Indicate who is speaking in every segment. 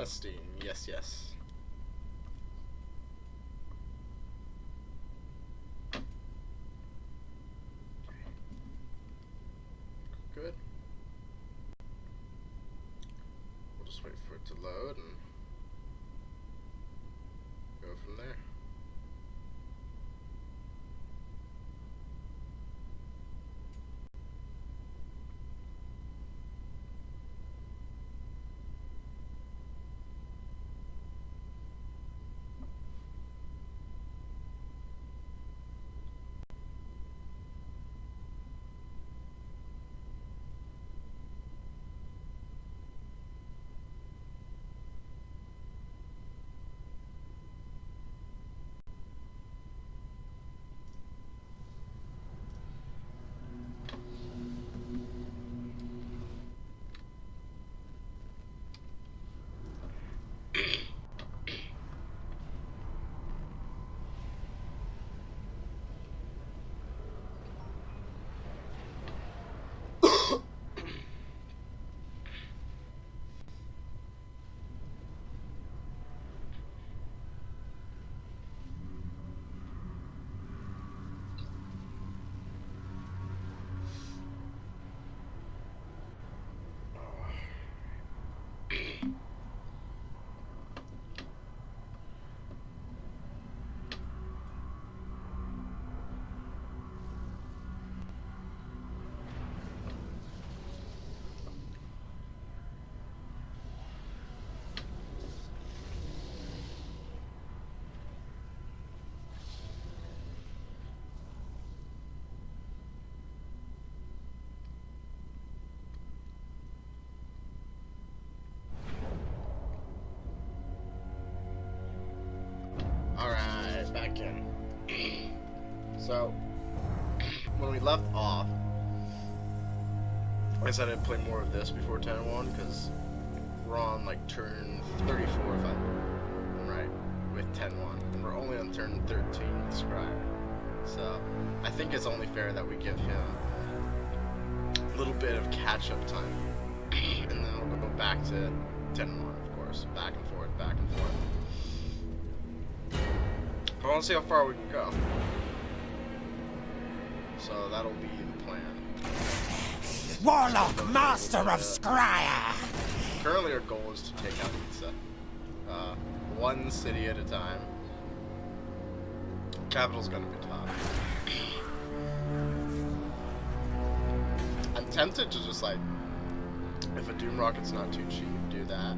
Speaker 1: Testing. Yes, yes. Good. We'll just wait for it to load and go from there. Alright, back in. So, when we left off, I guess I didn't play more of this before 10-1 because we're on like turn 34 if I'm right, with 10-1, and we're only on turn 13 with Scryer. So, I think it's only fair that we give him a little bit of catch-up time, and then we'll go back to 10-1, of course, back and forth, back and forth. I want to see how far we can go. So that'll be the plan.
Speaker 2: Warlock, master of Scryer!
Speaker 1: Currently our goal is to take out Pizza. One city at a time. Capital's gonna be tough. I'm tempted to just like, if a Doom Rocket's not too cheap, do that.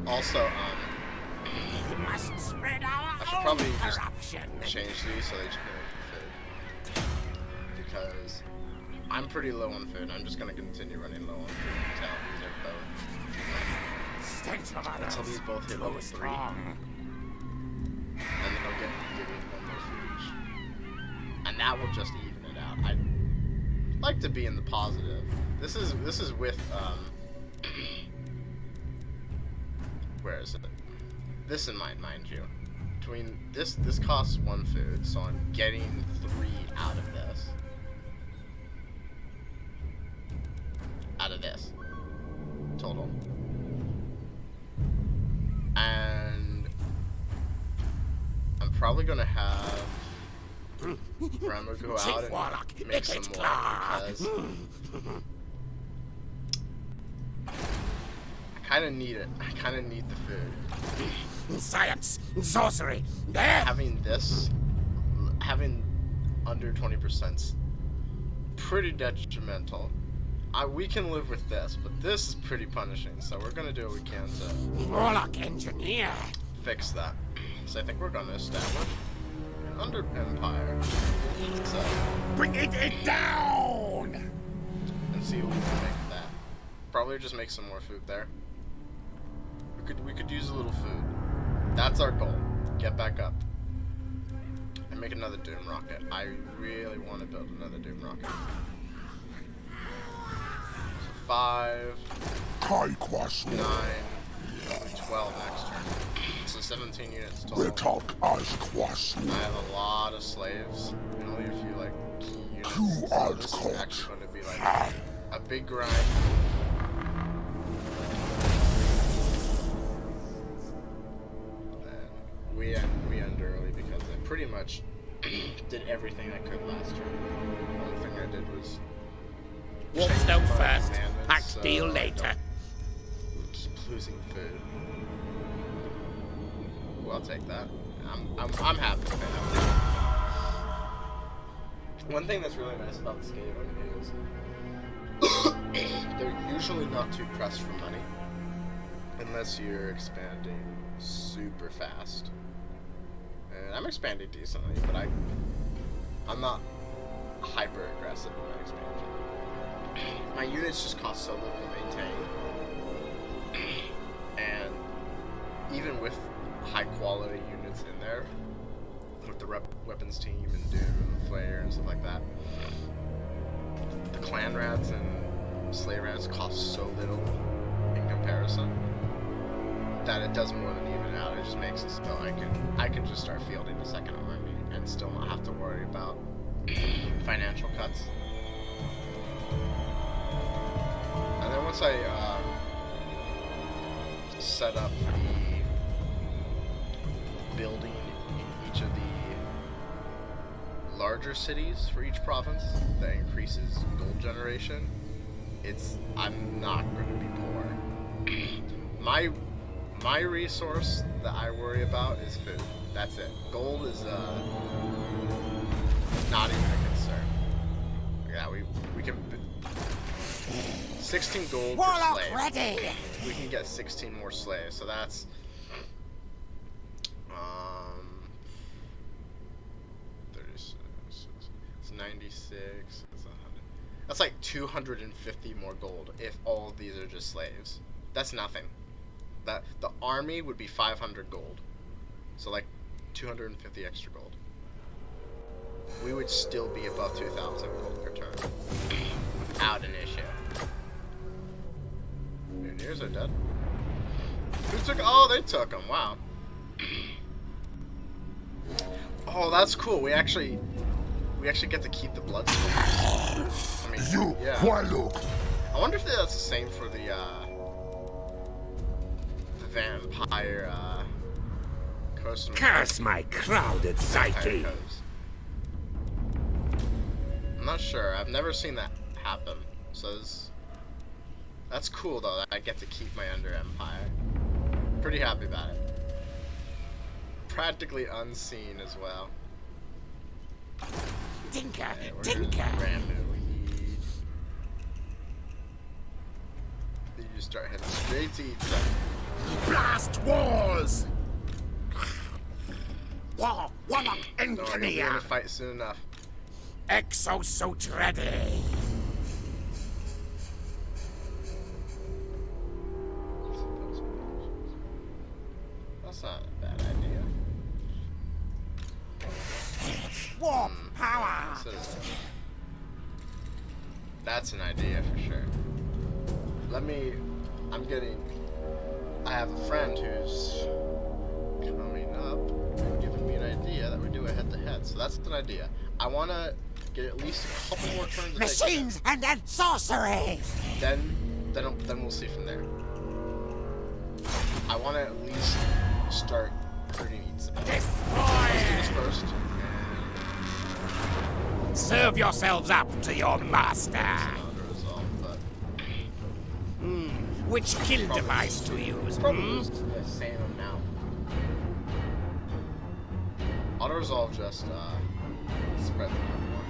Speaker 1: Also,
Speaker 2: We must spread our
Speaker 1: I should probably just
Speaker 2: corruption.
Speaker 1: change these so they generate food. Because I'm pretty low on food. I'm just gonna continue running low on food until they're both. Until these both hit level 3. And then I'll give me one more food each. And that will just even it out. I'd like to be in the positive. This is with where is it? This in mind you. Between this costs 1 food, so I'm getting 3 out of this. Out of this. Total. And I'm probably gonna have Remo go out and make some more because I kinda need it. I kinda need the food.
Speaker 2: Science, sorcery, death.
Speaker 1: Having under 20%'s pretty detrimental. We can live with this, but this is pretty punishing, so we're gonna do what we can to
Speaker 2: Warlock engineer.
Speaker 1: fix that. So I think we're gonna establish an under empire. So
Speaker 2: Bring it down.
Speaker 1: and see what we can make of that. Probably just make some more food there. We could use a little food. That's our goal. Get back up. And make another Doom Rocket. I really want to build another Doom Rocket. So 5, 9, 12 next turn. So 17 units total. I have a lot of slaves. And only a few like key units. So this is actually going to be like a big grind. much did everything I could last turn. The only thing I did was
Speaker 2: Wolves don't
Speaker 1: my
Speaker 2: first,
Speaker 1: commandments,
Speaker 2: pack
Speaker 1: so
Speaker 2: deal
Speaker 1: I
Speaker 2: later.
Speaker 1: don't keep losing food. Ooh, I'll take that. I'm happy with that. One thing that's really nice about the scaling is they're usually not too pressed for money unless you're expanding super fast. And I'm expanding decently, but I'm not hyper aggressive in my expansion. My units just cost so little to maintain, and even with high quality units in there, with the weapons team and Doom and Flare and stuff like that, the clan rats and slay rats cost so little in comparison that it does more than even out. It just makes it so I can just start fielding the second army and still not have to worry about financial cuts. And then once I set up the building in each of the larger cities for each province that increases gold generation, I'm not going to be poor. My resource that I worry about is food. That's it. Gold is not even a concern. Yeah, we can 16 gold per
Speaker 2: Warlock
Speaker 1: slave.
Speaker 2: ready!
Speaker 1: We can get 16 more slaves, so that's 36, it's 96, it's 100. That's like 250 more gold if all of these are just slaves. That's nothing. That the army would be 500 gold, so like 250 extra gold. We would still be above 2,000 gold per turn without an issue. Mutineers are dead. Who took? Oh, they took them. Wow. Oh, that's cool. We actually get to keep the bloodstone. I mean, yeah. I wonder if that's the same for the vampire coast.
Speaker 2: Curse my crowded psyche!
Speaker 1: I'm not sure. I've never seen that happen. So that's cool though. That I get to keep my Under Empire. Pretty happy about it. Practically unseen as well.
Speaker 2: Tinker!
Speaker 1: Okay,
Speaker 2: Tinker!
Speaker 1: You just start heading straight to each other.
Speaker 2: Blast walls! Warlock
Speaker 1: No, we're gonna
Speaker 2: engineer!
Speaker 1: fight soon enough.
Speaker 2: Exosuit ready!
Speaker 1: That's not a bad idea.
Speaker 2: Warp power!
Speaker 1: That's an idea for sure. I have a friend who's coming up and giving me an idea that we do a head-to-head. So that's an idea. I want to get at least a couple more turns of
Speaker 2: Machines and then sorcery!
Speaker 1: Then we'll see from there. I want to at least start hurting each other. Let's do this first.
Speaker 2: Serve yourselves up to your master! Which kill device to use?
Speaker 1: Probably the same amount. Auto resolve just spread them out more.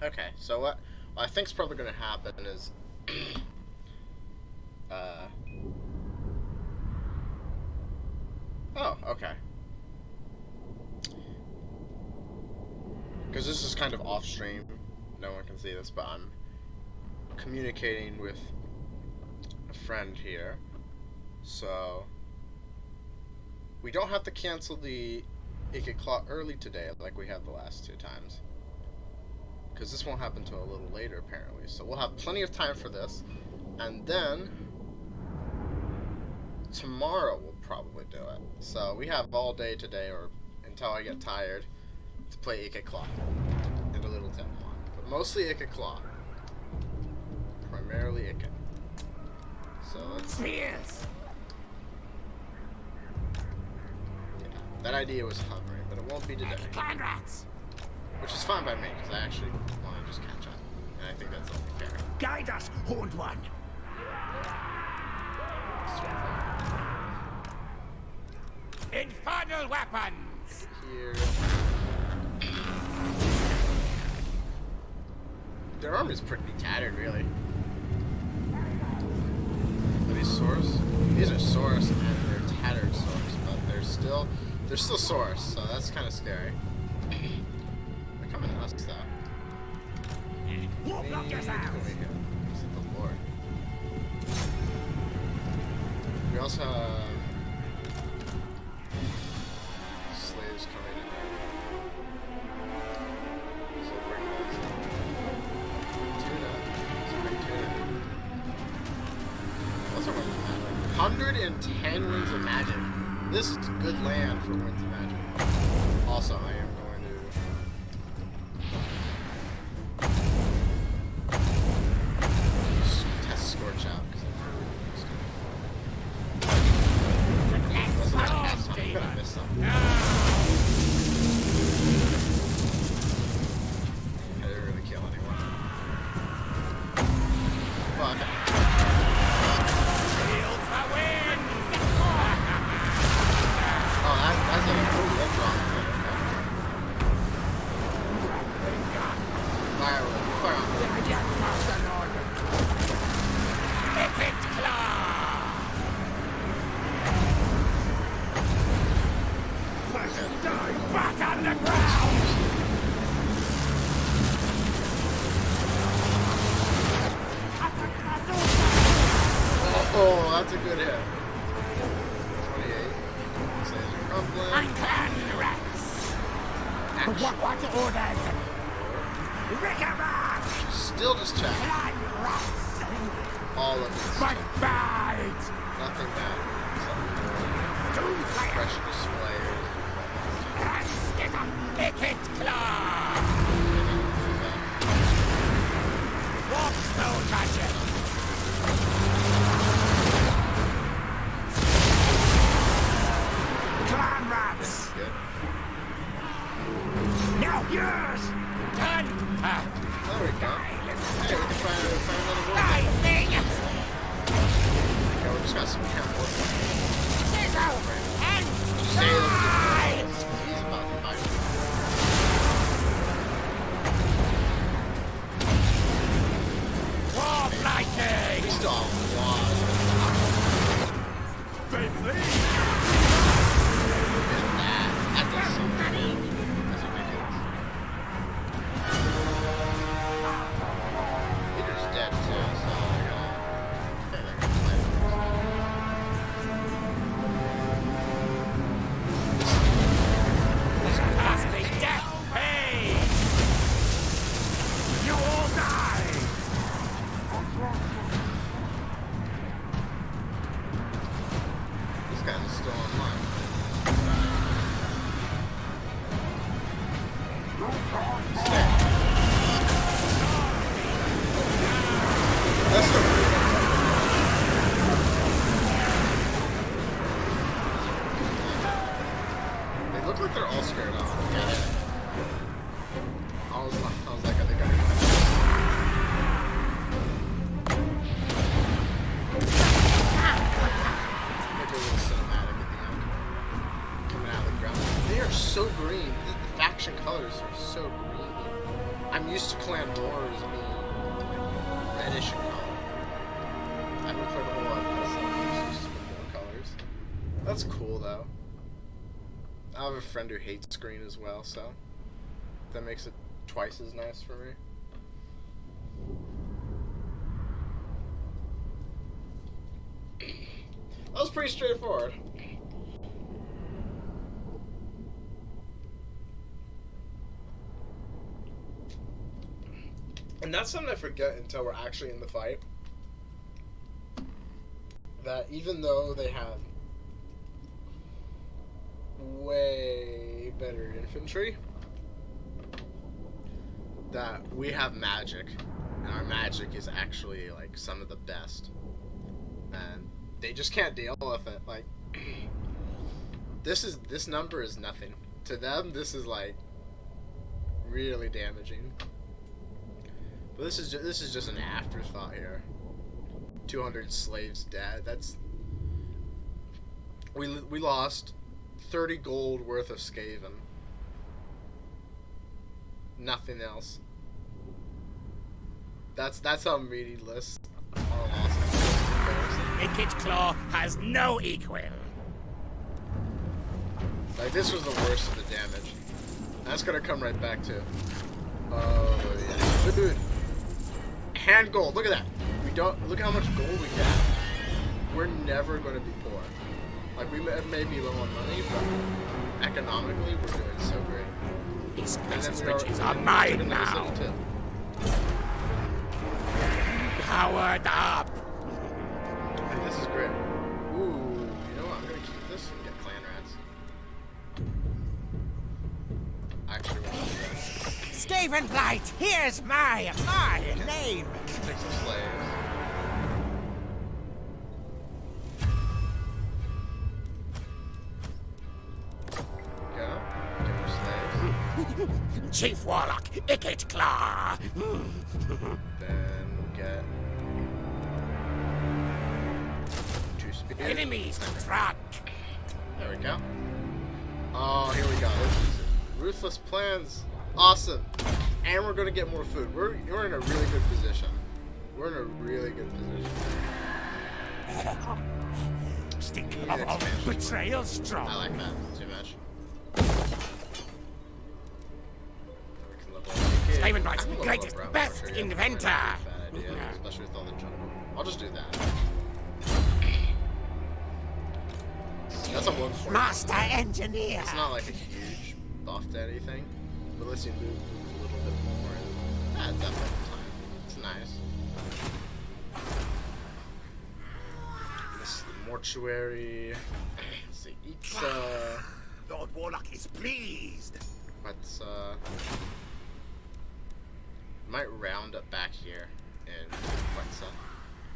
Speaker 1: Okay, so what I think's probably going to happen is, oh, okay. Because this is kind of off stream, no one can see this, but I'm communicating with a friend here, so we don't have to cancel the Ikit Claw early today, like we have the last 2 times. Because this won't happen until a little later, apparently. So we'll have plenty of time for this. And then tomorrow we'll probably do it. So we have all day today, or until I get tired, to play Ikit Claw in a little 10-1. But mostly Ikit Claw. Primarily Ikit. So let's see. Yeah, that idea was hovering, but it won't be today. Which is fine by me, because I actually want to just catch up. And I think that's only fair.
Speaker 2: Guide us, Horned One. Infernal weapons.
Speaker 1: Here. Their armor is pretty tattered, really. Are these swords? These are swords, and they're tattered swords, but they're still swords, so that's kind of scary. They're coming at us, though.
Speaker 2: Walk up yourself.
Speaker 1: The Lord. We also have slaves coming in. So bring those in. Tuna. Let's bring tuna. What's our winds of magic? 110 winds of magic. This is good land for winds of magic. Also, I am going to test Scorch out because I'm really used to it. Wasn't that last time? I'm gonna miss something. I didn't really kill anyone. But that's a cool look on it. Fire on it.
Speaker 2: Ikit Claw. Back on the ground.
Speaker 1: Oh, that's a good hit. 28. Says rumbling.
Speaker 2: Unclan rats. What orders? Rigorous.
Speaker 1: Still just check.
Speaker 2: Clan rats.
Speaker 1: All of it.
Speaker 2: Fight bad.
Speaker 1: Nothing bad.
Speaker 2: Doom fire.
Speaker 1: Fresh display.
Speaker 2: Get up. Ikit Claw. Walk no magic. Clan rats.
Speaker 1: Good.
Speaker 2: Now yours. Done.
Speaker 1: There we go. Hey, we can find another one.
Speaker 2: Lightning.
Speaker 1: Okay, we just got some camp work.
Speaker 2: Sizzle. And
Speaker 1: Stay a little
Speaker 2: die.
Speaker 1: bit. He's about to bite.
Speaker 2: War blighting.
Speaker 1: We still have a lot.
Speaker 2: They flee.
Speaker 1: Look at that. That does some damage. That's ridiculous. Peter's dead too, so they're gonna fight
Speaker 2: Lasting death pain. You all die.
Speaker 1: This guy's still online. Stay. That's the They look like they're all scared off. Get it? I was like, I think I can. Maybe a little cinematic at the end. Coming out of the ground. They are so green. The faction colors are so green. I'm used to clan wars being like reddish in color. I haven't played a whole lot of this, so I'm used to the more colors. That's cool though. I have a friend who hates green as well, so that makes it twice as nice for me. That was pretty straightforward. And that's something I forget until we're actually in the fight. That even though they have way better infantry, that we have magic, and our magic is actually like some of the best, and they just can't deal with it. Like this number is nothing to them. This is like really damaging. But this is just an afterthought here. 200 slaves dead. That's we lost 30 gold worth of Skaven. Nothing else. That's how meaningless our loss is.
Speaker 2: Ikit Claw has no equal.
Speaker 1: Like this was the worst of the damage. That's gonna come right back too. Oh yeah, dude. Hand gold. Look at that. We don't look how much gold we get. We're never gonna be poor. Like we may be low on money, but economically we're doing so great.
Speaker 2: These places' riches are mine now. Powered up.
Speaker 1: And this is great. Ooh, you know what? I'm gonna keep this and get clan rats. Actually, we're gonna do that.
Speaker 2: Skaven Blight, here's my name.
Speaker 1: Take some slaves. Go. Get more slaves.
Speaker 2: Chief Warlock, Ikit Claw.
Speaker 1: Then get 2 spears.
Speaker 2: Enemies in front.
Speaker 1: There we go. Oh, here we go. This is ruthless plans. Awesome. And we're gonna get more food. We're in a really good position. We're in a really good position.
Speaker 2: Stink of betrayal strong.
Speaker 1: I like that too much. We can level up Ikit.
Speaker 2: Skaven Blight's
Speaker 1: I can level
Speaker 2: greatest,
Speaker 1: up Brown
Speaker 2: best
Speaker 1: Warrior, yeah,
Speaker 2: inventor.
Speaker 1: Bad idea, especially with all the jungle. I'll just do that. That's a 140.
Speaker 2: Master Engineer.
Speaker 1: It's not like a huge buff to anything, but lets you move a little bit more. And that definitely time. It's nice. This is the mortuary. Let's see, Itza.
Speaker 2: Lord Warlock is pleased.
Speaker 1: Let's might round up back here in Quetzal,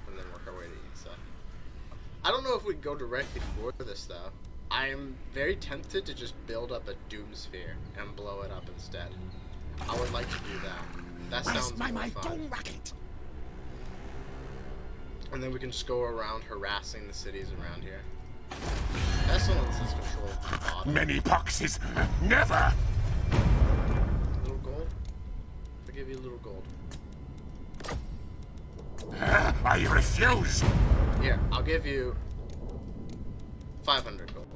Speaker 1: and then work our way to Itza. I don't know if we'd go directly for this though. I am very tempted to just build up a doom sphere and blow it up instead. I would like to do that. That sounds more fun.
Speaker 2: Rocket?
Speaker 1: And then we can just go around harassing the cities around here. Pestilence is controlled from the bottom.
Speaker 2: Many boxes, never.
Speaker 1: Little gold? I'll give you a little gold.
Speaker 2: I refuse.
Speaker 1: Here, I'll give you 500 gold.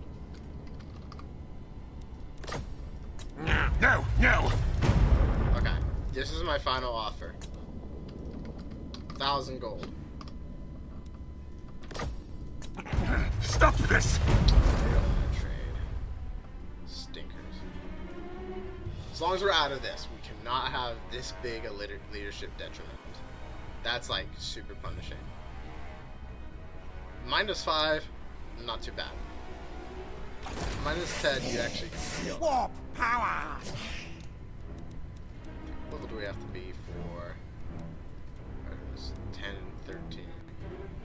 Speaker 2: No, no.
Speaker 1: Okay, this is my final offer. 1,000 gold.
Speaker 2: Stop this.
Speaker 1: They don't want to trade. Stinkers. As long as we're out of this, we cannot have this big a leadership detriment. That's like super punishing. -5, not too bad. -10, you actually can feel.
Speaker 2: Warp power.
Speaker 1: What level do we have to be for? 10 and 13.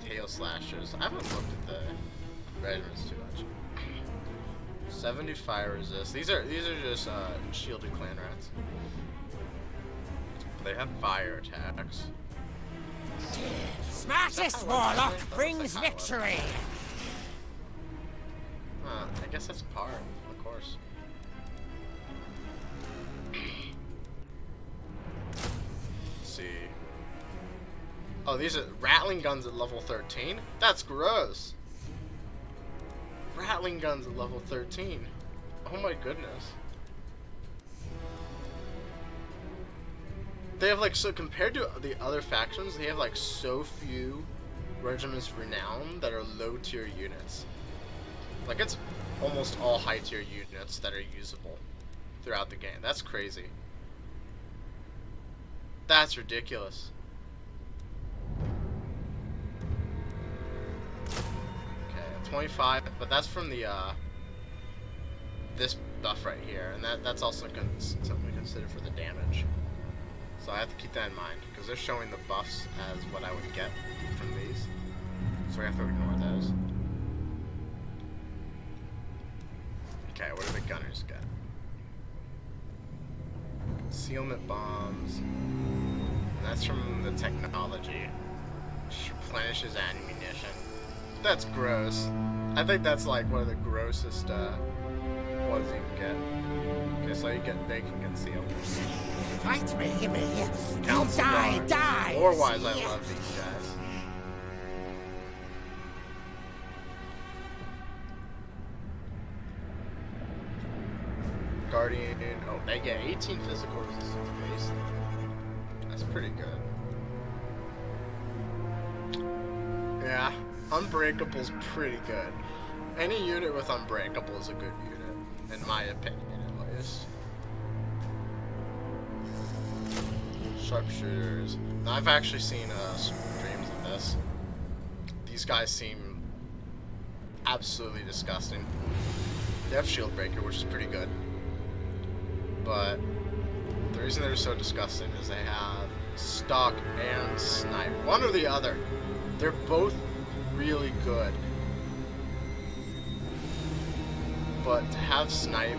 Speaker 1: Tail slashers. I haven't looked at the regiments too much. 70 fire resist. These are just shielded clan rats. They have fire attacks.
Speaker 2: Smartest Warlock brings victory.
Speaker 1: I guess that's par, of course. Let's see. Oh, these are rattling guns at level 13? That's gross. Rattling guns at level 13. Oh my goodness. They have like, so compared to the other factions, they have like so few regiments renown that are low tier units. Like it's almost all high tier units that are usable throughout the game. That's crazy. That's ridiculous. Okay, 25, but that's from the this buff right here, and that's also something to consider for the damage. So I have to keep that in mind, because they're showing the buffs as what I would get from these. So we have to ignore those. Okay, what do the gunners get? Concealment bombs. And that's from the technology. Which replenishes ammunition. That's gross. I think that's like one of the grossest ones you can get. Okay, so you get vacant conceal.
Speaker 2: Fight me. You
Speaker 1: Council
Speaker 2: die,
Speaker 1: Guard.
Speaker 2: die.
Speaker 1: Lore-wise, I love these guys. Guardian. Oh, they get 18 physical resistance base. That's pretty good. Yeah, Unbreakable's pretty good. Any unit with Unbreakable is a good unit, in my opinion, at least. Sharpshooters. Now, I've actually seen streams of this. These guys seem absolutely disgusting. They have Shield Breaker, which is pretty good. But the reason they're so disgusting is they have Stock and Snipe. One or the other. They're both really good. But to have Snipe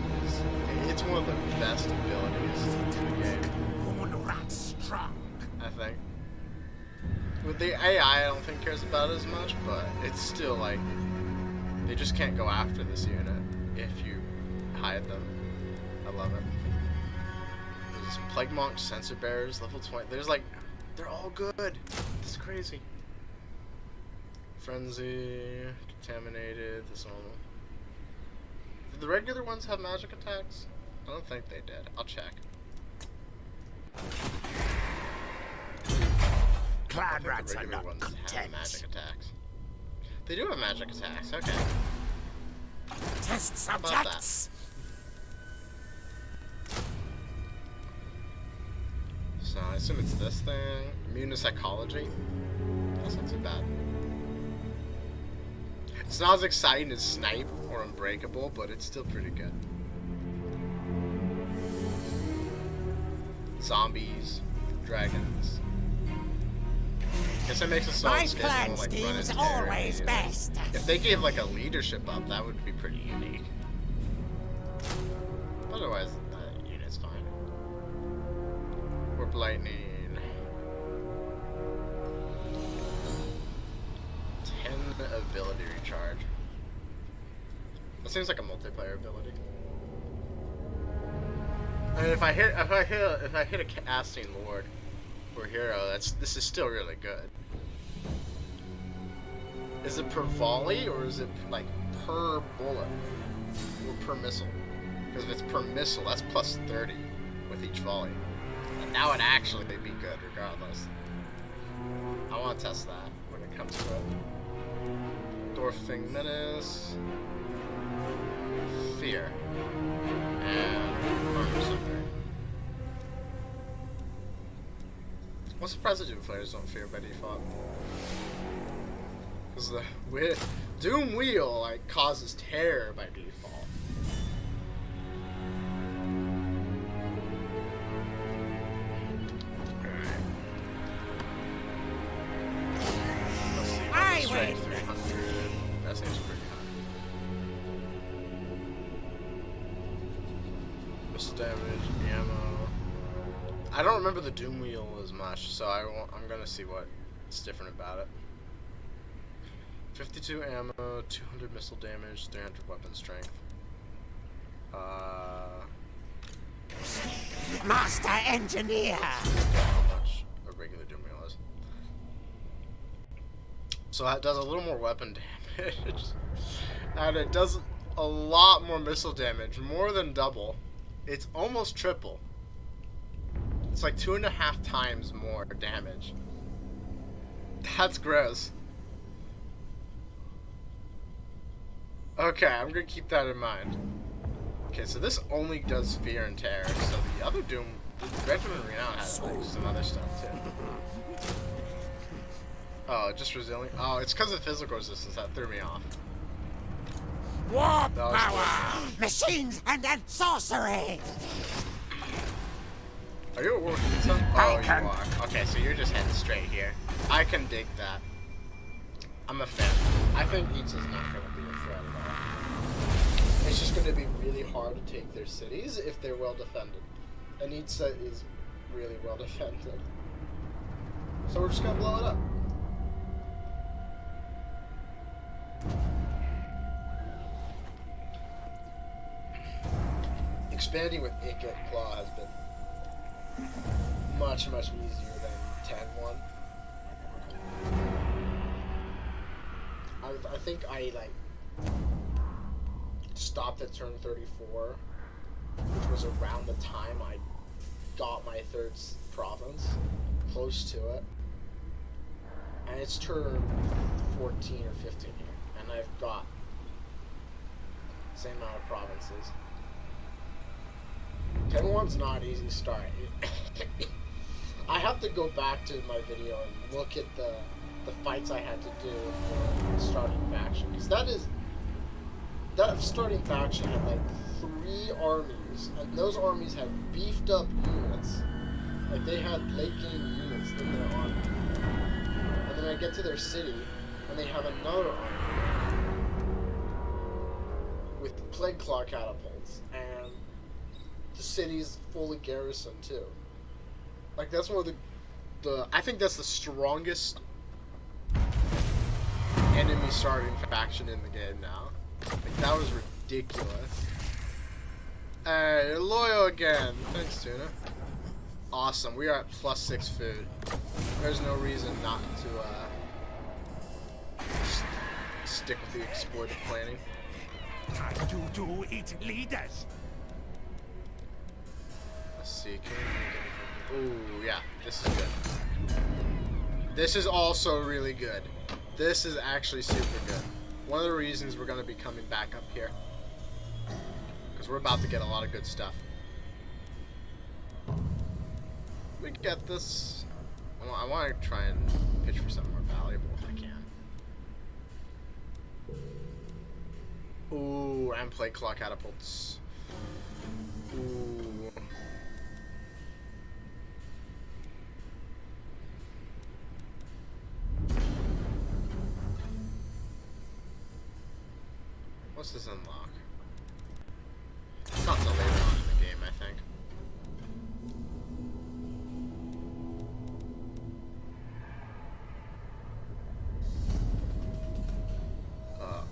Speaker 1: it's one of the best abilities in the game. I think. With the AI, I don't think cares about it as much, but it's still like they just can't go after this unit if you hide them. I love it. There's Plague Monk, Sensor Bearers, level 20. There's like, they're all good. It's crazy. Frenzy, Contaminated, this normal. Did the regular ones have magic attacks? I don't think they did. I'll check.
Speaker 2: Cloud rats are
Speaker 1: regular
Speaker 2: not
Speaker 1: ones have
Speaker 2: content.
Speaker 1: magic attacks. They do have magic attacks, okay.
Speaker 2: Test
Speaker 1: How about that?
Speaker 2: subjects.
Speaker 1: So I assume it's this thing. Immune to Psychology. That's not too bad. It's not as exciting as Snipe or Unbreakable, but it's still pretty good. Zombies, dragons. Guess that makes a solid
Speaker 2: My
Speaker 1: schedule,
Speaker 2: plan
Speaker 1: like, run
Speaker 2: scheme's
Speaker 1: into
Speaker 2: always
Speaker 1: areas.
Speaker 2: best.
Speaker 1: If they gave like a leadership up, that would be pretty unique. Otherwise, that unit's fine. Warp Lightning. 10 ability recharge. That seems like a multiplayer ability. I mean, if I hit a casting lord or hero, this is still really good. Is it per volley or is it like per bullet or per missile? Because if it's per missile, that's plus 30 with each volley. And that would actually be good regardless. I want to test that when it comes to it. Dwarfing Menace, Fear, and Armor Center. I'm surprised the Doom players don't fear by default. Because the Doom Wheel like causes terror by default. Alright. Let's see.
Speaker 2: I
Speaker 1: Strength
Speaker 2: win.
Speaker 1: 300. That seems pretty high. Missile damage, ammo. I don't remember the Doom Wheel as much, so I'm gonna see what's different about it. 52 ammo, 200 missile damage, 300 weapon strength.
Speaker 2: Master engineer.
Speaker 1: How much a regular Doom Wheel is. So that does a little more weapon damage. And it does a lot more missile damage, more than double. It's almost triple. It's like 2.5 times more damage. That's gross. Okay, I'm gonna keep that in mind. Okay, so this only does fear and terror, so the other Doom Regiment Renown has like some other stuff too. Oh, just resilient. Oh, it's because of physical resistance that threw me off.
Speaker 2: Warp
Speaker 1: That was
Speaker 2: power! Machines and then sorcery!
Speaker 1: Are you at war with Pizza? Oh, you are. Okay, so you're just heading straight here. I can dig that. I'm a fan. I think Pizza's not going to be a threat at all. It's just going to be really hard to take their cities if they're well defended. And Itza is really well defended. So we're just going to blow it up. Expanding with Ikit Claw has been much easier than 10-1. I think I like stopped at turn 34, which was around the time I got my third province, close to it. And it's turn 14 or 15 here, and I've got the same amount of provinces. 10-1's not easy to start. I have to go back to my video and look at the fights I had to do for the starting faction, because that starting faction had like 3 armies, and those armies had beefed up units. Like they had late game units in their army. And then I get to their city, and they have another army with plague claw catapults, and the city's fully garrisoned too. Like that's one of the I think that's the strongest enemy starting faction in the game now. Like that was ridiculous. Hey, loyal again. Thanks, Tuna. Awesome. We are at +6 food. There's no reason not to stick with the exploitive planning.
Speaker 2: Time to eat leaders.
Speaker 1: Let's see. Can we make anything? Ooh, yeah. This is good. This is also really good. This is actually super good. One of the reasons we're going to be coming back up here. Because we're about to get a lot of good stuff. We get this. I want to try and pitch for something more valuable if I can. Ooh, and play claw catapults. Ooh. What's this unlock? It's not till later on in the game, I think.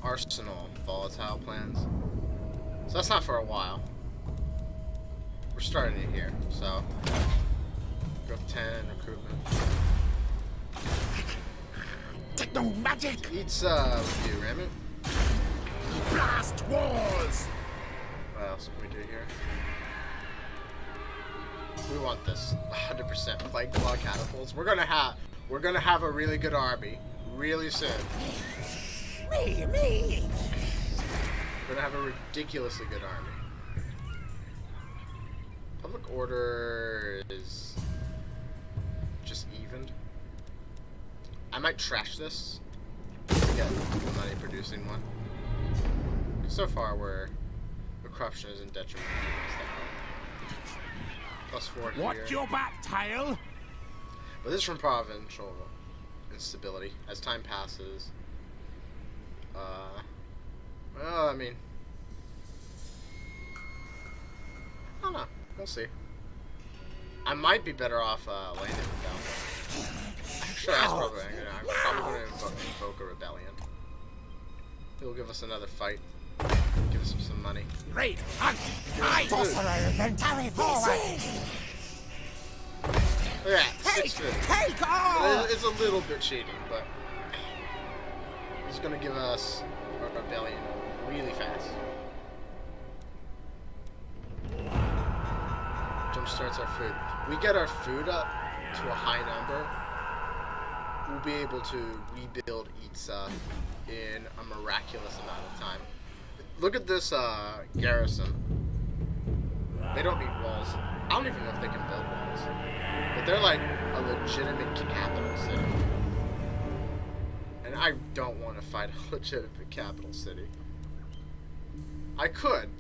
Speaker 1: Arsenal, volatile plans. So that's not for a while. We're starting it here, so. Growth 10, recruitment.
Speaker 2: Techno magic!
Speaker 1: Eats, with you, Raymond.
Speaker 2: Blast wars!
Speaker 1: What else can we do here? We want this 100% plague claw catapults. We're gonna have a really good army really soon.
Speaker 2: Me!
Speaker 1: We're gonna have a ridiculously good army. Public order is just evened. I might trash this to get a money producing one. So far, the corruption is in detriment to us. +4 here.
Speaker 2: Watch your back, Tile!
Speaker 1: But this is from provincial instability. As time passes, well, I mean, I don't know. We'll see. I might be better off landing without. Actually, that's probably I'm probably going to invoke a rebellion. He'll give us another fight. Give us some money.
Speaker 2: Great hunt! I sorcerer then carry forward!
Speaker 1: Yeah, 6 food.
Speaker 2: Take all!
Speaker 1: It's a little bit cheating, but he's gonna give us a rebellion really fast. Jump starts our food. We get our food up to a high number, we'll be able to rebuild Itza in a miraculous amount of time. Look at this garrison. They don't need walls. I don't even know if they can build walls. But they're like a legitimate capital city. And I don't want to fight a legitimate capital city. I could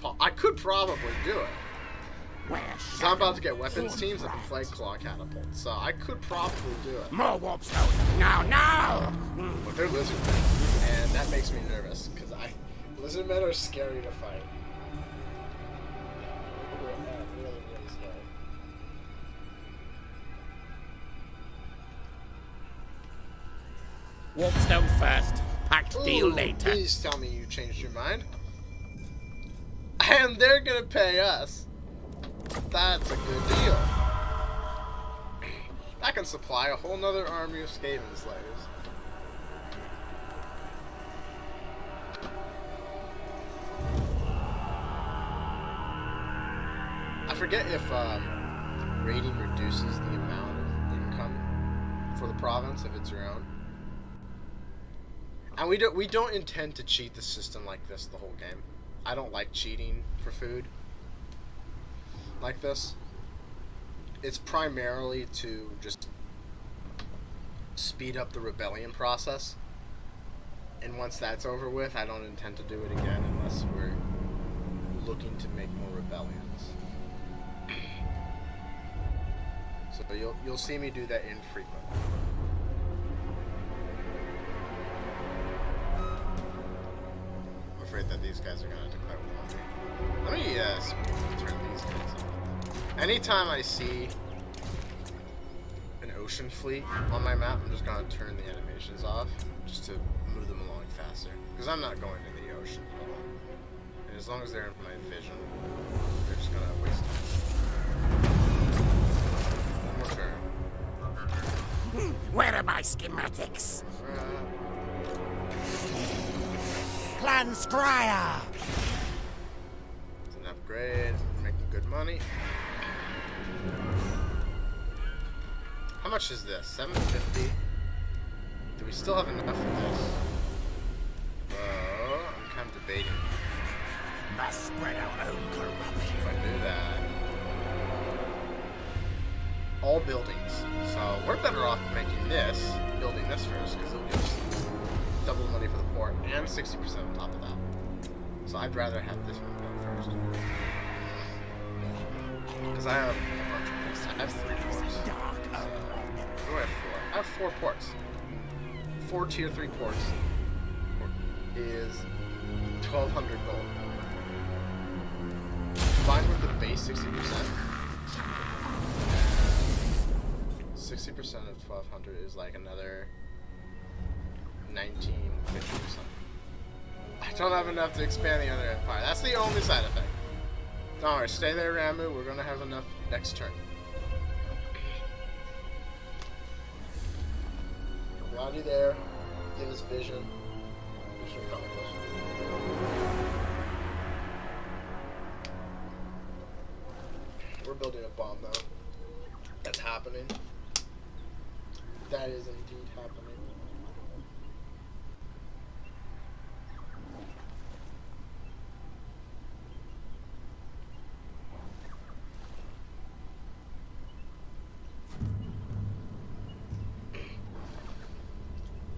Speaker 1: probably do it. Because I'm about to get weapons teams that can play claw catapults, so I could probably do it.
Speaker 2: More warp stone. Now!
Speaker 1: But they're lizardmen, and that makes me nervous, because lizardmen are scary to fight. Really, really scary.
Speaker 2: Warp stone first. Packed deal later.
Speaker 1: Please tell me you changed your mind. And they're gonna pay us. That's a good deal. That can supply a whole nother army of Skaven Slayers. I forget if raiding reduces the amount of income for the province if it's your own. And we don't intend to cheat the system like this the whole game. I don't like cheating for food like this. It's primarily to just speed up the rebellion process. And once that's over with, I don't intend to do it again unless we're looking to make more rebellions. So you'll see me do that infrequently. I'm afraid that these guys are gonna declare war. Let me turn these guys off. Anytime I see an ocean fleet on my map, I'm just gonna turn the animations off just to move them along faster. Because I'm not going to the ocean at all. And as long as they're in my vision, they're just gonna waste time. One more turn.
Speaker 2: Where are my schematics? Clan Scryer!
Speaker 1: It's an upgrade. We're making good money. How much is this? 750? Do we still have enough for this? I'm kind of debating.
Speaker 2: Must spread our own corruption.
Speaker 1: If I do that. All buildings. So we're better off building this first, because it'll give us double the money for the port and 60% on top of that. So I'd rather have this one go first. Because I have a bunch of ports. I have 3 ports. So, what do I have 4? I have 4 ports. 4 tier 3 ports is 1,200 gold. Combined with the base 60%. 60% of 1,200 is like another 19, 50%. I don't have enough to expand the other empire. That's the only side effect. Don't worry, stay there, Ramu. We're gonna have enough next turn. Glad there. Give us vision. Vision accomplished. We're building a bomb though. That's happening. That is indeed happening.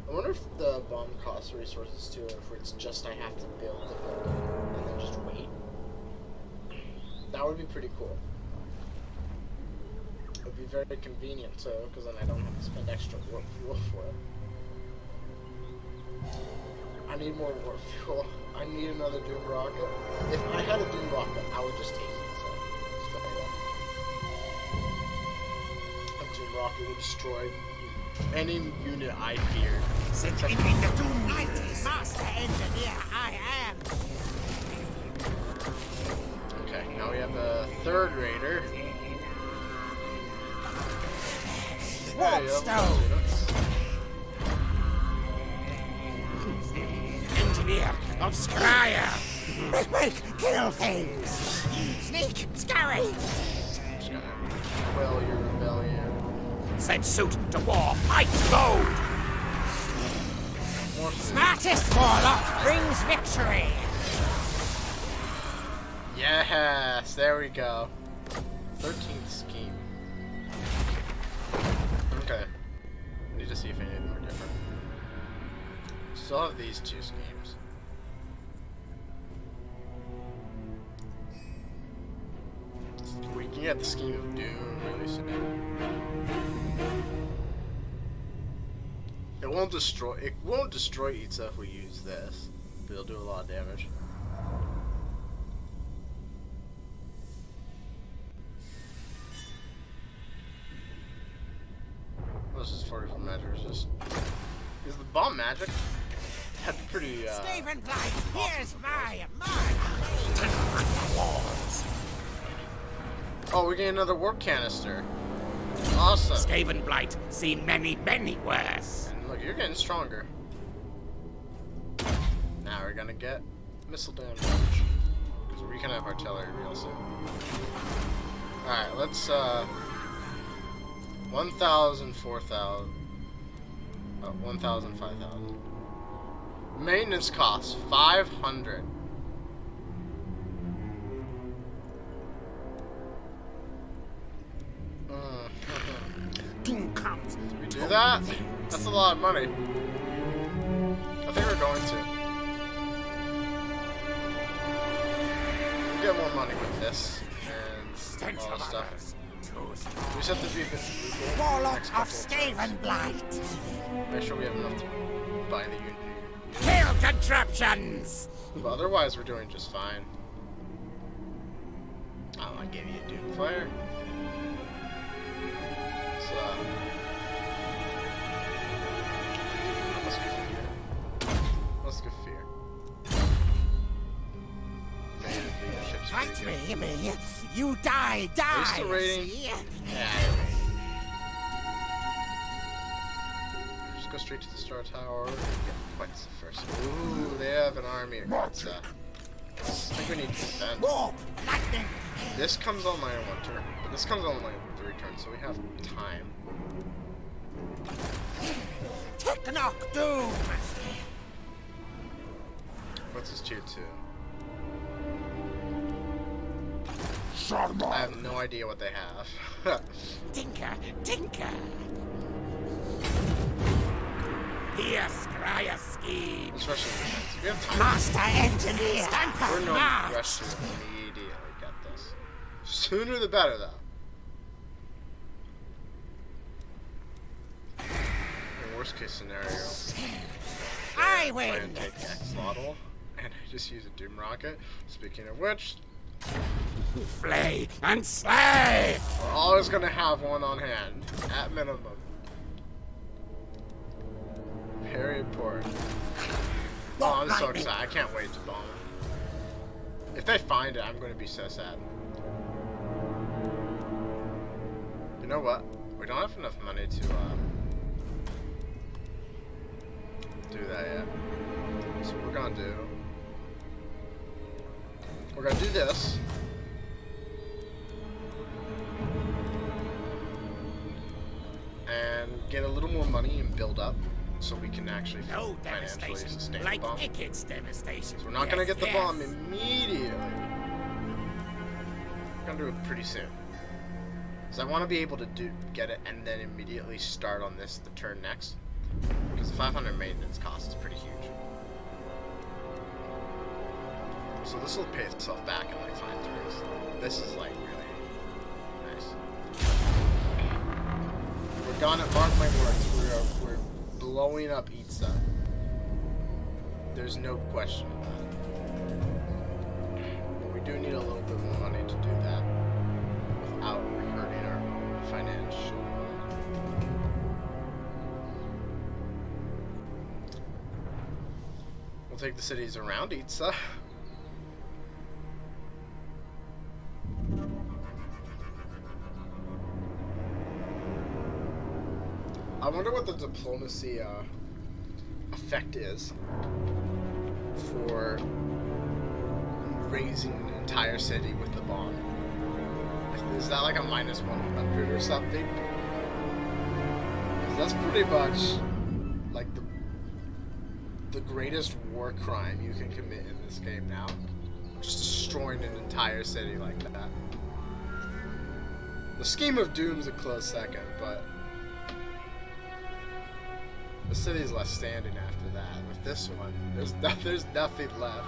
Speaker 1: I wonder if the bomb costs resources too, or if it's just I have to build the building and then just wait. That would be pretty cool. It would be very convenient too, because then I don't have to spend extra warp fuel for it. I need more warp fuel. I need another Doom Rocket. If I had a Doom Rocket, I would just take it. So, straight up. A Doom Rocket would destroy any unit I feared.
Speaker 2: Since in the Doom Mighty Master Engineer I am.
Speaker 1: Okay, now we have a third raider.
Speaker 2: Warp stone. Engineer of Scryer. Quick, kill things. Sneak, scurry.
Speaker 1: Just gonna quell your rebellion.
Speaker 2: Send suit to war. Fight mode.
Speaker 1: More food.
Speaker 2: Smartest warlock brings victory.
Speaker 1: Yes, there we go. 13th scheme. Okay. Need to see if any of them are different. Still have these two schemes. We can get the scheme of doom really soon. It won't destroy Itza if we use this, but it'll do a lot of damage. This is 44 measures. Just is the bomb magic? That's pretty.
Speaker 2: Stephen Blight, here's my
Speaker 1: Oh, we get another warp canister. Awesome.
Speaker 2: Skaven Blight, seen many, many worse.
Speaker 1: And look, you're getting stronger. Now we're gonna get missile damage. Because we can have artillery real soon. Alright, let's 1,000, 4,000. 1,000, 5,000. Maintenance costs 500.
Speaker 2: Doom comes.
Speaker 1: We do that? That's a lot of money. I think we're going to. We'll get more money with this and all this stuff. We just have to be a bit frugal.
Speaker 2: Warlock of Skaven Blight.
Speaker 1: Make sure we have enough to buy the unit.
Speaker 2: Kill contraptions.
Speaker 1: But otherwise, we're doing just fine. I want to give you a Doom Flare. So, let's go fear.
Speaker 2: Fight me. You die.
Speaker 1: Are you still raiding?
Speaker 2: See?
Speaker 1: Yeah. Just go straight to the Star Tower. Get points first. Ooh, they have an army against that. I think we need to defend.
Speaker 2: Lightning.
Speaker 1: This comes online in 1 turn, but this comes online in 3 turns, so we have time.
Speaker 2: Technock Doom.
Speaker 1: What's his tier 2? I have no idea what they have.
Speaker 2: Tinker. Here, Scryer Scheme.
Speaker 1: Especially defense. We have time.
Speaker 2: Master Engineer.
Speaker 1: We're no rush to immediately get this. Sooner the better, though. In worst case scenario,
Speaker 2: I
Speaker 1: try
Speaker 2: win.
Speaker 1: and take Axolotl, and I just use a Doom Rocket. Speaking of which,
Speaker 2: Flay and slay.
Speaker 1: we're always gonna have one on hand, at minimum. Very important. Oh, I'm so excited. I can't wait to bomb him. If they find it, I'm going to be so sad. You know what? We don't have enough money to do that yet. So what we're going to do... We're going to do this. And get a little more money and build up. So we can actually
Speaker 2: No
Speaker 1: financially
Speaker 2: devastation
Speaker 1: sustain
Speaker 2: like
Speaker 1: the bomb.
Speaker 2: Ikit's devastation.
Speaker 1: So we're not gonna get the bomb immediately. We're gonna do it pretty soon. Because I want to be able to get it and then immediately start on this the turn next. Because the 500 maintenance cost is pretty huge. So this will pay itself back in like 5 turns. This is like really nice. We're gonna mark my words. We're blowing up Itza. There's no question about it. But we do need a little bit more money to do that without hurting our financial. We'll take the cities around Itza. I wonder what the diplomacy effect is for raising an entire city with the bomb. Is that like a -100 or something? 'Cause that's pretty much like the greatest war crime you can commit in this game now. Just destroying an entire city like that. The Scheme of Doom's a close second, but the city's left standing after that. With this one, there's nothing left.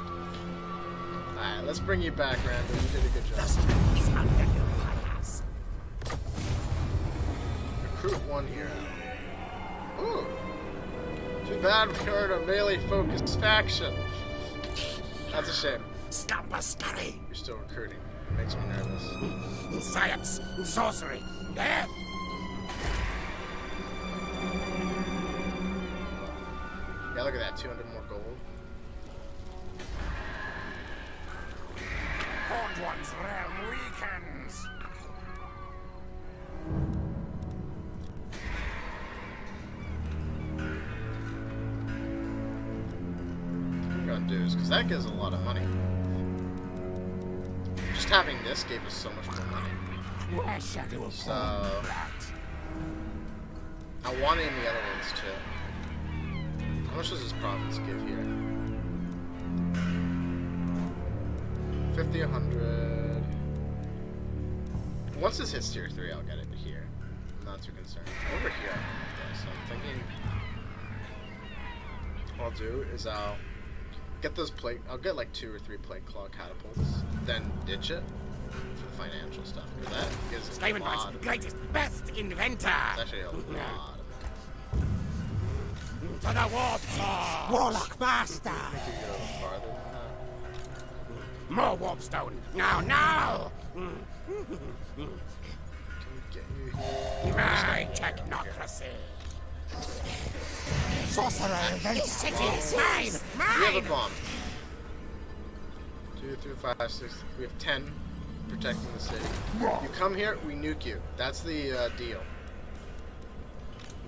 Speaker 1: Alright, let's bring you back, Randall. You did a good job.
Speaker 2: Is under your fires.
Speaker 1: Recruit one hero. Ooh. Too bad we aren't a melee-focused faction. That's a shame.
Speaker 2: Stamper scurry.
Speaker 1: You're still recruiting. It makes me nervous.
Speaker 2: Science, sorcery, death.
Speaker 1: Yeah, look at that. 200 more gold.
Speaker 2: Horned One's realm weakens.
Speaker 1: What I'm gonna do is, because that gives a lot of money. Just having this gave us so much more money.
Speaker 2: Where shadow of
Speaker 1: So, I want in the other ones too. How much does this province give here? 50, 100. Once this hits tier 3, I'll get it here. I'm not too concerned. Over here, so I'm thinking what I'll do is I'll get those plate. I'll get like 2 or 3 plate claw catapults, then ditch it for the financial stuff. Because that gives us a lot of
Speaker 2: greatest, best inventor.
Speaker 1: It's actually a lot of money.
Speaker 2: To the warp core. Warlock master.
Speaker 1: I think we could go farther than that.
Speaker 2: More warpstone. Now.
Speaker 1: Can we get you here?
Speaker 2: My technocracy. Sorcerer, this city is mine.
Speaker 1: We have a bomb. 2, 3, 5, 6. We have 10 protecting the city. You come here, we nuke you. That's the deal.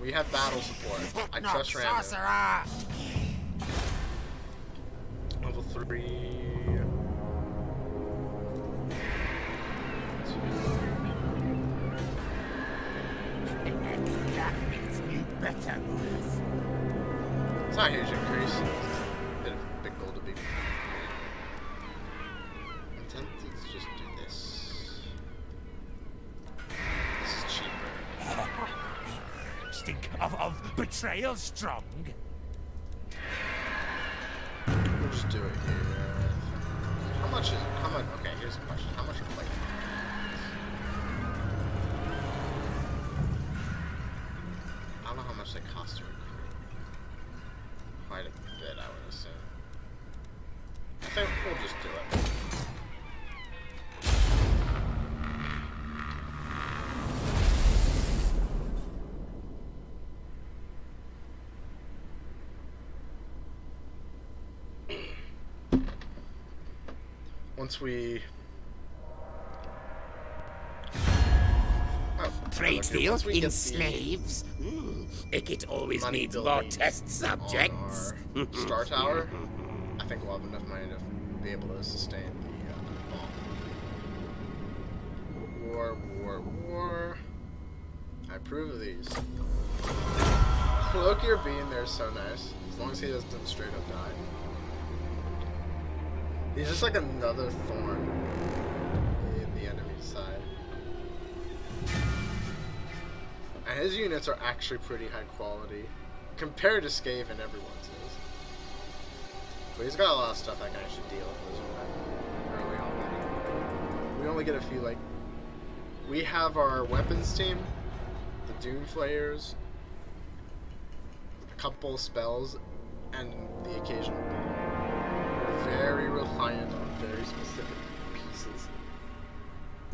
Speaker 1: We have battle support. I trust Randall.
Speaker 2: Sorcerer.
Speaker 1: Level 3. 2.
Speaker 2: That means you better move.
Speaker 1: It's not a huge increase. It's a bit of big goal to be. I'm tempted to just do this. This is cheaper.
Speaker 2: Stink of betrayal strong.
Speaker 1: We'll just do it here. How much is it? How much? Okay, here's the question. How much are plate? I don't know how much they cost to recruit. Quite a bit, I would assume. I think we'll just do it. Once we...
Speaker 2: Trade
Speaker 1: okay,
Speaker 2: deal
Speaker 1: once we
Speaker 2: in
Speaker 1: get
Speaker 2: slaves. Ikit always
Speaker 1: money
Speaker 2: needs more
Speaker 1: building
Speaker 2: test subjects.
Speaker 1: on our Star Tower, I think we'll have enough money to be able to sustain the bomb. War. I approve of these. Loki or being there is so nice, as long as he doesn't straight up die. He's just like another thorn in the enemy's side. And his units are actually pretty high quality compared to Skaven, everyone's is. But he's got a lot of stuff I can actually deal with early already. We only get a few, like, we have our weapons team, the Doom Flayers, a couple of spells, and the occasional bomb. We're very reliant on very specific pieces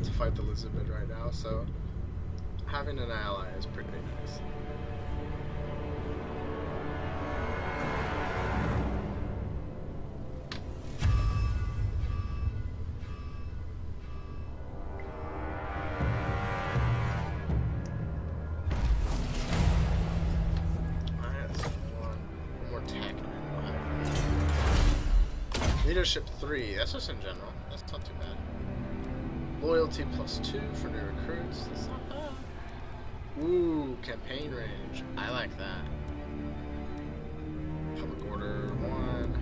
Speaker 1: to fight the Elizabeth right now, so having an ally is pretty nice. Leadership 3, that's just in general. That's not too bad. Loyalty +2 for new recruits. That's not bad. Ooh, campaign range. I like that. Public order 1.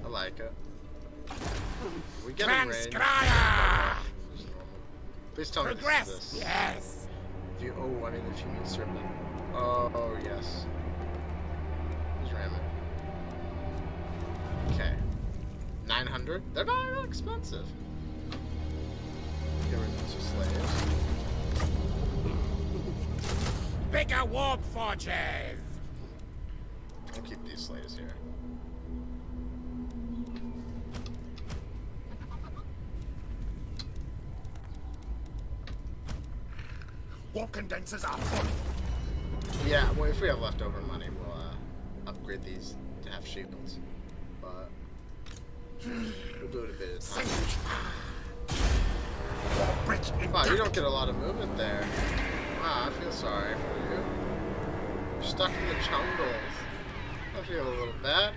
Speaker 1: I like it. We get in range.
Speaker 2: Transcriber!
Speaker 1: Please tell me
Speaker 2: Progress,
Speaker 1: this is this.
Speaker 2: yes.
Speaker 1: If you, oh, I mean, if you mean serpent. Oh, yes. Who's ramming? Okay. 900? They're not that expensive. Get rid of these slaves.
Speaker 2: Bigger warp forges.
Speaker 1: I'll keep these slaves here.
Speaker 2: Warp condensers are full.
Speaker 1: Yeah, well, if we have leftover money, we'll upgrade these to have shields. But we'll do it a bit at a time. Wow, you don't get a lot of movement there. Wow, I feel sorry for you. You're stuck in the jungles. I feel a little bad.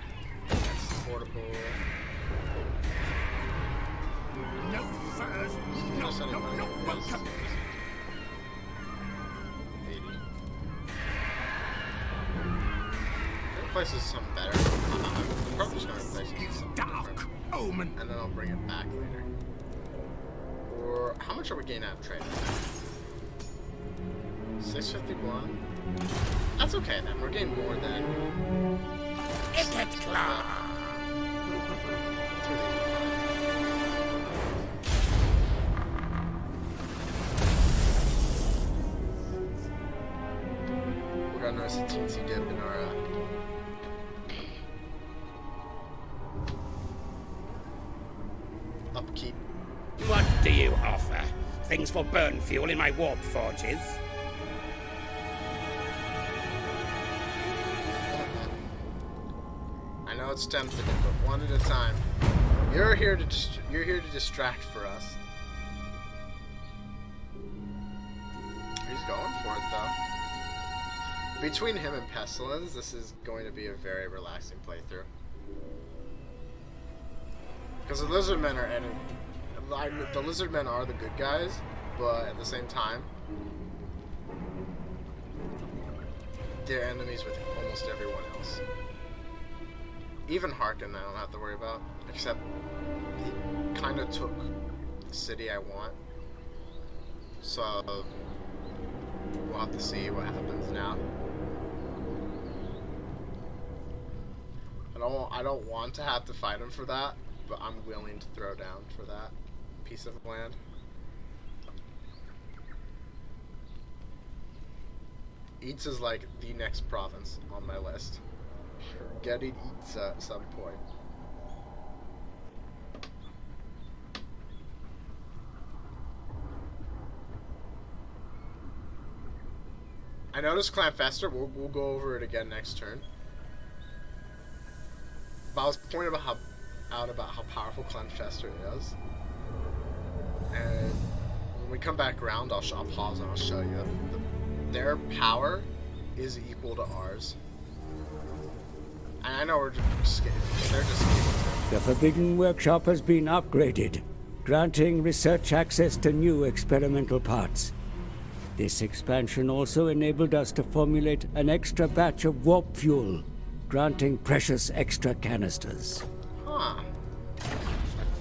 Speaker 1: That's portable.
Speaker 2: No furs. No, welcome.
Speaker 1: 80. Replaces some better. I'm probably just gonna replace it with something different.
Speaker 2: Omen.
Speaker 1: And then I'll bring it back later. Or how much are we getting out of trade? 651. That's okay then. We're getting more than.
Speaker 2: Ikit Claw.
Speaker 1: We're gonna notice a teensy dip in our. Upkeep.
Speaker 2: What do you offer? Things for burn fuel in my warp forges?
Speaker 1: I know it's tempting, but one at a time. You're here to distract for us. He's going for it though. Between him and Pestilence, this is going to be a very relaxing playthrough. Because the Lizardmen are the Lizardmen are the good guys, but at the same time, they're enemies with almost everyone else. Even Harkin I don't have to worry about, except he kind of took the city I want. So we'll have to see what happens now. I don't want to have to fight him for that, but I'm willing to throw down for that piece of land. Eats is like the next province on my list. Getting Eats at some point. I noticed Clanfester. We'll go over it again next turn. But I was pointing about how powerful Clanfester is. And when we come back around, I'll pause and I'll show you. Their power is equal to ours. And I know we're just kidding. They're just kidding.
Speaker 3: The Forbidden Workshop has been upgraded, granting research access to new experimental parts. This expansion also enabled us to formulate an extra batch of warp fuel, granting precious extra canisters.
Speaker 1: Huh.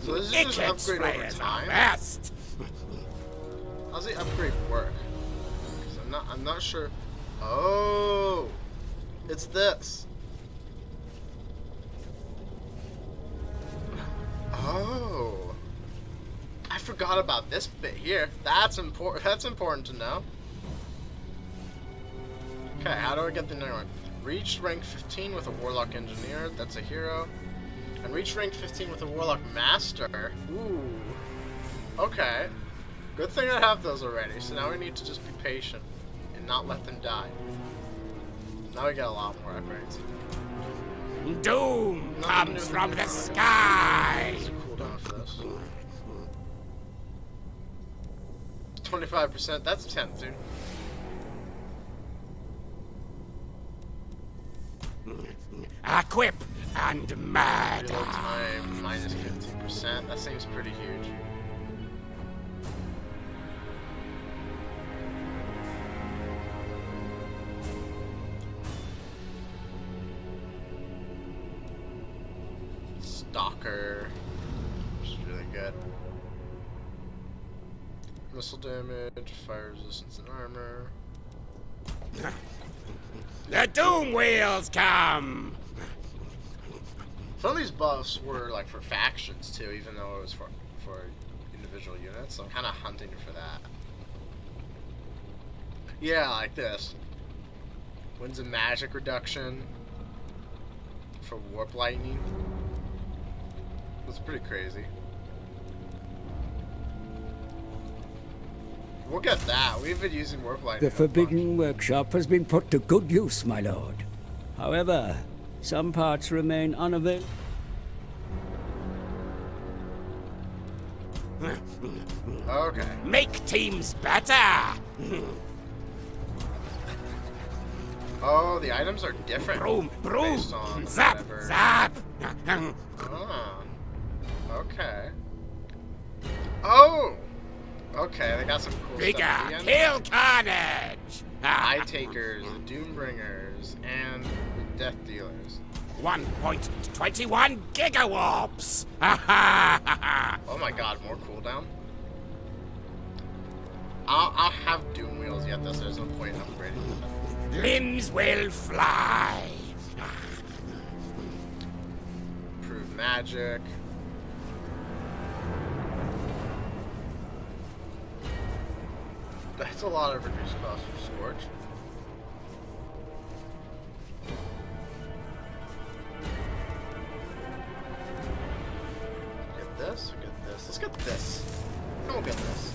Speaker 1: So this is just an upgrade over time?
Speaker 2: Best.
Speaker 1: How's the upgrade work? Because I'm not sure. Oh, it's this. Oh, I forgot about this bit here. That's important. That's important to know. Okay, how do I get the next one? Reach rank 15 with a Warlock Engineer. That's a hero. And reach rank 15 with a Warlock Master. Ooh. Okay. Good thing I have those already. So now we need to just be patient and not let them die. Now we get a lot more upgrades.
Speaker 2: Doom comes from the sky.
Speaker 1: What's the cooldown for this? 25%. That's 10, dude.
Speaker 2: Equip and murder.
Speaker 1: Reload time minus 15%. That seems pretty huge. Stalker. is really good. Missile damage, fire resistance, and armor.
Speaker 2: The Doom Wheels come!
Speaker 1: Some of these buffs were like for factions too, even though it was for individual units. So I'm kind of hunting for that. Yeah, like this. Winds of magic reduction for warp lightning. That's pretty crazy. We'll get that. We've been using warp lightning.
Speaker 3: The Forbidden Workshop has been put to good use, my lord. However, some parts remain unavailable.
Speaker 1: Okay.
Speaker 2: Make teams better!
Speaker 1: Oh, the items are different.
Speaker 2: Broom, broom!
Speaker 1: Based on
Speaker 2: Zap,
Speaker 1: whatever.
Speaker 2: zap!
Speaker 1: Oh. Okay. Oh! Okay, they got some cool
Speaker 2: Bigger!
Speaker 1: stuff at the end.
Speaker 2: Kill carnage!
Speaker 1: Eye Takers, the Doombringers, and the Death Dealers.
Speaker 2: 1.21 gigawarps!
Speaker 1: Oh my god, more cooldown? I'll have Doom Wheels yet, though, so there's no point in upgrading them.
Speaker 2: Limbs will fly!
Speaker 1: Improve magic. That's a lot of reduced cost for Scorch. Get this, or get this. Let's get this. And we'll get this.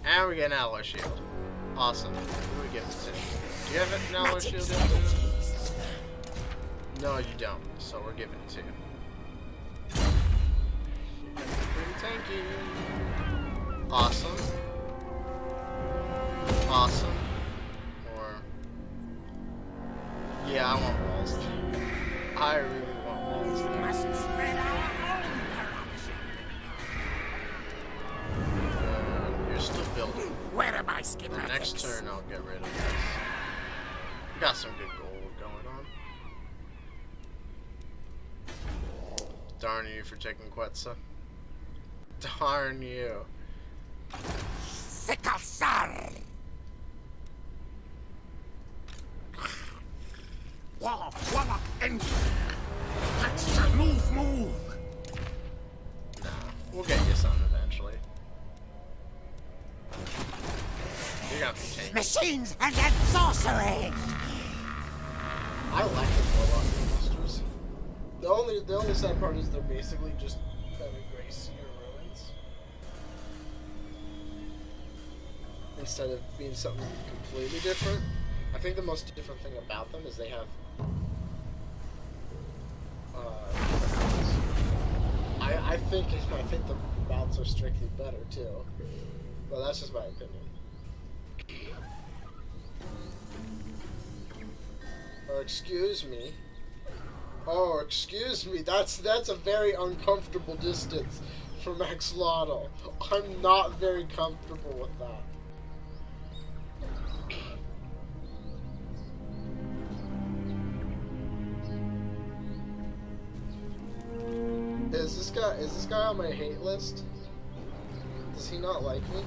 Speaker 1: And we get an alloy shield. Awesome. Who do we give it to? Do you have an alloy shield yet? No, you don't. So we're giving it to you. Pretty tanky. Awesome. Awesome. Or... yeah, I want walls. I really want walls.
Speaker 2: Must spread our own corruption.
Speaker 1: You're still building.
Speaker 2: Where am I, Skipper?
Speaker 1: The next turn, I'll get rid of this. We got some good gold going on. Darn you for taking Quetzal. Darn you.
Speaker 2: Sickle, sir! Wallop, wallop, and... Quetzal, move!
Speaker 1: Nah, we'll get you some eventually. You're gonna be taking.
Speaker 2: Machines and then sorcery!
Speaker 1: I like the Warlock monsters. The only sad part is they're basically just Gray Sea ruins. Instead of being something completely different. I think the most different thing about them is they have I think the mounts are strictly better too. But that's just my opinion. Oh, excuse me. Oh, excuse me. That's a very uncomfortable distance from Axolotl. I'm not very comfortable with that. Is this guy on my hate list? Does he not like me?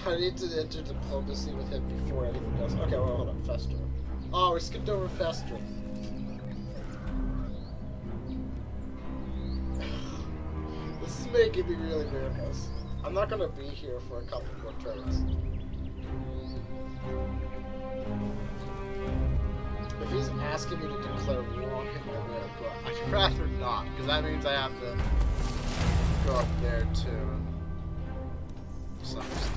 Speaker 1: I need to enter diplomacy with him before anything else. Okay, well, hold on. Fester. Oh, we skipped over Fester. This is making me really nervous. I'm not gonna be here for a couple more turns. If he's asking me to declare war on him, I will, but I'd rather not, because that means I have to go up there too. To some extent.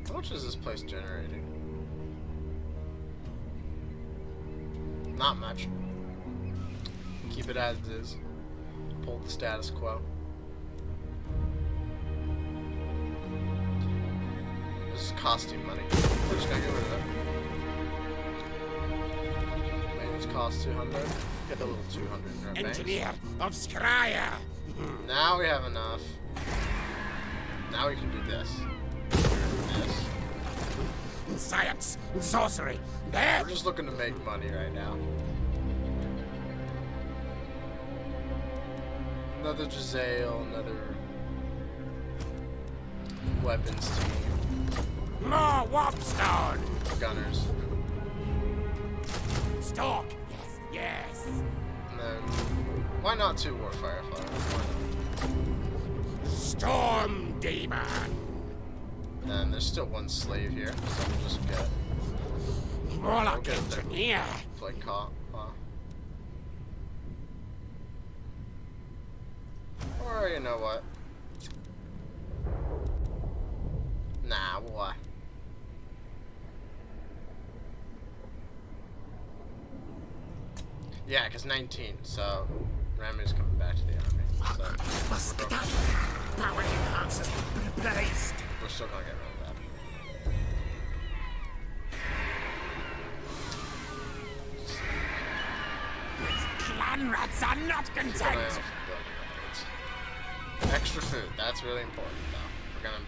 Speaker 1: How much is this place generating? Not much. Keep it as is. Pull the status quo. This is costing money. We're just gonna get rid of it. Maintenance cost 200. Get the little 200 in our bank.
Speaker 2: Engineer of Scryer!
Speaker 1: Now we have enough. Now we can do this. this.
Speaker 2: Science, sorcery, there.
Speaker 1: We're just looking to make money right now. Another Giselle, another weapons team.
Speaker 2: More warpstone.
Speaker 1: Gunners.
Speaker 2: Stalk. Yes, yes.
Speaker 1: And then, why not 2 war firefighters? Why not?
Speaker 2: Storm demon.
Speaker 1: And there's still 1 slave here, so we'll just get
Speaker 2: Warlock
Speaker 1: get the-
Speaker 2: engineer.
Speaker 1: like cop. Or you know what? Nah, what? Yeah, because 19, so Remy's coming back to the army. So
Speaker 2: Power enhancers replaced.
Speaker 1: we're still gonna get rid of that.
Speaker 2: Clan rats are not
Speaker 1: Keep an eye out
Speaker 2: content.
Speaker 1: for building upgrades. Extra food, that's really important though. We're gonna...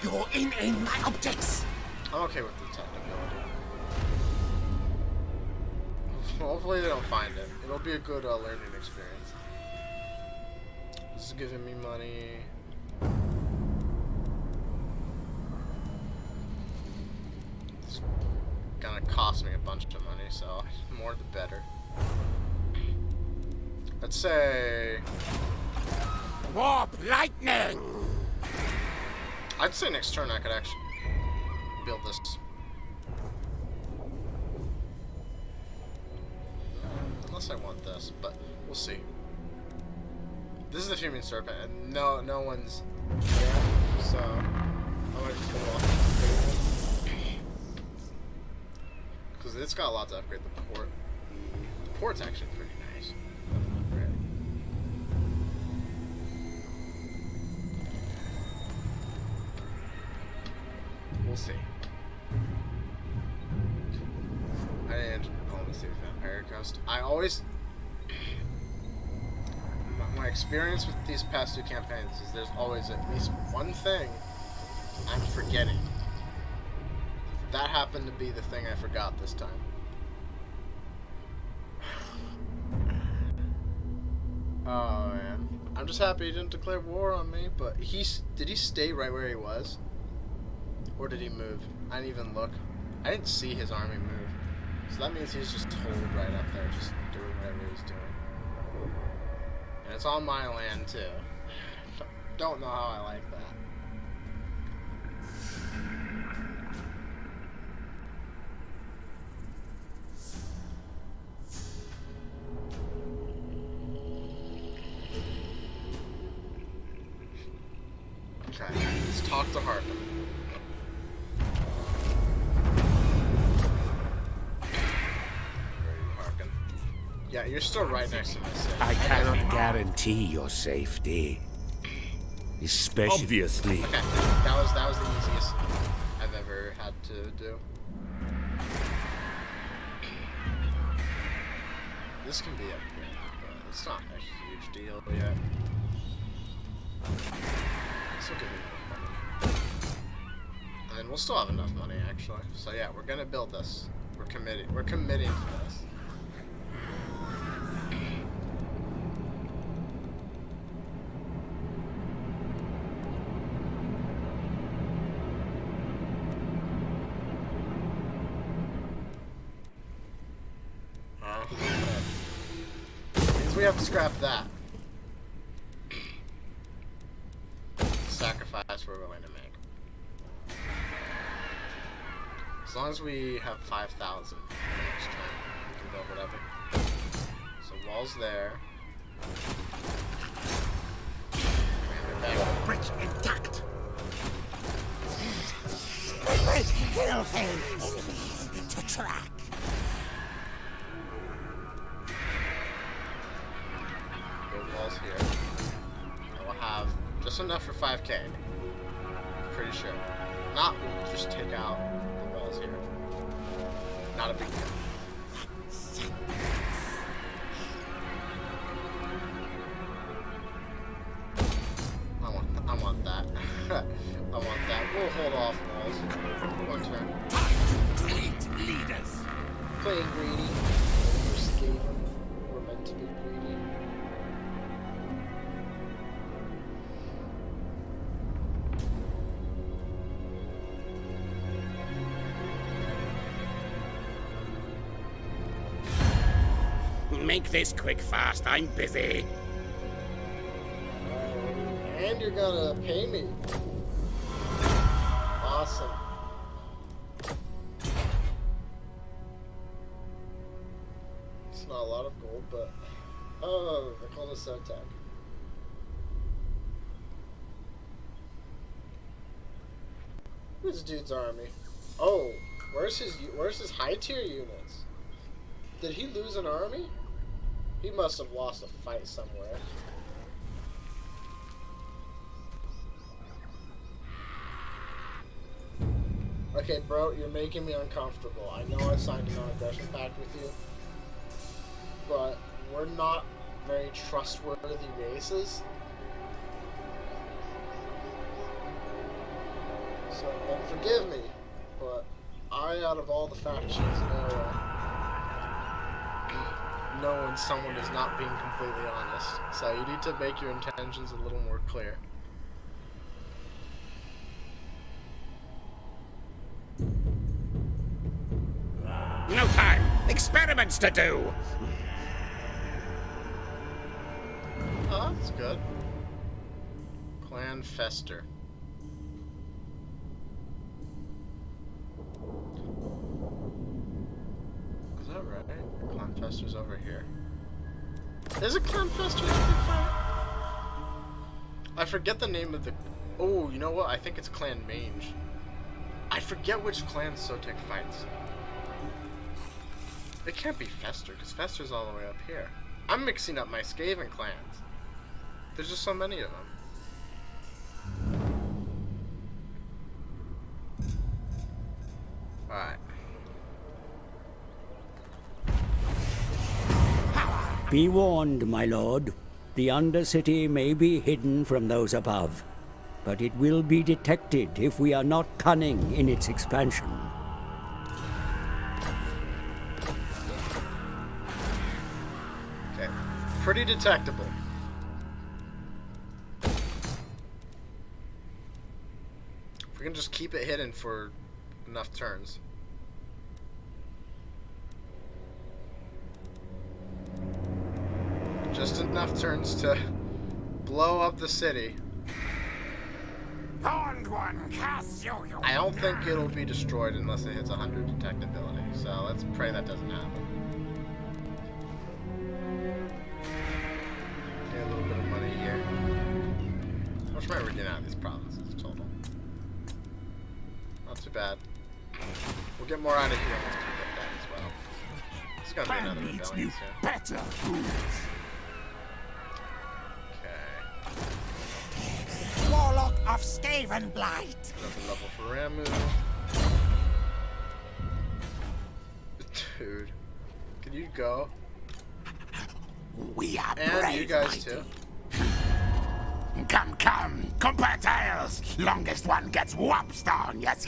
Speaker 2: You're in my optics.
Speaker 1: I'm okay with the technicality. Hopefully they don't find it. It'll be a good learning experience. This is giving me money. It's gonna cost me a bunch of money, so more the better. Let's say...
Speaker 2: Warp lightning.
Speaker 1: I'd say next turn I could actually build this. Unless I want this, but we'll see. This is the Fuming Serpent, and no one's there, so I might just go off. Because it's got a lot to upgrade the port. The port's actually pretty nice. Upgrade. We'll see. I didn't enter diplomacy with Vampire Coast. I always... My experience with these past 2 campaigns is there's always at least one thing I'm forgetting. That happened to be the thing I forgot this time. Oh man. I'm just happy he didn't declare war on me, but did he stay right where he was? Or did he move? I didn't even look. I didn't see his army move. So that means he's just told right up there, just doing whatever he's doing. And it's on my land too. Don't know how I like that. Okay, let's talk to Harpen. Harken. Yeah, you're still right next to my city.
Speaker 4: I cannot guarantee your safety. Especially... Obviously.
Speaker 1: Okay, that was the easiest I've ever had to do. This can be upgraded, but it's not a huge deal yet. This will give me enough money. And then we'll still have enough money actually. So yeah, we're gonna build this. We're committing to this. Means we have to scrap that. Sacrifice we're willing to make. As long as we have 5,000 next turn, we can build whatever. So walls there.
Speaker 2: Bridge intact. Kill things to track.
Speaker 1: Build walls here. And we'll have just enough for 5k. Pretty sure. Not, we'll just take out the walls here. Not a big deal. I want that. I want that. We'll hold off walls. One turn.
Speaker 2: Time to greet leaders.
Speaker 1: Playing greedy. We're skating. We're meant to be greedy.
Speaker 2: Make this quick fast, I'm busy.
Speaker 1: And you're gonna pay me. Awesome. It's not a lot of gold, but oh, I call this attack. This dude's army. Oh, where's his high tier units? Did he lose an army? He must have lost a fight somewhere. Okay, bro, you're making me uncomfortable. I know I signed a non-aggression pact with you, but we're not very trustworthy races. So, and forgive me, but I, out of all the factions, know when someone is not being completely honest. So you need to make your intentions a little more clear.
Speaker 2: No time. Experiments to do.
Speaker 1: Oh, that's good. Clan Fester. Is that right? Clan Fester's over here. Is it Clan Fester that they fight? I forget the name of the... Oh, you know what? I think it's Clan Mange. I forget which clan Sotek fights. It can't be Fester, because Fester's all the way up here. I'm mixing up my Skaven clans. There's just so many of them. Alright.
Speaker 3: Be warned, my lord. The Undercity may be hidden from those above, but it will be detected if we are not cunning in its expansion.
Speaker 1: Okay. Pretty detectable. If we can just keep it hidden for enough turns. Just enough turns to blow up the city.
Speaker 2: Horned one, cast you.
Speaker 1: I don't think it'll be destroyed unless it hits 100 detectability, so let's pray that doesn't happen. Get a little bit of money here. How much money are we getting out of these provinces total? Not too bad. We'll get more out of here once we get that as well. It's gonna be another rebellion soon.
Speaker 2: Better. Warlock of Skaven Blight.
Speaker 1: Another level for Ramu. Dude. Can you go?
Speaker 2: We are
Speaker 1: And
Speaker 2: brave,
Speaker 1: you guys
Speaker 2: mighty.
Speaker 1: too.
Speaker 2: Come, come, compare tails. Longest one gets whopped on, yes.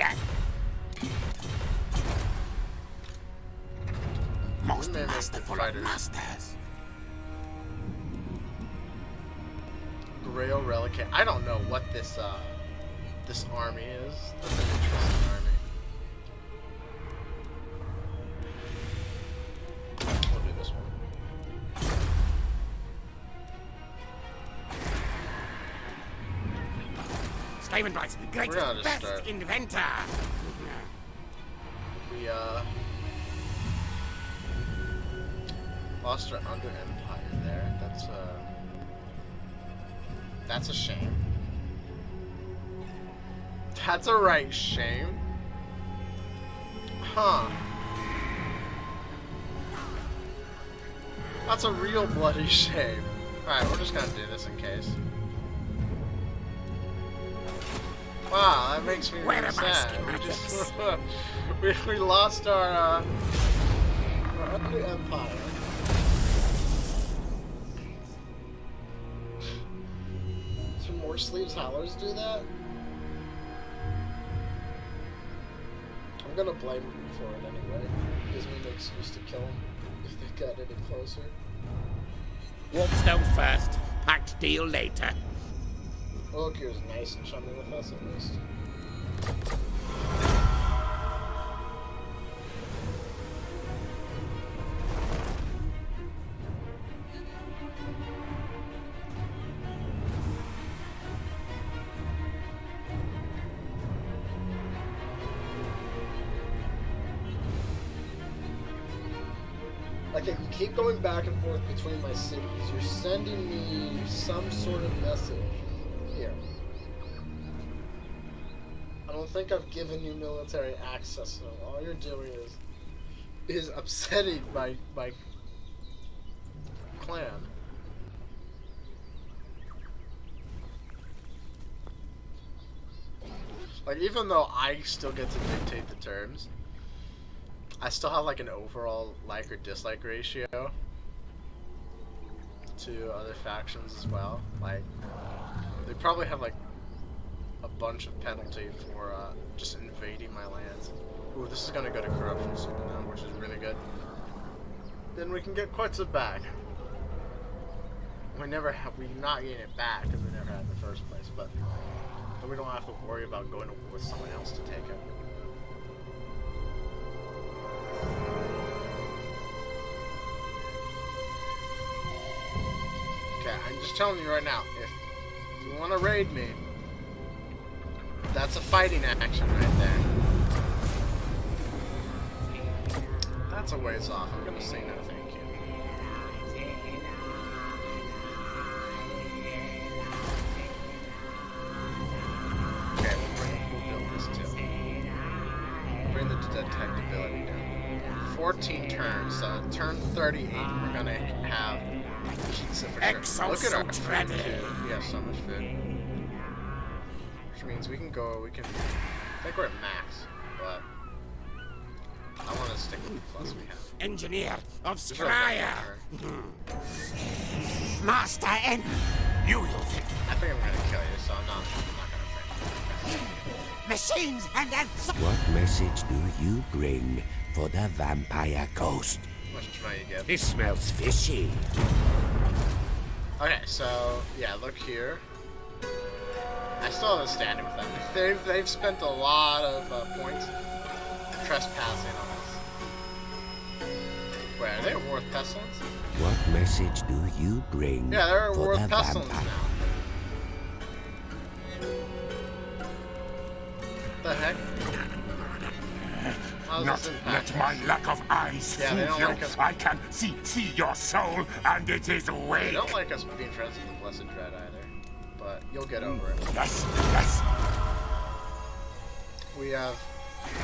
Speaker 2: Most
Speaker 1: Maybe
Speaker 2: masterful of
Speaker 1: fighters.
Speaker 2: masters.
Speaker 1: Grail Relic. I don't know what this this army is. That's an interesting army. We'll do this one.
Speaker 2: Skaven Blight's greatest,
Speaker 1: We're gonna just
Speaker 2: best
Speaker 1: start.
Speaker 2: inventor.
Speaker 1: We lost our Under Empire there. That's a shame. That's a right shame. Huh. That's a real bloody shame. Alright, we're just gonna do this in case. Wow, that makes me
Speaker 2: Where
Speaker 1: really
Speaker 2: are my
Speaker 1: sad.
Speaker 2: schematics?
Speaker 1: We lost our Under Empire. More Sleeves Howlers do that? I'm gonna blame them for it anyway. It gives me an excuse to kill them if they got any closer.
Speaker 2: Warpstone first, packed deal later.
Speaker 1: Loki was nice and chummy with us at least. Okay, you keep going back and forth between my cities. You're sending me some sort of message. Here. I don't think I've given you military access, so all you're doing is upsetting my clan. Like, even though I still get to dictate the terms, I still have like an overall like or dislike ratio to other factions as well. Like, they probably have like a bunch of penalty for just invading my lands. Ooh, this is gonna go to corruption soon now, which is really good. Then we can get quotes back. We not getting it back because we never had it in the first place, but we don't have to worry about going to war with someone else to take it. Okay, I'm just telling you right now, if you want to raid me, that's a fighting action right there. That's a ways off. I'm gonna say no thank you. Okay, we'll build this too. Bring the detectability down. 14 turns, so turn 38 we're gonna have pizza for sure. Look at our turn 2. We have so much food. Which means we can, I think we're at max, but I want to stick with the plus we have.
Speaker 2: Engineer of Scryer. Master N. You think.
Speaker 1: I think I'm gonna kill you, so I'm not gonna fight.
Speaker 2: Machines and then.
Speaker 4: What message do you bring for the vampire ghost?
Speaker 1: How much money you get?
Speaker 4: This smells fishy.
Speaker 1: Okay, so yeah, look here. I still have a standing with them. They've spent a lot of points trespassing on us. Wait, are they at War of Pestilence?
Speaker 4: What message do you bring?
Speaker 1: Yeah, they're at
Speaker 4: for
Speaker 1: War
Speaker 4: the
Speaker 1: of Pestilence
Speaker 4: vampire?
Speaker 1: now. What the heck? How
Speaker 5: Not
Speaker 1: does this impact
Speaker 5: let my
Speaker 1: us?
Speaker 5: lack of eyes
Speaker 1: Yeah, they
Speaker 5: fool
Speaker 1: don't
Speaker 5: you.
Speaker 1: like us.
Speaker 5: I can see your soul, and it is
Speaker 1: They
Speaker 5: awake.
Speaker 1: don't like us being friends with the Blessed Dread either. But you'll get over it.
Speaker 5: Yes, yes.
Speaker 1: We have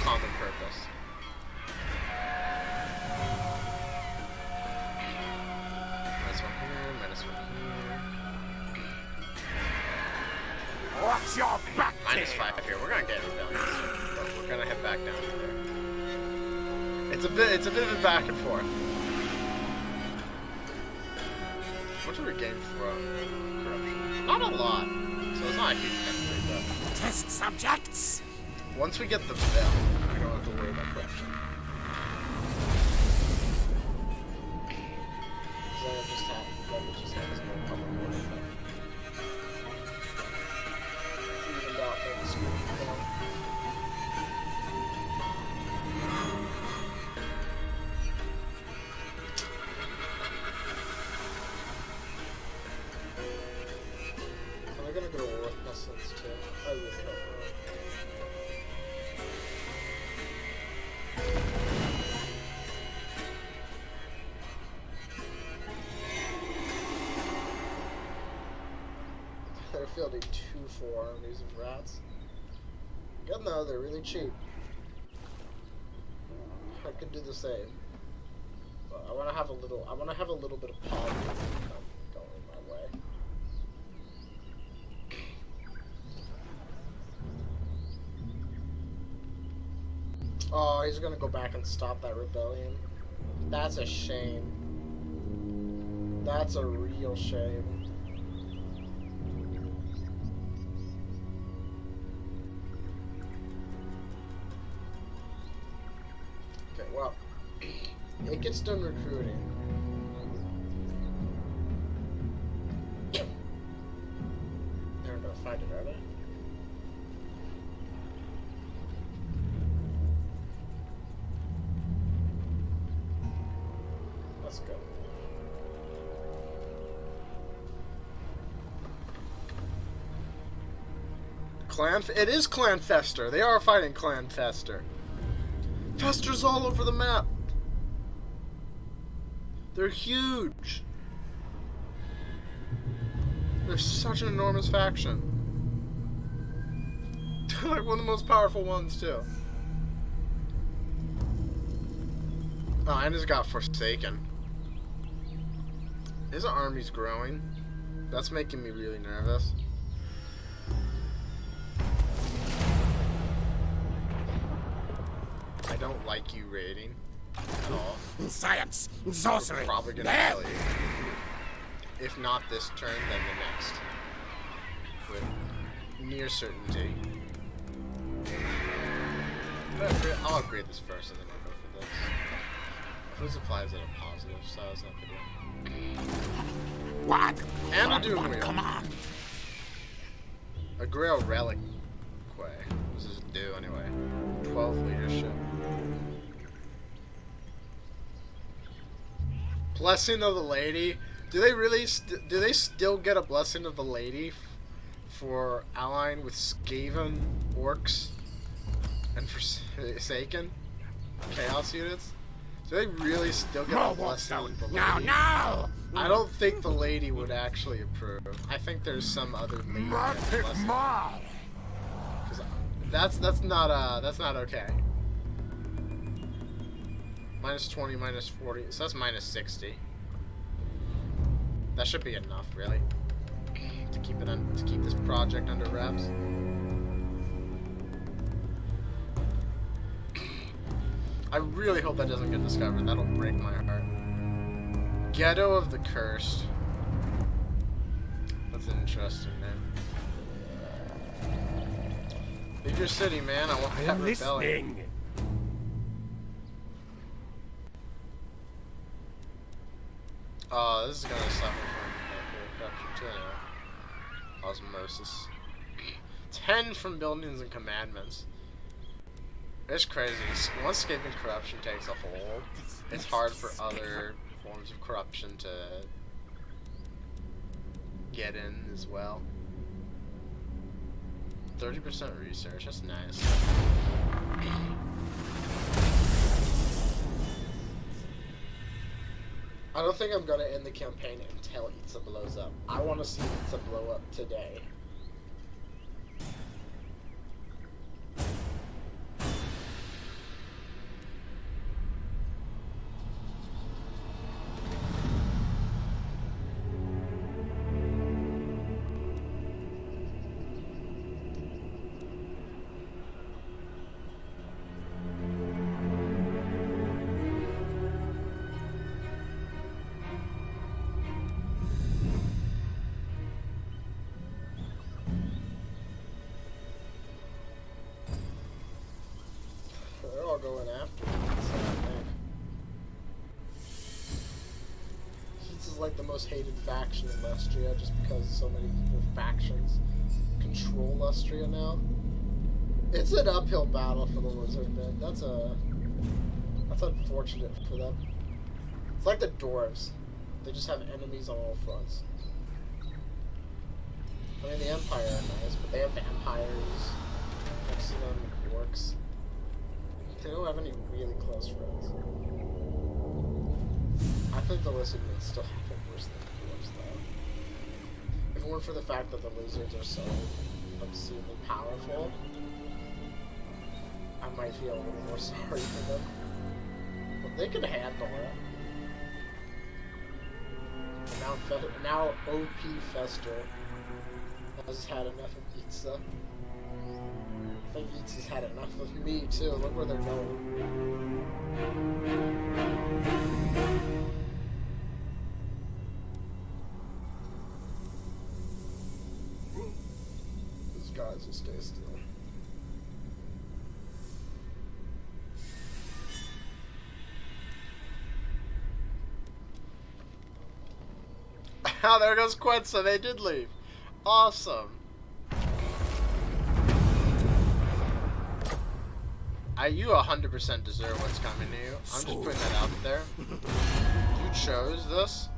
Speaker 1: common purpose. Minus one here, minus one here.
Speaker 5: Watch your back.
Speaker 1: Minus 5 here. We're gonna get rebellion soon, but we're gonna head back down to there. It's a bit of a back and forth. What do we gain from corruption? Not a lot. So it's not a huge penalty, but
Speaker 2: Test subjects.
Speaker 1: once we get the bill, we don't have to worry about corruption. So it just has no public order effect. Even out there, the screen, you know. Am I gonna go to war with Pestilence too? I really hope not. They're fielding 2-4 armies of rats. Good though, they're really cheap. I could do the same. But I wanna have a little bit of politics going my way. Oh, he's gonna go back and stop that rebellion. That's a shame. That's a real shame. Ikit's done recruiting. They're gonna fight it, are they? Let's go. It is Clan Fester. They are fighting Clan Fester. Fester's all over the map. They're huge. They're such an enormous faction. They're like one of the most powerful ones too. Oh, and he's got Forsaken. His army's growing. That's making me really nervous. I don't like you raiding at all.
Speaker 2: Science, sorcery.
Speaker 1: I'm probably gonna kill you. If not this turn, then the next. With near certainty. I'll upgrade this first and then I'll go for this. Food supplies at a positive, so it's not good.
Speaker 2: What?
Speaker 1: And a Doom Wheel.
Speaker 2: Come on.
Speaker 1: A Grail Relic. What does this do anyway? 12 leadership. Blessing of the Lady. Do they really? Do they still get a Blessing of the Lady for allying with Skaven orcs and Forsaken Chaos units? Do they really still get a Blessing of the Lady?
Speaker 2: No!
Speaker 1: I don't think the Lady would actually approve. I think there's some other lady that's blessing. That's not okay. Minus 20, minus 40, so that's minus 60. That should be enough, really, to keep this project under wraps. I really hope that doesn't get discovered. That'll break my heart. Ghetto of the Cursed. That's an interesting name. Leave your city, man. I want that rebellion. Oh, this is gonna suffer from corruption too, anyway. Osmosis. 10 from buildings and commandments. It's crazy. Once escaping corruption takes a hold, it's hard for other forms of corruption to get in as well. 30% research, that's nice. I don't think I'm gonna end the campaign until Itza blows up. I want to see Itza blow up today. They're all going after me, so I think. Heats is like the most hated faction in Lustria just because so many people factions control Lustria now. It's an uphill battle for the lizard men. That's unfortunate for them. It's like the dwarves. They just have enemies on all fronts. I mean, the Empire are nice, but they have vampires. Next to them, orcs. They don't have any really close friends. I think the lizard men still have it worse than the dwarves, though. If it weren't for the fact that the lizards are so obscenely powerful, I might feel a little more sorry for them. But they can handle it. And now OP Fester has had enough of Itza. I think Itza's had enough of me too. Look where they're going. These guys will stay still. Oh, there goes Quinza. They did leave. Awesome. You 100% deserve what's coming to you. I'm just putting that out there. You chose this.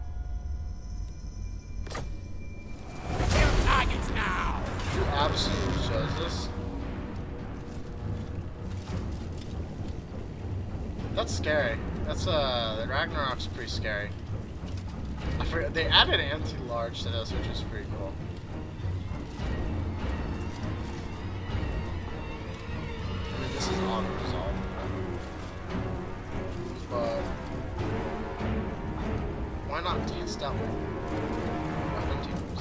Speaker 2: Kill targets now!
Speaker 1: You absolutely chose this. That's scary. That's the Ragnarok's pretty scary. I forgot they added anti-large to this, which is pretty cool. I mean, this is auto-resolve. But why not teach that way? Weapon teams.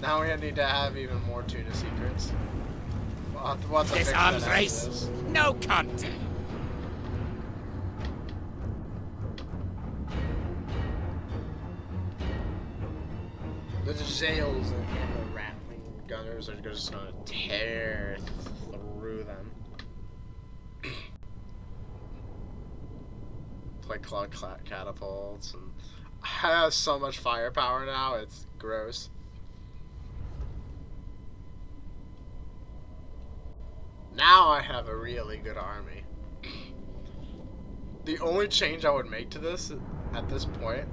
Speaker 1: Now we need to have even more tuna secrets. We'll have to
Speaker 2: This
Speaker 1: fix
Speaker 2: arms
Speaker 1: that
Speaker 2: race,
Speaker 1: after this.
Speaker 2: no contact.
Speaker 1: The Zales and the Rattling gunners are just gonna tear through them. Play cloud catapults and has so much firepower now, it's gross. Now I have a really good army. The only change I would make to this at this point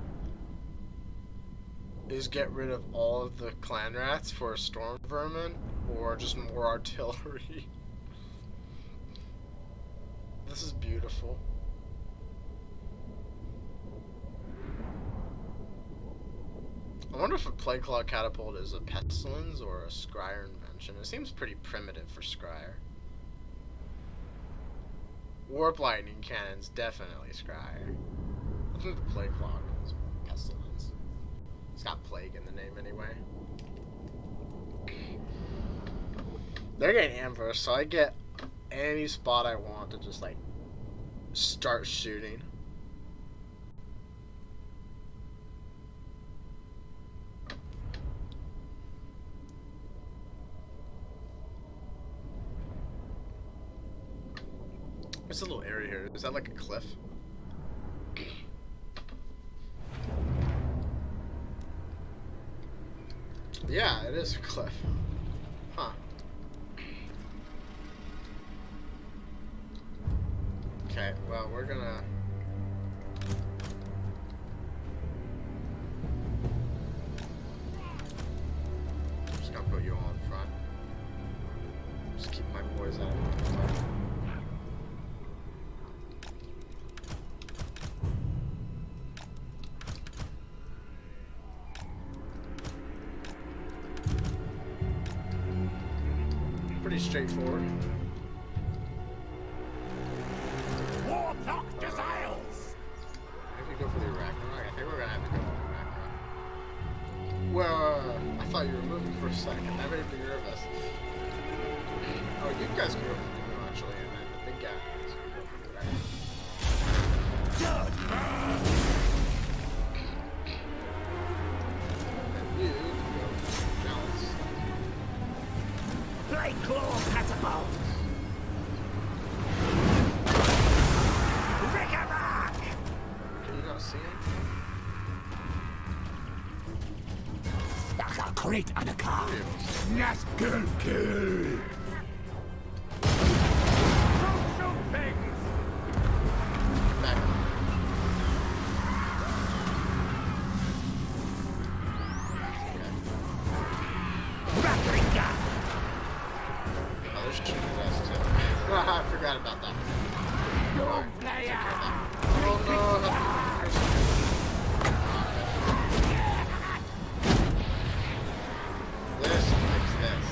Speaker 1: is get rid of all of the clan rats for storm vermin or just more artillery. This is beautiful. I wonder if a plague claw catapult is a pestilence or a scryer invention. It seems pretty primitive for scryer. Warp lightning cannon's definitely scryer. I think the plague claw is pestilence. It's got plague in the name anyway. They're getting ambush, so I get any spot I want to just like start shooting. What's the little area here? Is that like a cliff? Yeah, it is a cliff. Huh. Okay, well, we're gonna... just gonna put you all in front. Just keep my boys out of the way. Pretty straightforward.
Speaker 2: Warlock desires!
Speaker 1: Maybe go for the Ragnarok. I think we're gonna have to go for the Ragnarok. Well, I thought you were moving for a second. That made me nervous. Oh, you guys can go for the Ragnarok, actually, and then the big guy is gonna go for the Ragnarok. And you can go for the Balance.
Speaker 2: Play claw catapult! Rickaback!
Speaker 1: Can you not see him?
Speaker 2: Great Anaka!
Speaker 1: You're able to see him.
Speaker 2: Yes, kill!
Speaker 1: Back up.
Speaker 2: Rattling gun!
Speaker 1: Oh, there's two guys too. I forgot about that.
Speaker 2: Your player!
Speaker 1: Oh no, that's this fix this.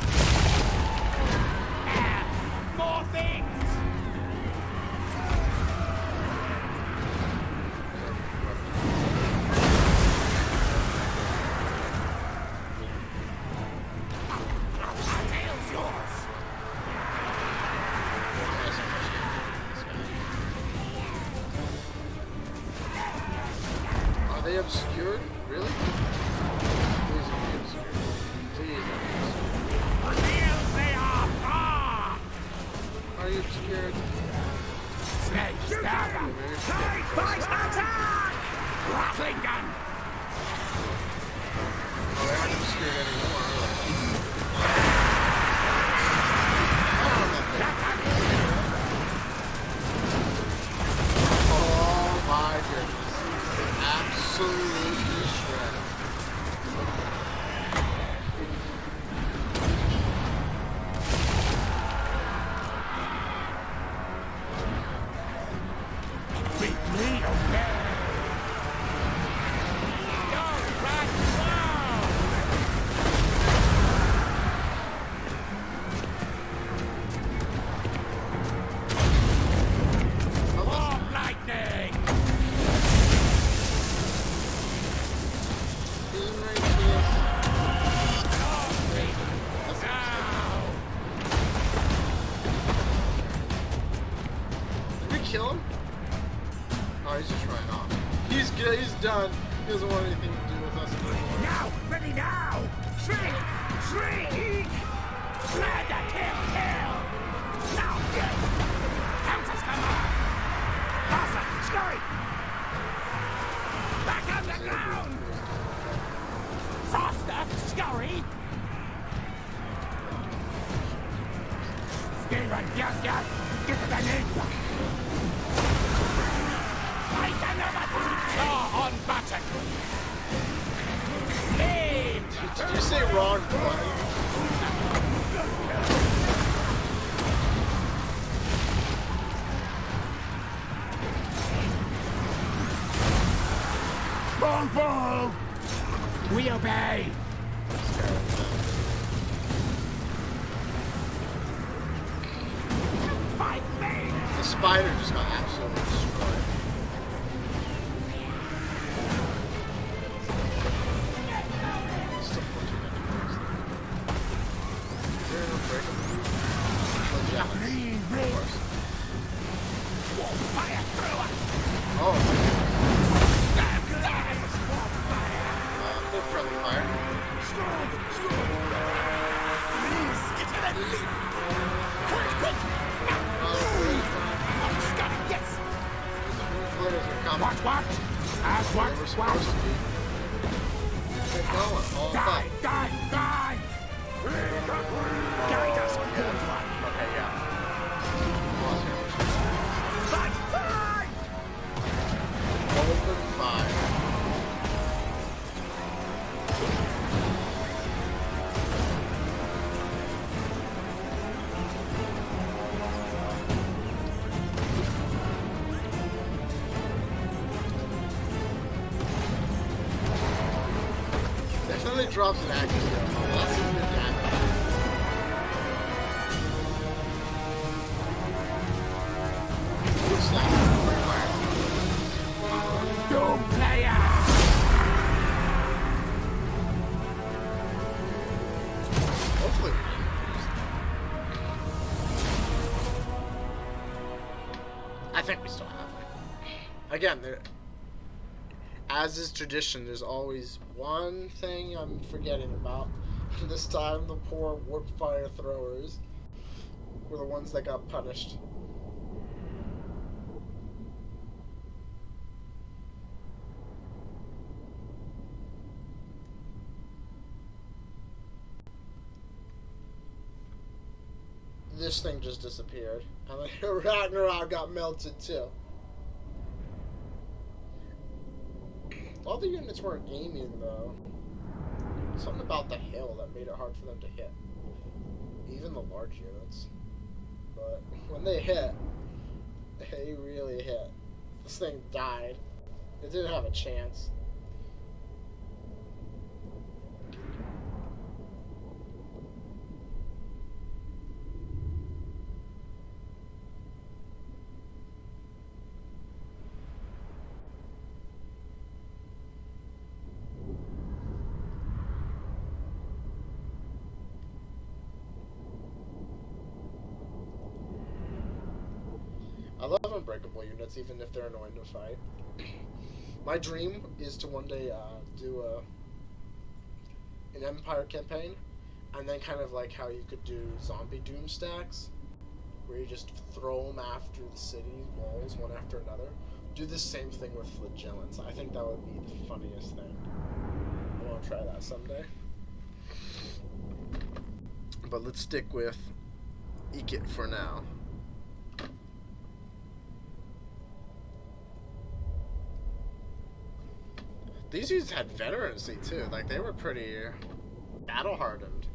Speaker 1: doesn't want anything to do with us anymore.
Speaker 2: Now! Ready now! Shriek! Shriek! Murder! Kill! Kill! Now! Yes! Countess, come on! Faster! Scurry! Back on the ground! Faster! Scurry! Stay right, yes, yes! Get to the knee! I can never claw on button! Leave!
Speaker 1: Did you say wrong button?
Speaker 5: Bonfire!
Speaker 2: We obey! Fight me!
Speaker 1: The spider just got absolutely destroyed. Still 14 enemies. Is there no break of the of course.
Speaker 2: Fire through us!
Speaker 1: Oh,
Speaker 2: Damn lies!
Speaker 1: full friendly fire.
Speaker 2: Please, get to the leap! Quick, quick! Scott, yes!
Speaker 1: Flares are coming.
Speaker 2: What? As
Speaker 1: They were supposed to be. Keep going, all
Speaker 2: Die,
Speaker 1: fight.
Speaker 2: die, die! Guide us, good one!
Speaker 1: Okay, yeah. Lost your
Speaker 2: Fight, fight!
Speaker 1: open fire. Definitely drops an accuracy. That's some good damage. Good slap. Quick fire.
Speaker 2: Doom player!
Speaker 1: Hopefully we didn't lose. I think we still have it. Again, as is tradition, there's always one thing I'm forgetting about. This time, the poor warp fire throwers were the ones that got punished. This thing just disappeared. And like, Ragnarok got melted too. All the units weren't aiming though. Something about the hill that made it hard for them to hit. Even the large units. But when they hit, they really hit. This thing died. It didn't have a chance. I love unbreakable units, even if they're annoying to fight. My dream is to one day do an Empire campaign, and then kind of like how you could do zombie doom stacks, where you just throw them after the city walls, one after another. Do the same thing with flagellants. I think that would be the funniest thing. I want to try that someday. But let's stick with Ikit for now. These dudes had veterancy too, like they were pretty battle hardened.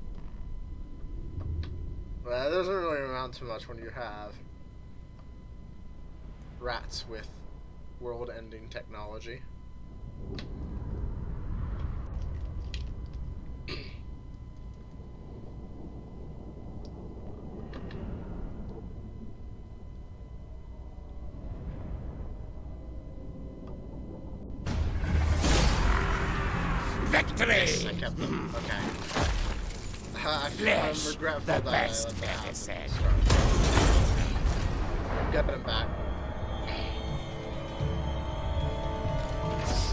Speaker 1: But that doesn't really amount to much when you have rats with world-ending technology.
Speaker 2: Victory!
Speaker 1: Yes, I kept them. Okay. I'm
Speaker 2: Flesh,
Speaker 1: regretful
Speaker 2: the
Speaker 1: that
Speaker 2: best
Speaker 1: I let that happen.
Speaker 2: medicine.
Speaker 1: Get him back.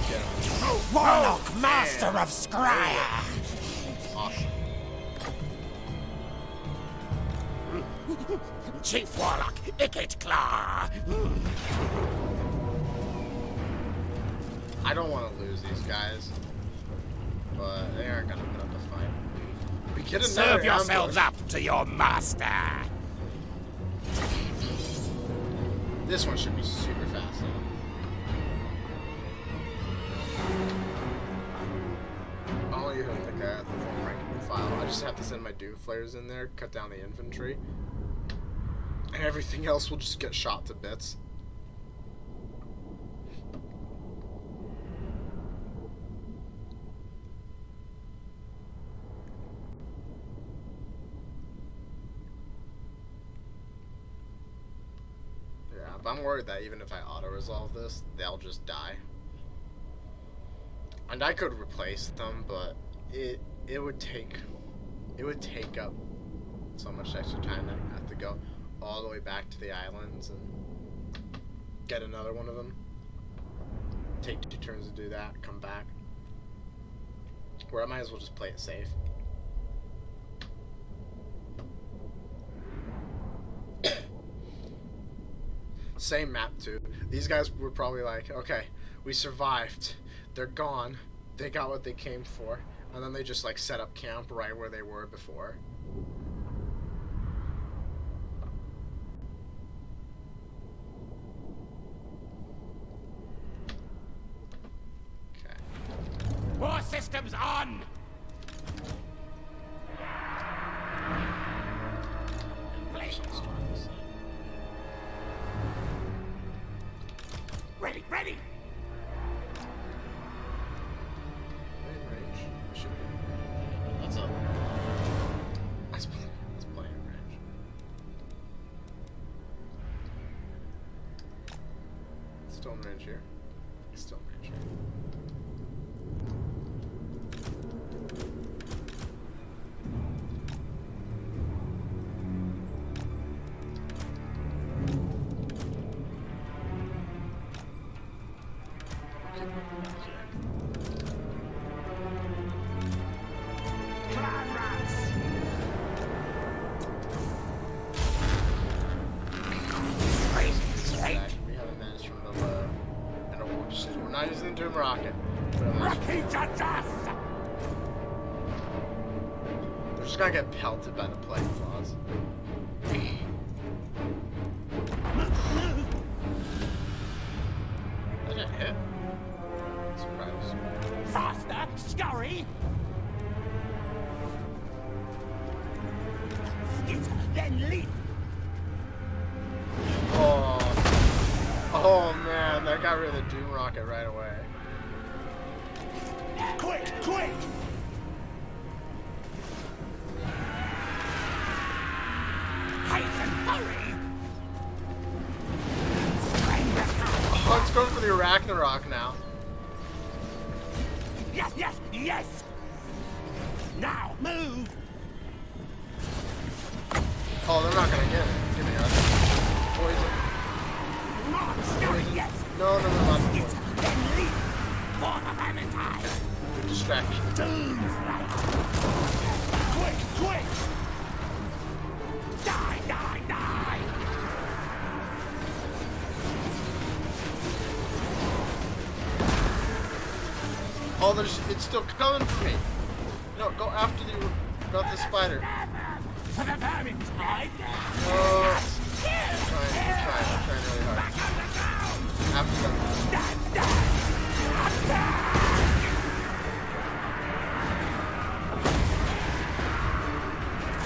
Speaker 1: Get him.
Speaker 5: Warlock, master of Scryer!
Speaker 1: Awesome.
Speaker 2: Chief Warlock, Ikit Claw.
Speaker 1: I don't want to lose these guys, but they aren't gonna put up a fight. We get another
Speaker 2: Serve yourselves
Speaker 1: ambush.
Speaker 2: up to your master.
Speaker 1: This one should be super fast though. I don't even think I have the full ranking file. I just have to send my Doom Flares in there, cut down the infantry, and everything else will just get shot to bits. But I'm worried that even if I auto-resolve this, they'll just die. And I could replace them, but it would take up so much extra time that I have to go all the way back to the islands and get another one of them. Take 2 turns to do that, come back. Where I might as well just play it safe. Same map too. These guys were probably like, okay, we survived. They're gone. They got what they came for. And then they just like set up camp right where they were before. Okay.
Speaker 2: War systems on. Ready, ready.
Speaker 1: Range. Should be. That's up. That's plenty of range. Still in range here. Still in range here. We haven't managed from the low. And we're not using the Doom Rocket. They're just gonna get pelted by the Plague Claws. That didn't hit. Surprise.
Speaker 2: Faster, scurry. Skitter, then leap.
Speaker 1: Oh man, that got rid of the Doom Rocket right away.
Speaker 2: Quick, quick. Hasten, hurry.
Speaker 1: Oh, it's going for the Ragnarok now.
Speaker 2: Yes, yes, yes. Now move.
Speaker 1: Oh, they're not gonna get it. Give me that. Poison.
Speaker 2: Yes.
Speaker 1: No, not the
Speaker 2: Skitter,
Speaker 1: poison.
Speaker 2: then leap. For the Valentine.
Speaker 1: Good distraction.
Speaker 2: Quick, quick. Die, die, die.
Speaker 1: Oh, it's still coming for me. No, go after the spider.
Speaker 2: For the Valentine.
Speaker 1: Oh, I'm trying really hard. After them.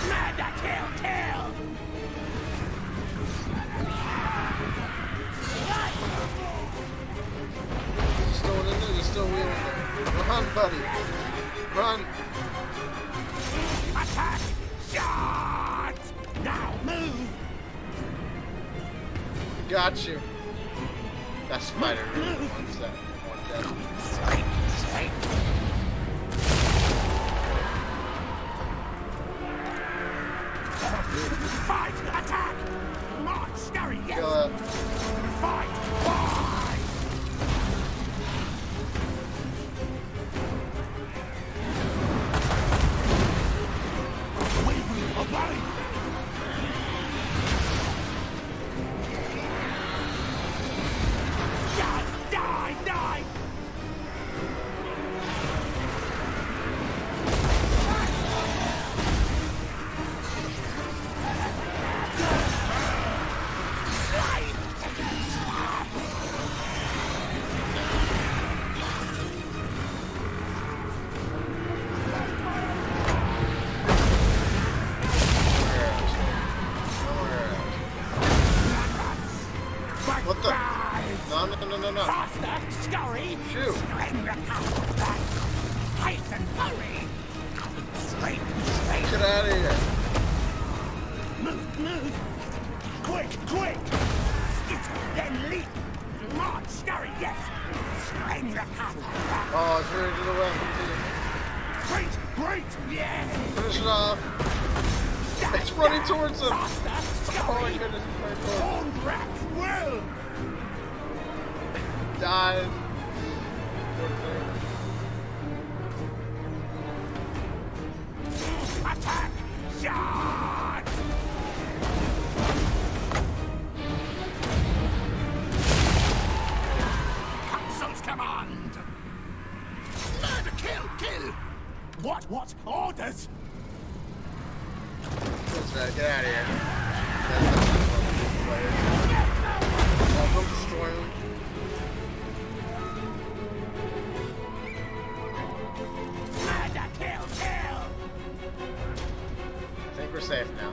Speaker 2: Murder, kill, kill.
Speaker 1: He's still in there. He's still wheeling there. Run, buddy. Run.
Speaker 2: Attack. Shot. Now move.
Speaker 1: Got you. That spider really wants that one death.
Speaker 2: Fight! Attack! March! Scurry! Yes!
Speaker 1: Kill it.
Speaker 2: Fight! Fight!
Speaker 1: no.
Speaker 5: Faster, scurry!
Speaker 1: Shoot.
Speaker 5: Height and hurry! Straight,
Speaker 1: Get out of here.
Speaker 5: move! Quick, quick! Skitter, then leap! March, scurry, yes! Strain the cat!
Speaker 1: Oh, it's ready to the left.
Speaker 5: Great, yeah!
Speaker 1: Finish it off. It's running towards him.
Speaker 5: Faster,
Speaker 1: Oh my
Speaker 5: scurry!
Speaker 1: goodness, it's running towards him.
Speaker 5: Horned rat, well!
Speaker 1: Died. Poor thing.
Speaker 5: Attack! Charge! Capsule's command! Murder, kill! What? Orders?
Speaker 1: That's right, get out of here. Oh, don't destroy him.
Speaker 5: Murder, kill!
Speaker 1: I think we're safe now.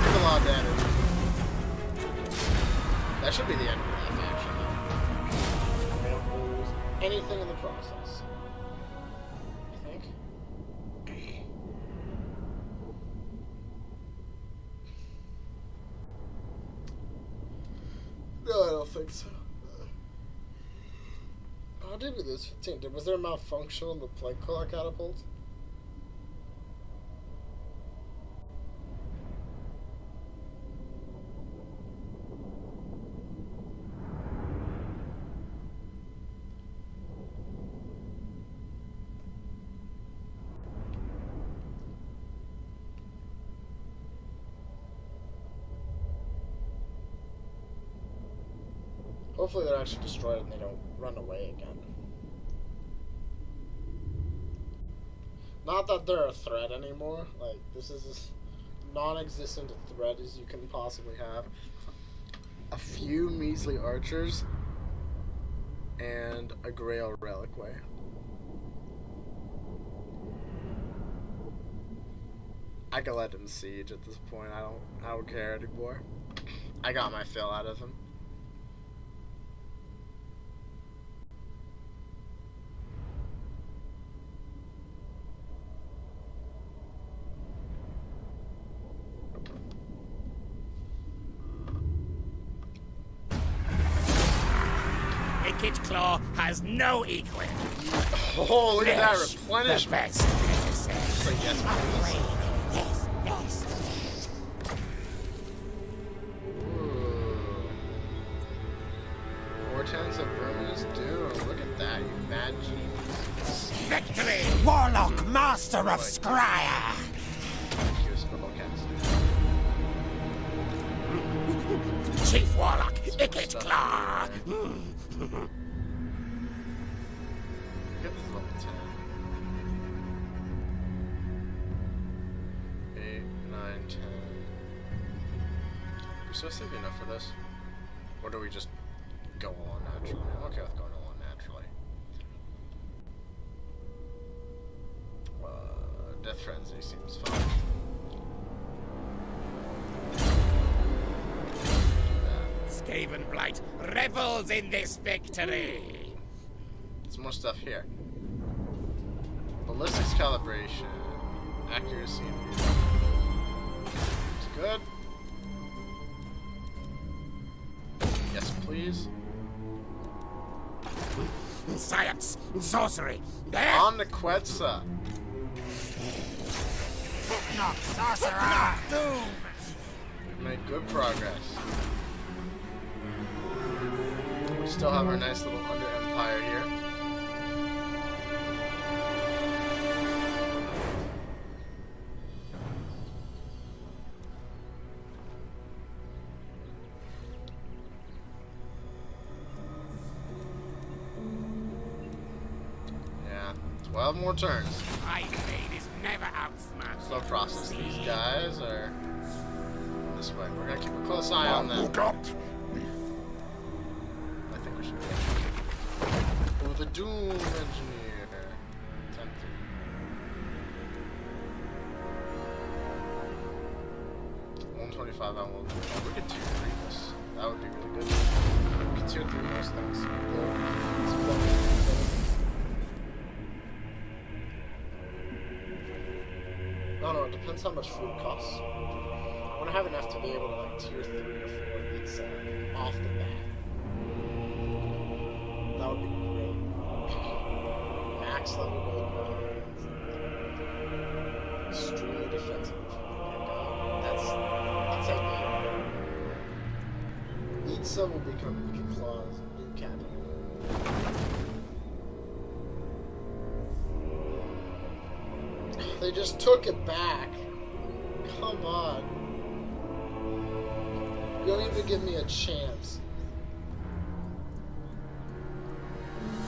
Speaker 1: Took a lot of damage. That should be the end of that faction, though. We don't lose anything in the process. I think. No, I don't think so. How did we lose 15? Was there a malfunction on the plague core catapult? Hopefully they're actually destroyed and they don't run away again. Not that they're a threat anymore. Like, this is as non-existent a threat as you can possibly have. A few measly archers and a Grail Reliquary. I can let him siege at this point. I don't care anymore. I got my fill out of him.
Speaker 2: Ikit Claw has no equal.
Speaker 1: Oh, look at that
Speaker 2: Flesh, the
Speaker 1: replenishment.
Speaker 2: best medicine.
Speaker 1: So yes, please.
Speaker 2: Yes.
Speaker 1: Ooh. Portents of Burma's Doom. Look at that, you mad genius.
Speaker 2: Victory!
Speaker 5: Warlock, master of Scryer!
Speaker 1: Thank you, spellcaster.
Speaker 2: Chief Warlock, Ikit Claw.
Speaker 1: Get this level 10. 8, 9, 10. We're supposed to be enough for this? Or do we just go on naturally? I'm okay with going on naturally. Death Frenzy seems fine.
Speaker 2: Skaven Blight revels in this victory.
Speaker 1: There's more stuff here. Ballistics calibration. Accuracy. It's good. Yes, please.
Speaker 2: Science, sorcery. There.
Speaker 1: On the Quetzal.
Speaker 5: Knock, sorcerer! Doom!
Speaker 1: We've made good progress. We still have our nice little under empire here. Yeah, 12 more turns.
Speaker 2: My blade is never outsmarted.
Speaker 1: Slow process. These guys are this way. We're gonna keep a close eye on them. I think we should be. Oh, the Doom Engineer. Tempting. 5 on 1. We could tier 3 this. That would be really good. We could tier 3 most things. No, it depends how much food costs. I want to have enough to be able to like tier 3 or 4 eats off the bat. That would be great. Max level gold mines. Extremely defensive. That's ideal. Each sub will become Ikit Claw's new capital. They just took it back. Come on. You don't even give me a chance.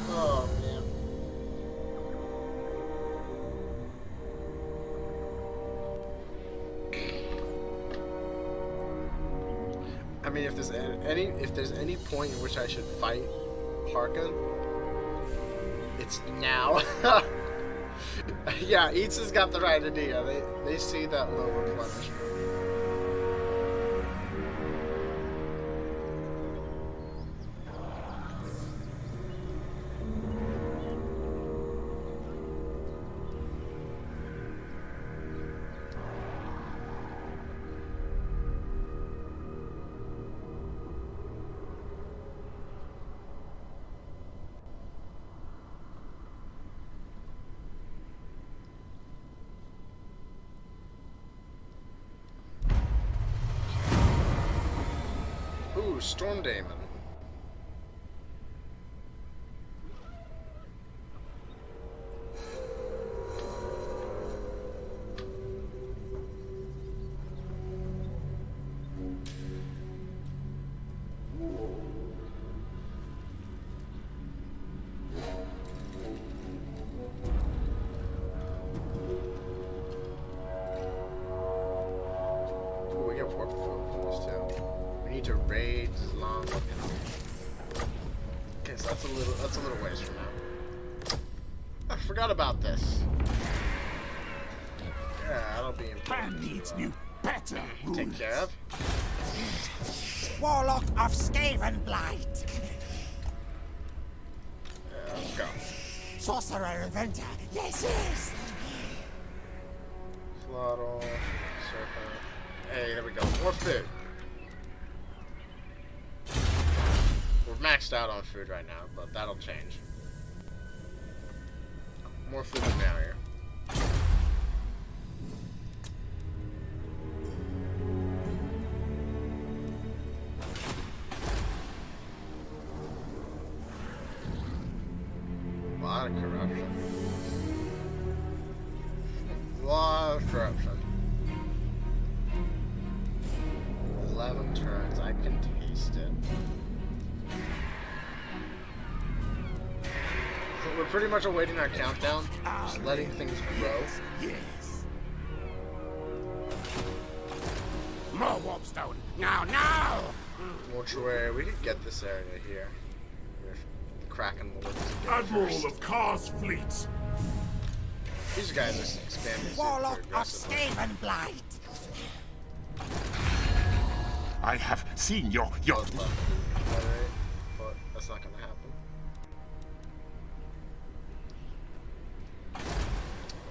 Speaker 1: Oh, man. I mean, if there's any point in which I should fight Harkon, it's now. Yeah, Eats has got the right idea. They see that low replenishment. Ooh, Storm Daemon. Ooh, we got 4 points too. We need to raid Zlong. Okay, so that's a little ways from now. I forgot about this. Yeah, that'll be important.
Speaker 5: Plan needs new, better
Speaker 1: Take
Speaker 5: rules.
Speaker 1: care of.
Speaker 5: Warlock of Skavenblight.
Speaker 1: Yeah, let's go.
Speaker 5: Sorcerer Inventor. Yes, yes.
Speaker 1: Slottle, Serpent. Hey, there we go. More food. We're maxed out on food right now, but that'll change. More food than now here. A lot of corruption. A lot of corruption. 11 turns. I can taste it. So we're pretty much awaiting our countdown. Just letting things grow.
Speaker 5: Yes.
Speaker 2: More warpstone. Now, now!
Speaker 1: Mortuary. We could get this area here. We're cracking the looks again
Speaker 5: Admiral
Speaker 1: first.
Speaker 5: of Kar's fleet.
Speaker 1: These guys are expanding super
Speaker 5: Warlock of
Speaker 1: aggressively.
Speaker 5: Skavenblight.
Speaker 6: I have seen your
Speaker 1: Alright, but that's not gonna happen.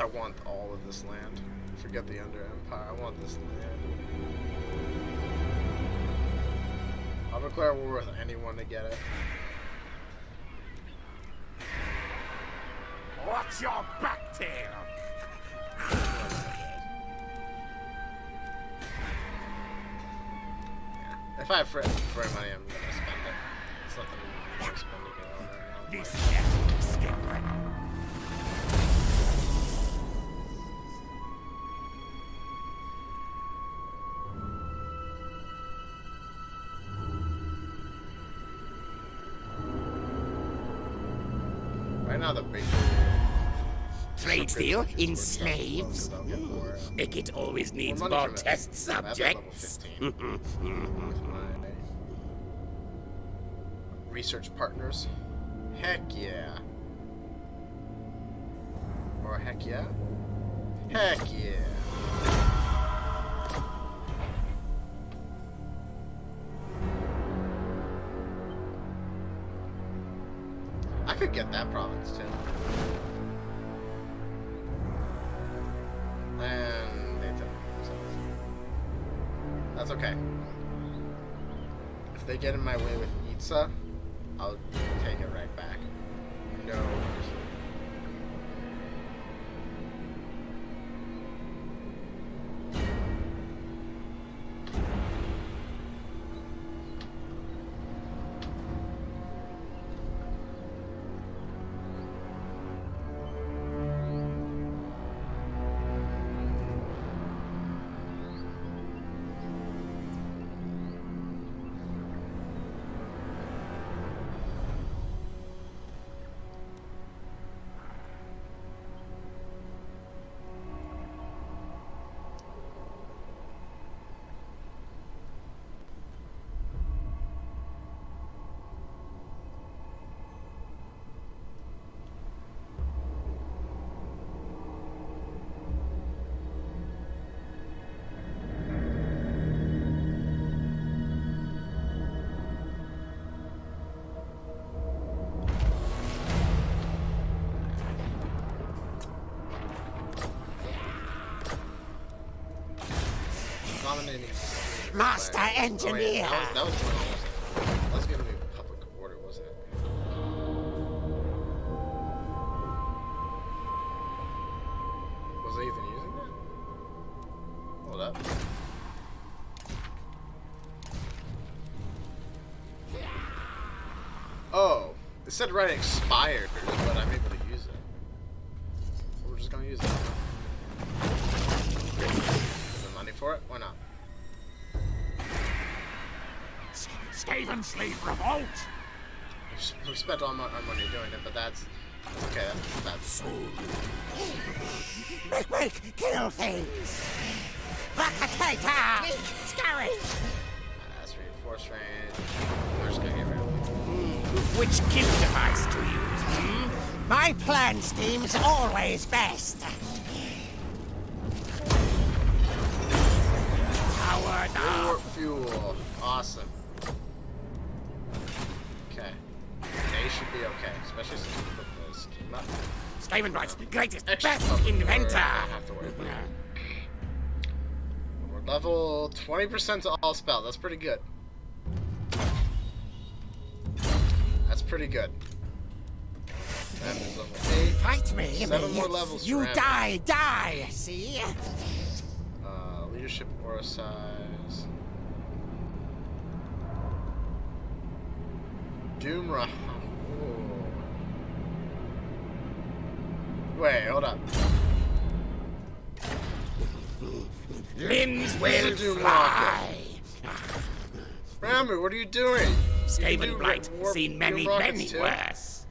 Speaker 1: I want all of this land. Forget the Under Empire. I want this land. I'll declare war with anyone to get it.
Speaker 5: What's your back tail?
Speaker 1: If I have free money, I'm gonna spend it. It's nothing I'm spending it on right now.
Speaker 5: This epic skipper.
Speaker 1: Right now, the big
Speaker 2: Trade deal in slaves.
Speaker 1: Don't get more.
Speaker 2: Ikit always needs
Speaker 1: money
Speaker 2: more
Speaker 1: from it.
Speaker 2: test
Speaker 1: I'm at level
Speaker 2: subjects.
Speaker 1: 15. With my research partners. Heck yeah. Or heck yeah. Heck yeah. could get that province too. And they took it, so that's okay. If they get in my way with Itza, I'll take it right back. No worries.
Speaker 5: Master Engineer!
Speaker 1: Oh, that was gonna be public order, wasn't it? Was I even using that? Hold up. Oh, it said right expired, but I'm able to use it. So we're just gonna use it. Is there money for it? Why not?
Speaker 5: Skaven revolt!
Speaker 1: We spent all our money doing it, but that's okay. That's
Speaker 5: Make kill things! Rathattan! Scary!
Speaker 1: that's reinforced range. We're just gonna get rid of
Speaker 2: Which kill device to use, hmm?
Speaker 5: My plan scheme's always best.
Speaker 2: Powered
Speaker 1: More
Speaker 2: up.
Speaker 1: fuel. Awesome. Okay. They should be okay, especially since we put the scheme up.
Speaker 2: Skavenbright's greatest,
Speaker 1: Extra
Speaker 2: best
Speaker 1: cover,
Speaker 2: inventor.
Speaker 1: I don't have to worry about it. We're level 20% to all spell. That's pretty good. That's pretty good. That is level 8.
Speaker 5: Fight me,
Speaker 1: 7 more levels.
Speaker 5: You
Speaker 1: for
Speaker 5: die, see?
Speaker 1: Leadership aura size. Doomra. Wait, hold up.
Speaker 2: Limbs will
Speaker 1: Doom
Speaker 2: fly.
Speaker 1: Rammer, what are you doing?
Speaker 2: Skavenbright,
Speaker 1: warp
Speaker 2: seen many,
Speaker 1: Doom rockets
Speaker 2: many
Speaker 1: too?
Speaker 2: worse.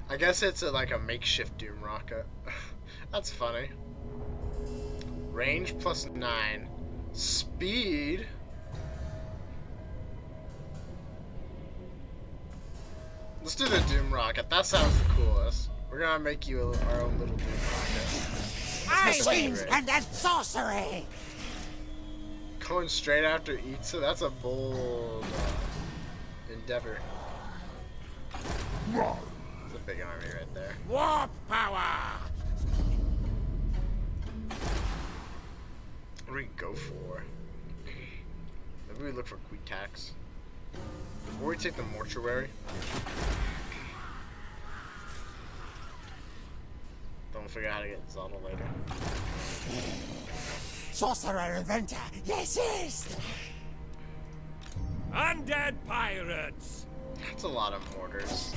Speaker 1: I guess it's like a makeshift Doom rocket. That's funny. Range plus 9. Speed. Let's do the Doom rocket. That sounds the coolest. We're gonna make you our own little Doom rocket.
Speaker 5: I
Speaker 1: Great.
Speaker 5: win and then sorcery!
Speaker 1: Going straight after Itza, that's a bold endeavor. It's a big army right there.
Speaker 2: Warp power.
Speaker 1: What do we go for? Maybe we look for quick tax. Or we take the mortuary. Don't figure out how to get Zelda later.
Speaker 5: Sorcerer inventor, yes!
Speaker 2: Undead pirates.
Speaker 1: That's a lot of mortars.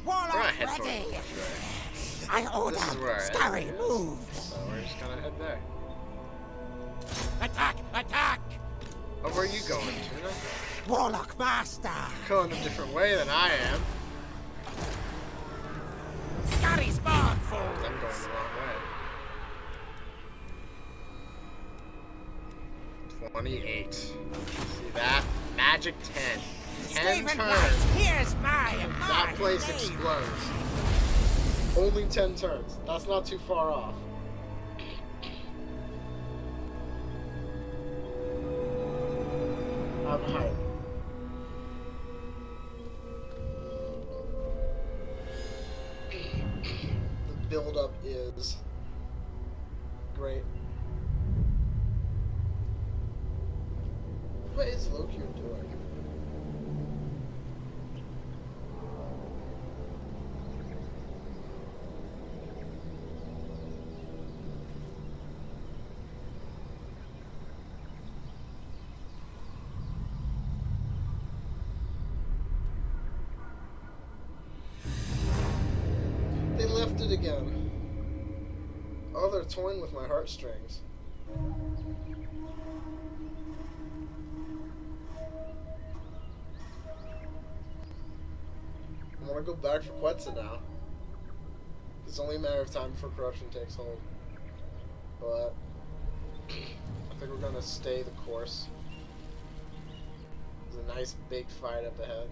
Speaker 1: We're
Speaker 5: Warlock
Speaker 1: gonna head for the
Speaker 5: ready!
Speaker 1: mortuary.
Speaker 5: I order,
Speaker 1: This is where our
Speaker 5: Scary,
Speaker 1: enemy is.
Speaker 5: move!
Speaker 1: So we're just gonna head there.
Speaker 2: Attack! Attack!
Speaker 1: Oh, where are you going, Tuna?
Speaker 5: Warlock master!
Speaker 1: Going a different way than I am.
Speaker 2: Scurry's barn
Speaker 1: I'm going the
Speaker 2: falls.
Speaker 1: wrong way. 28. See that? Magic 10. 10
Speaker 5: Skaven
Speaker 1: turns.
Speaker 5: Knight, here's my
Speaker 1: That place
Speaker 5: blade.
Speaker 1: explodes. Only 10 turns. That's not too far off. I'm hyped. The build-up is great. What is Loki doing? They left it again. Oh, they're toying with my heartstrings. I want to go back for Quetzal now. It's only a matter of time before corruption takes hold. But I think we're gonna stay the course. There's a nice big fight up ahead.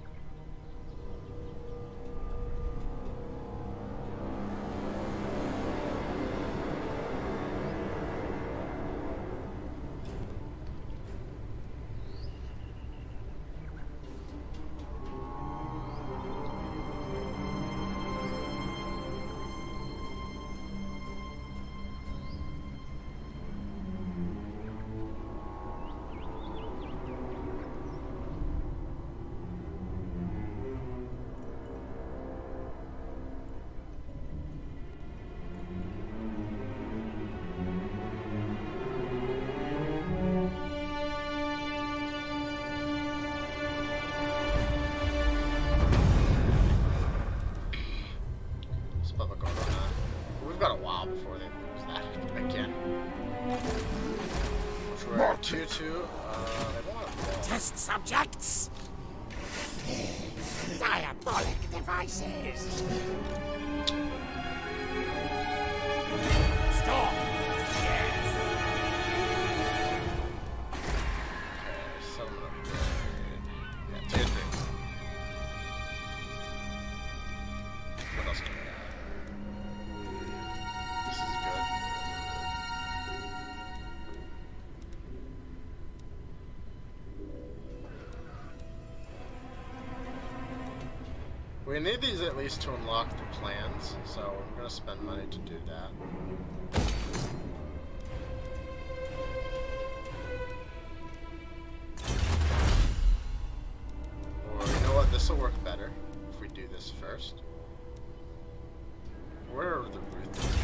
Speaker 1: We've got a while before they lose that again. Which we're at 2-2. They want
Speaker 2: Test subjects. Diabolic devices. Stop. Yes.
Speaker 1: some of them. Yeah, 2-3. What else can we add? This is good. We need these at least to unlock the plans, so I'm gonna spend money to do that. Or you know what, this will work better if we do this first. Where are the ruthless?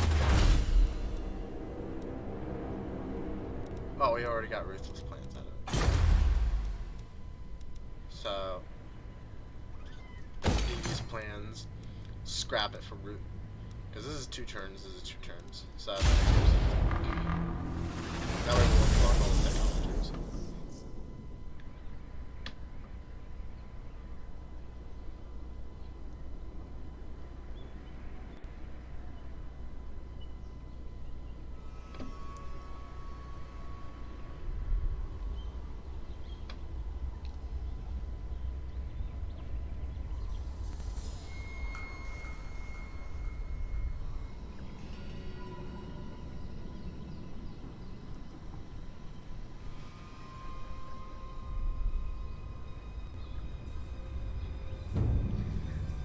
Speaker 1: Oh, we already got ruthless plans out of it. So these plans, scrap it for root, because this is 2 turns. This is 2 turns. So that way we'll unlock all the technologies.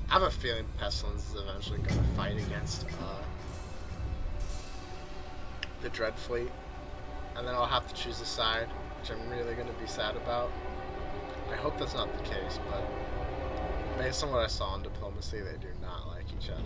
Speaker 1: I have a feeling Pestilence is eventually going to fight against the Dread Fleet, and then I'll have to choose a side, which I'm really going to be sad about. I hope that's not the case, but based on what I saw in Diplomacy, they do not like each other.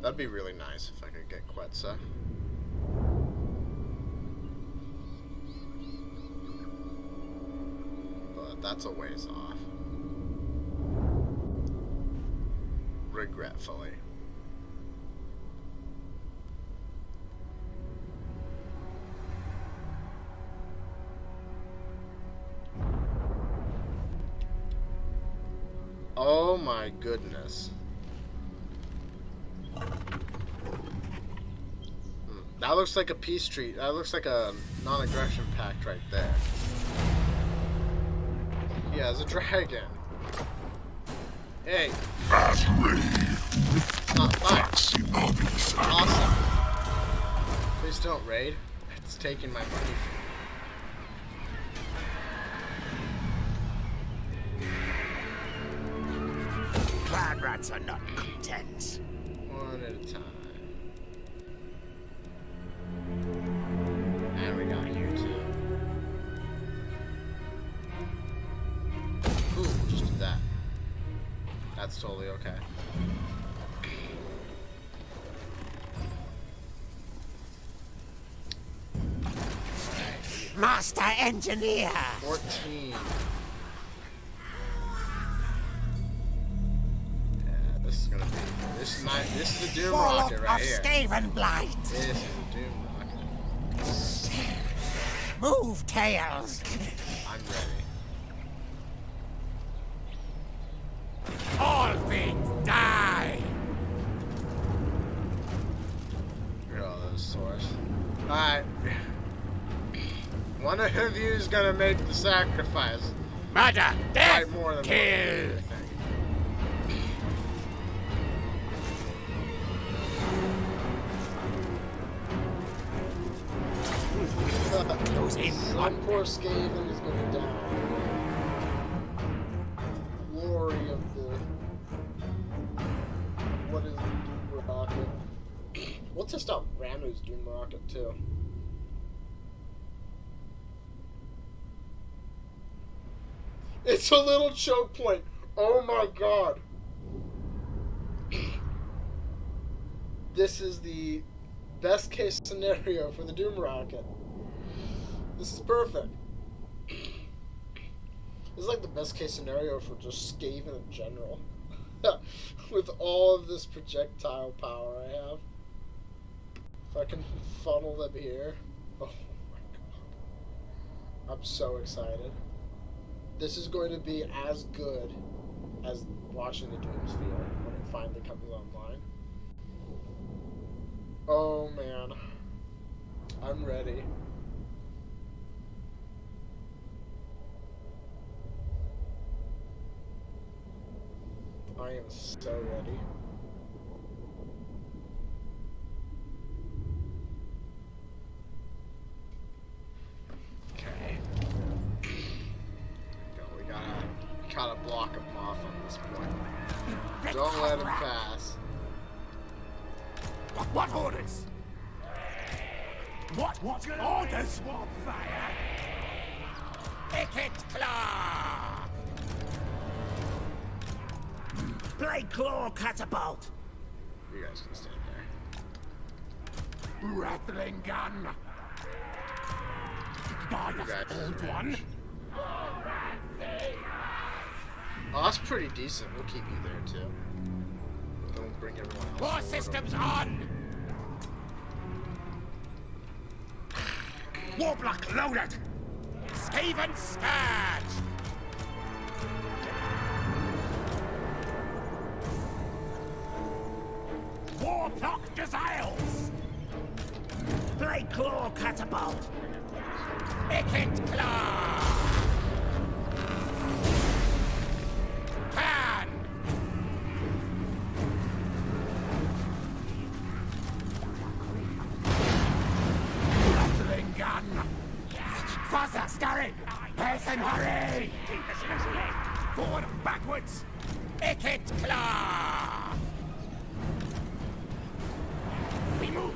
Speaker 1: That'd be really nice if I could get Quetzal. But that's a ways off. Regretfully. Oh my goodness. That looks like a peace treaty. That looks like a non-aggression pact right there. Yeah, it's a dragon. Hey. Not fine. Awesome. Please don't raid. It's taking my money.
Speaker 5: Clan rats are not content.
Speaker 1: One at a time. And we got here too. Ooh, just do that. That's totally okay.
Speaker 5: Master Engineer!
Speaker 1: 14. Yeah, this is gonna be. This is the Doom Rocket right here.
Speaker 5: Skaven Blight!
Speaker 1: This is the Doom Rocket.
Speaker 5: Move, Tails!
Speaker 1: I'm ready.
Speaker 2: All things die!
Speaker 1: Look at all those swords. Alright. One of you is gonna make the sacrifice.
Speaker 2: Murder! Death!
Speaker 1: Fight more than
Speaker 2: Kill! Losing
Speaker 1: Some
Speaker 2: one.
Speaker 1: poor Skaven is gonna die. Glory of the. What is the Doom Rocket? We'll test out Ramu's Doom Rocket too. It's a little choke point. Oh my god. This is the best case scenario for the Doom Rocket. This is perfect. This is like the best case scenario for just Skaven in general. With all of this projectile power I have. If I can funnel them here. Oh my god. I'm so excited. This is going to be as good as watching the Doomsphere when it finally comes online. Oh man. I'm ready. I am so ready. Okay. We gotta block him off on this point. Don't let him pass.
Speaker 5: What orders? What orders? Fire!
Speaker 2: Ikit Claw!
Speaker 5: Blade Claw Catapult!
Speaker 1: You guys can stand there.
Speaker 5: Rattling Gun! Die,
Speaker 1: You guys
Speaker 5: the old
Speaker 1: can
Speaker 5: one!
Speaker 1: Oh, that's pretty decent. We'll keep you there too. Don't bring everyone else.
Speaker 2: War
Speaker 1: forward.
Speaker 2: systems on!
Speaker 5: Warblock loaded!
Speaker 2: Skaven Scourge!
Speaker 5: Warplock Gazelles! Blade Claw Catapult!
Speaker 2: Ikit Claw! Can!
Speaker 5: Rattling Gun! Faster, scurry! Pace and hurry! Forward and backwards!
Speaker 2: Ikit Claw!
Speaker 5: We move!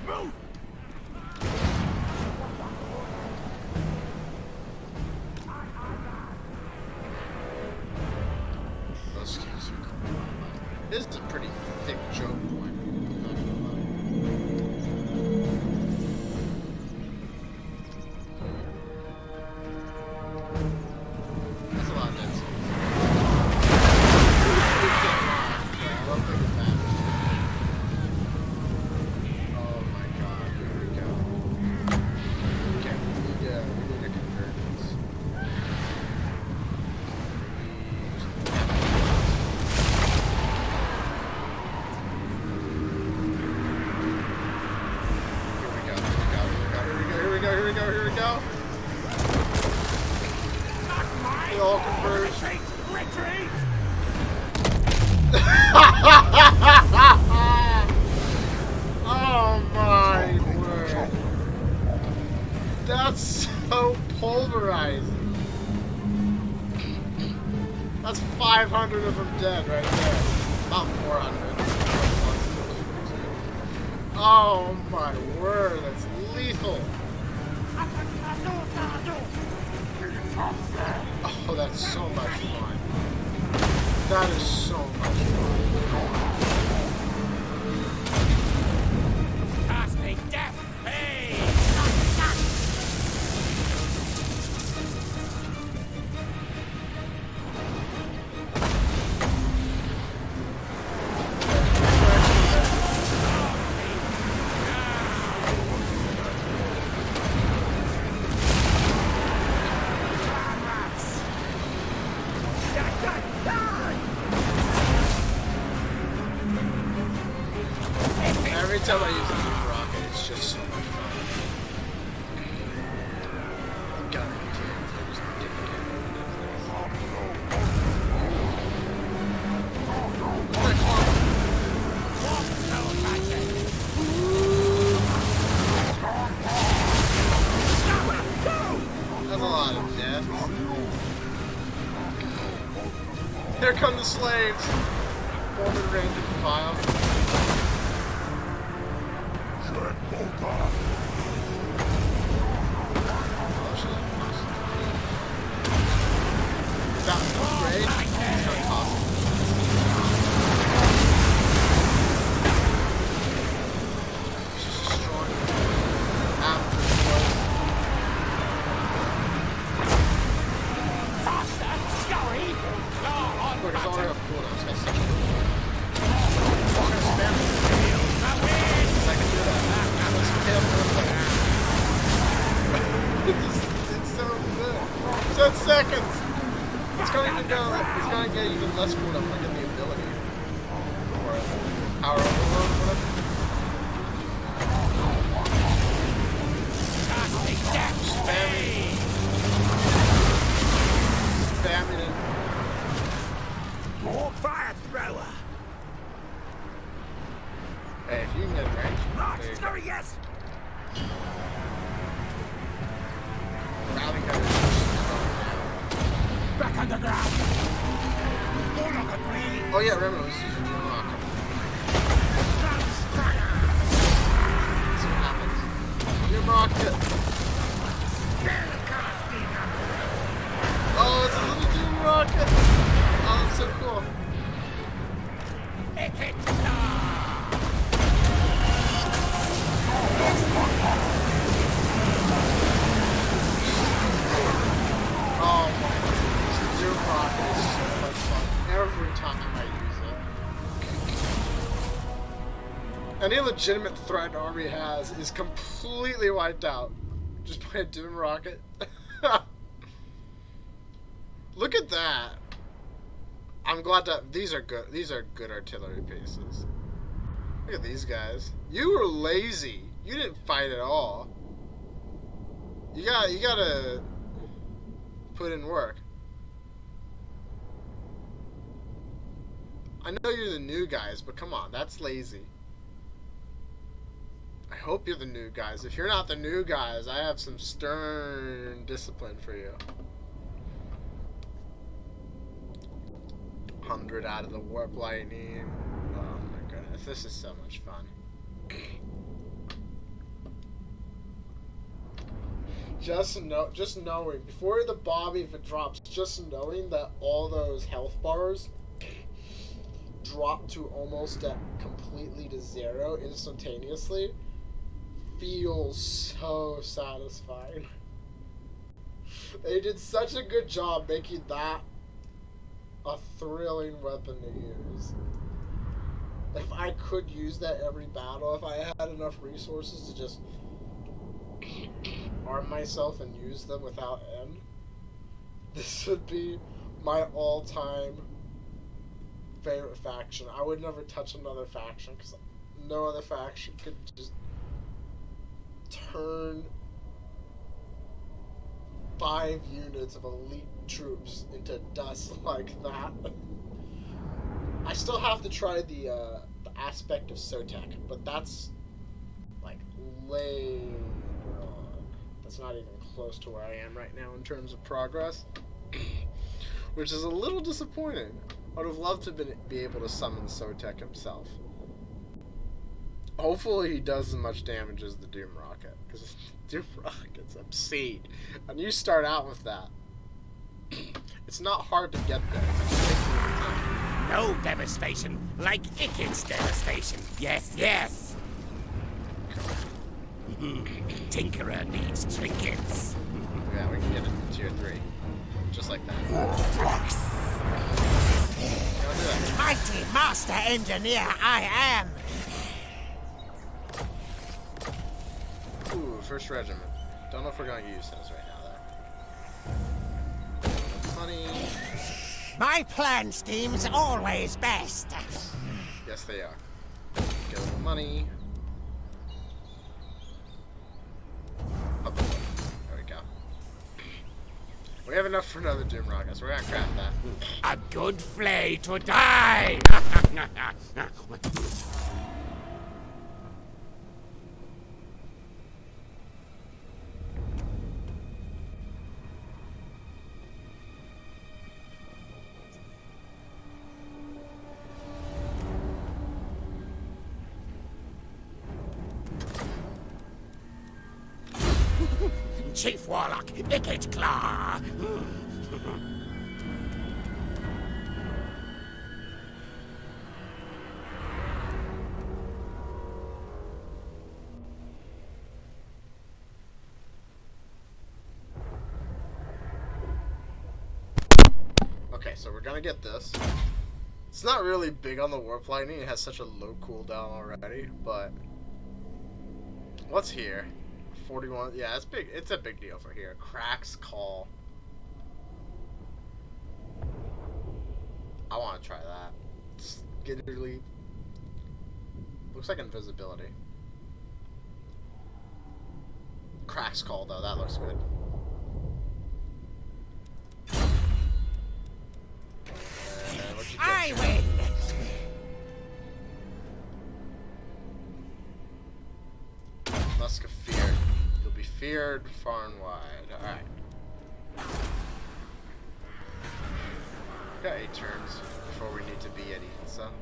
Speaker 1: Those skills are cool. This is a pretty thick choke point. Not gonna lie. That's a lot of dead souls. I love the battles. Oh my god. here we go, here we go. They all converge.
Speaker 5: Retreat!
Speaker 1: Oh my word. That's so pulverizing. That's 500 of them dead right there. About 400. Oh my word, that's lethal. Oh, that's so much fun. That is so much fun.
Speaker 2: Casting death! Hey!
Speaker 1: Every time I use a new rocket, it's just so much fun. Got it. Just get the game That's a lot of death. Here come the slaves! Forward range of the file. That was great. Start tossing. She's just destroying after the
Speaker 2: Faster! Scurry! Claw on
Speaker 1: Look, it's already
Speaker 2: button!
Speaker 1: up cooldown, so that's such a good I'm gonna spam it. I can do that. Let's kill it's so good. 10 seconds! It's gonna even go, it's gonna get even less cooldown when I get the ability. Or power overload or whatever.
Speaker 2: Casting death!
Speaker 1: Spamming. Spamming it.
Speaker 5: More fire thrower!
Speaker 1: Hey, if you can get range,
Speaker 5: March,
Speaker 1: there you go.
Speaker 5: scurry, yes!
Speaker 1: Rally gunners.
Speaker 5: Back underground! More rocket, please!
Speaker 1: Oh yeah, remember, let's use your Jim rocket. See what happens. Jim rocket. Oh, it's a little Jim rocket. Oh, that's so cool.
Speaker 2: Ikit!
Speaker 1: Oh my goodness, the Jim rocket is so much fun. Every time I use it. Any legitimate threat an army has is completely wiped out just by a Doom rocket. Look at that. I'm glad that these are good. These are good artillery pieces. Look at these guys. You were lazy. You didn't fight at all. You gotta put in work. I know you're the new guys, but come on, that's lazy. I hope you're the new guys. If you're not the new guys, I have some stern discipline for you. 100 out of the warp lightning. Oh my goodness, this is so much fun. Just knowing before the bomb even drops, just knowing that all those health bars drop to almost completely to zero instantaneously feels so satisfying. They did such a good job making that a thrilling weapon to use. If I could use that every battle, if I had enough resources to just arm myself and use them without end, this would be my all-time favorite faction. I would never touch another faction because no other faction could just turn 5 units of elite troops into dust like that. I still have to try the aspect of Sotek, but that's like later on. That's not even close to where I am right now in terms of progress, which is a little disappointing. I would have loved to be able to summon Sotek himself. Hopefully he does as much damage as the Doom Rocket, because Doom Rocket's obscene, and you start out with that. It's not hard to get there.
Speaker 2: No devastation like Ikit's devastation. Yes, yes. Tinkerer needs trinkets.
Speaker 1: Yeah, we can get it to tier 3. Just like that.
Speaker 5: Mighty master engineer I am.
Speaker 1: Ooh, first regiment. Don't know if we're going to use those right now, though. Money.
Speaker 5: My plan scheme's always best.
Speaker 1: Yes, they are. Get a little money. Up the way. There we go. We have enough for another Doom Rocket, so we're gonna craft that.
Speaker 2: A good flay to die! Chief Warlock, Ikit Claw!
Speaker 1: Okay, so we're gonna get this. It's not really big on the warp lightning. It has such a low cooldown already, but what's here? 41. Yeah, it's big. It's a big deal for here. Cracks Call. I want to try that. It's literally looks like invisibility. Cracks Call though. That looks good. What'd you get?
Speaker 5: I win.
Speaker 1: Musk of Fear. You'll be feared far and wide. Alright. Got 8 turns before we need to be at Ikit.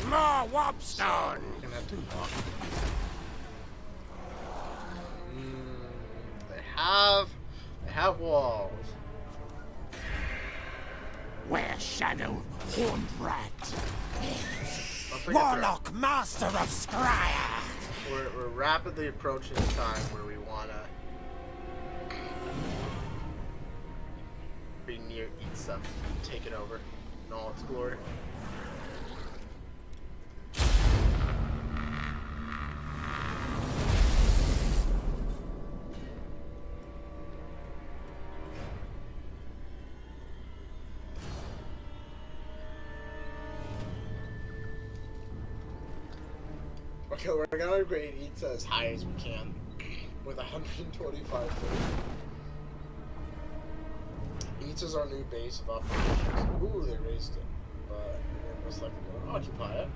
Speaker 2: More warpstone!
Speaker 1: We're gonna have to walk. They have walls.
Speaker 2: Where shadow, horned rat.
Speaker 1: Don't forget
Speaker 5: Warlock master of Scryer.
Speaker 1: we're rapidly approaching the time where we wanna be near Ikit, take it over in all its glory. Okay, we're gonna upgrade Ikit as high as we can with 125 foot. Ikit is our new base of operations. Ooh, they raised it, but we're most likely going to occupy it.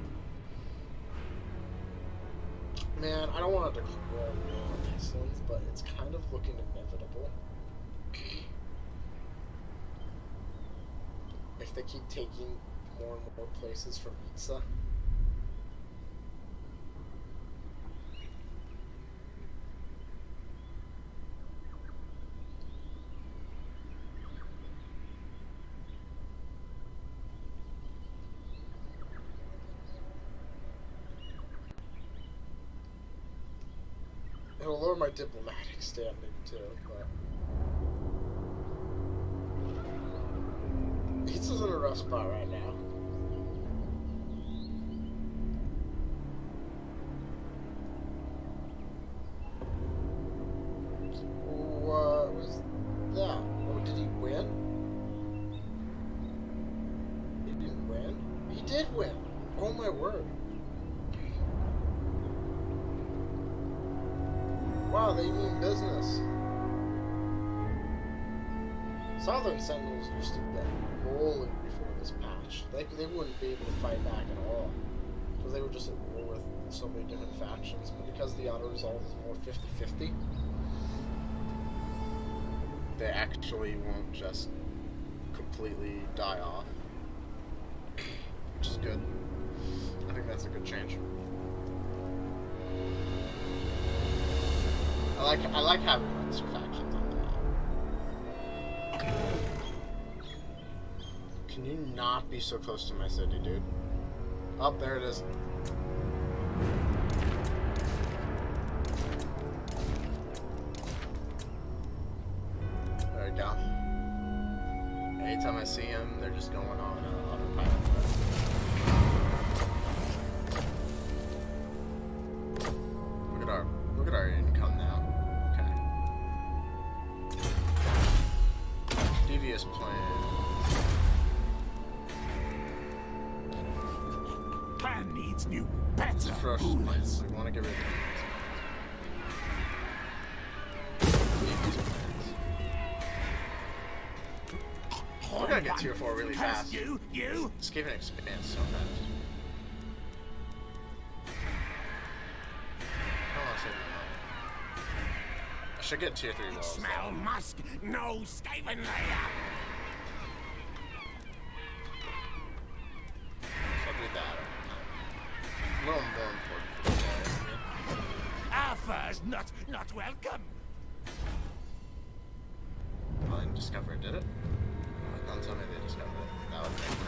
Speaker 1: Man, I don't want to declare war on Pestilence, but it's kind of looking inevitable. If they keep taking more and more places from Ikit. It'll lower my diplomatic standing too, but Ikit's in a rough spot right now. What was that? Oh, did he win? He didn't win? He did win! Oh my word. Wow, they mean business. Southern Sentinels used to get rolling before this patch. They wouldn't be able to fight back at all. Because they were just at war with so many different factions. But because the auto-resolve is more 50-50, they actually won't just completely die off. Which is good. I think that's a good change. I like having lesser factions on the map. Can you not be so close to my city, dude? Oh, there it is. There we go. Anytime I see him, they're just going on autopilot. Look at our income now. Okay. Devious plan.
Speaker 5: Plan needs new, better
Speaker 1: First,
Speaker 5: rulers.
Speaker 1: we want to get rid of we're gonna get tier 4 really fast.
Speaker 5: You.
Speaker 1: This cave expands so fast. I should get tier 3 walls.
Speaker 5: Smell musk, no Skaven layer.
Speaker 1: So I'll do that. A little more important for the guys.
Speaker 5: Our fur's not welcome.
Speaker 1: I didn't discover it, did it? Don't tell me they discovered it. That would make me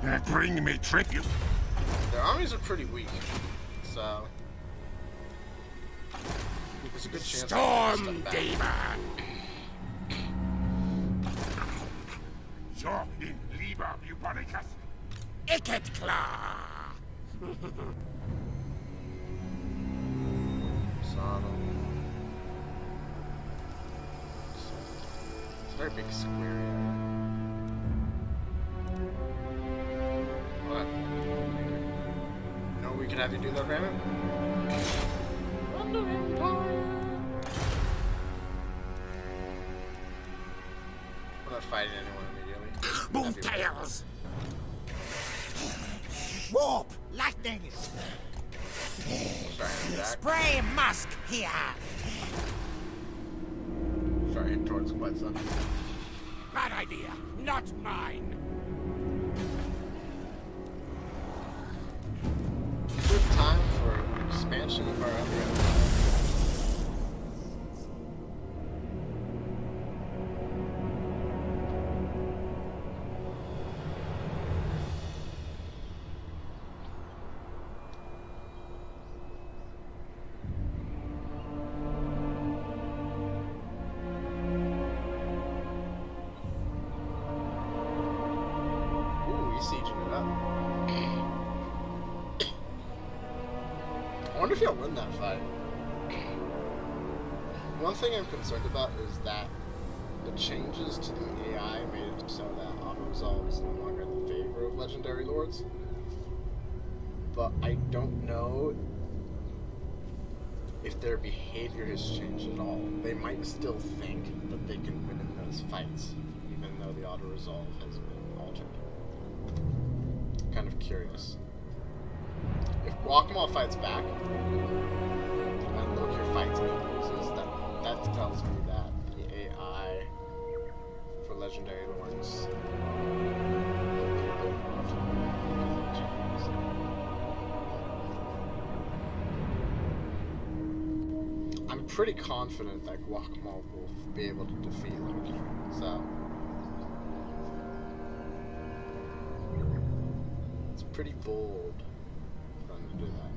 Speaker 1: hurt.
Speaker 6: Bring me tribute.
Speaker 1: Their armies are pretty weak, so there's a good chance.
Speaker 2: Storm Demon!
Speaker 6: You're in Liber Bubonicus.
Speaker 2: Ikit Claw!
Speaker 1: It's a very big square area. What? No, we can have you do that, Raymond? Under Empire! We're not fighting anyone immediately.
Speaker 2: Move tails!
Speaker 5: Warp, lightning,
Speaker 1: Sorry, Jack.
Speaker 5: spray musk here.
Speaker 1: Sorry, towards what, son?
Speaker 2: Bad idea, not mine.
Speaker 1: Good time for expansion of our empire. Sieging it up. I wonder if he'll win that fight. One thing I'm concerned about is that the changes to the AI made it so that auto-resolve is no longer in the favor of legendary lords. But I don't know if their behavior has changed at all. They might still think that they can win in those fights, even though the auto-resolve has been altered. Kind of curious. If Guacamole fights back and Loki fights and he loses, that tells me that the AI for legendary lords I'm pretty confident that Guacamole will be able to defeat Loki. So pretty bold for them to do that.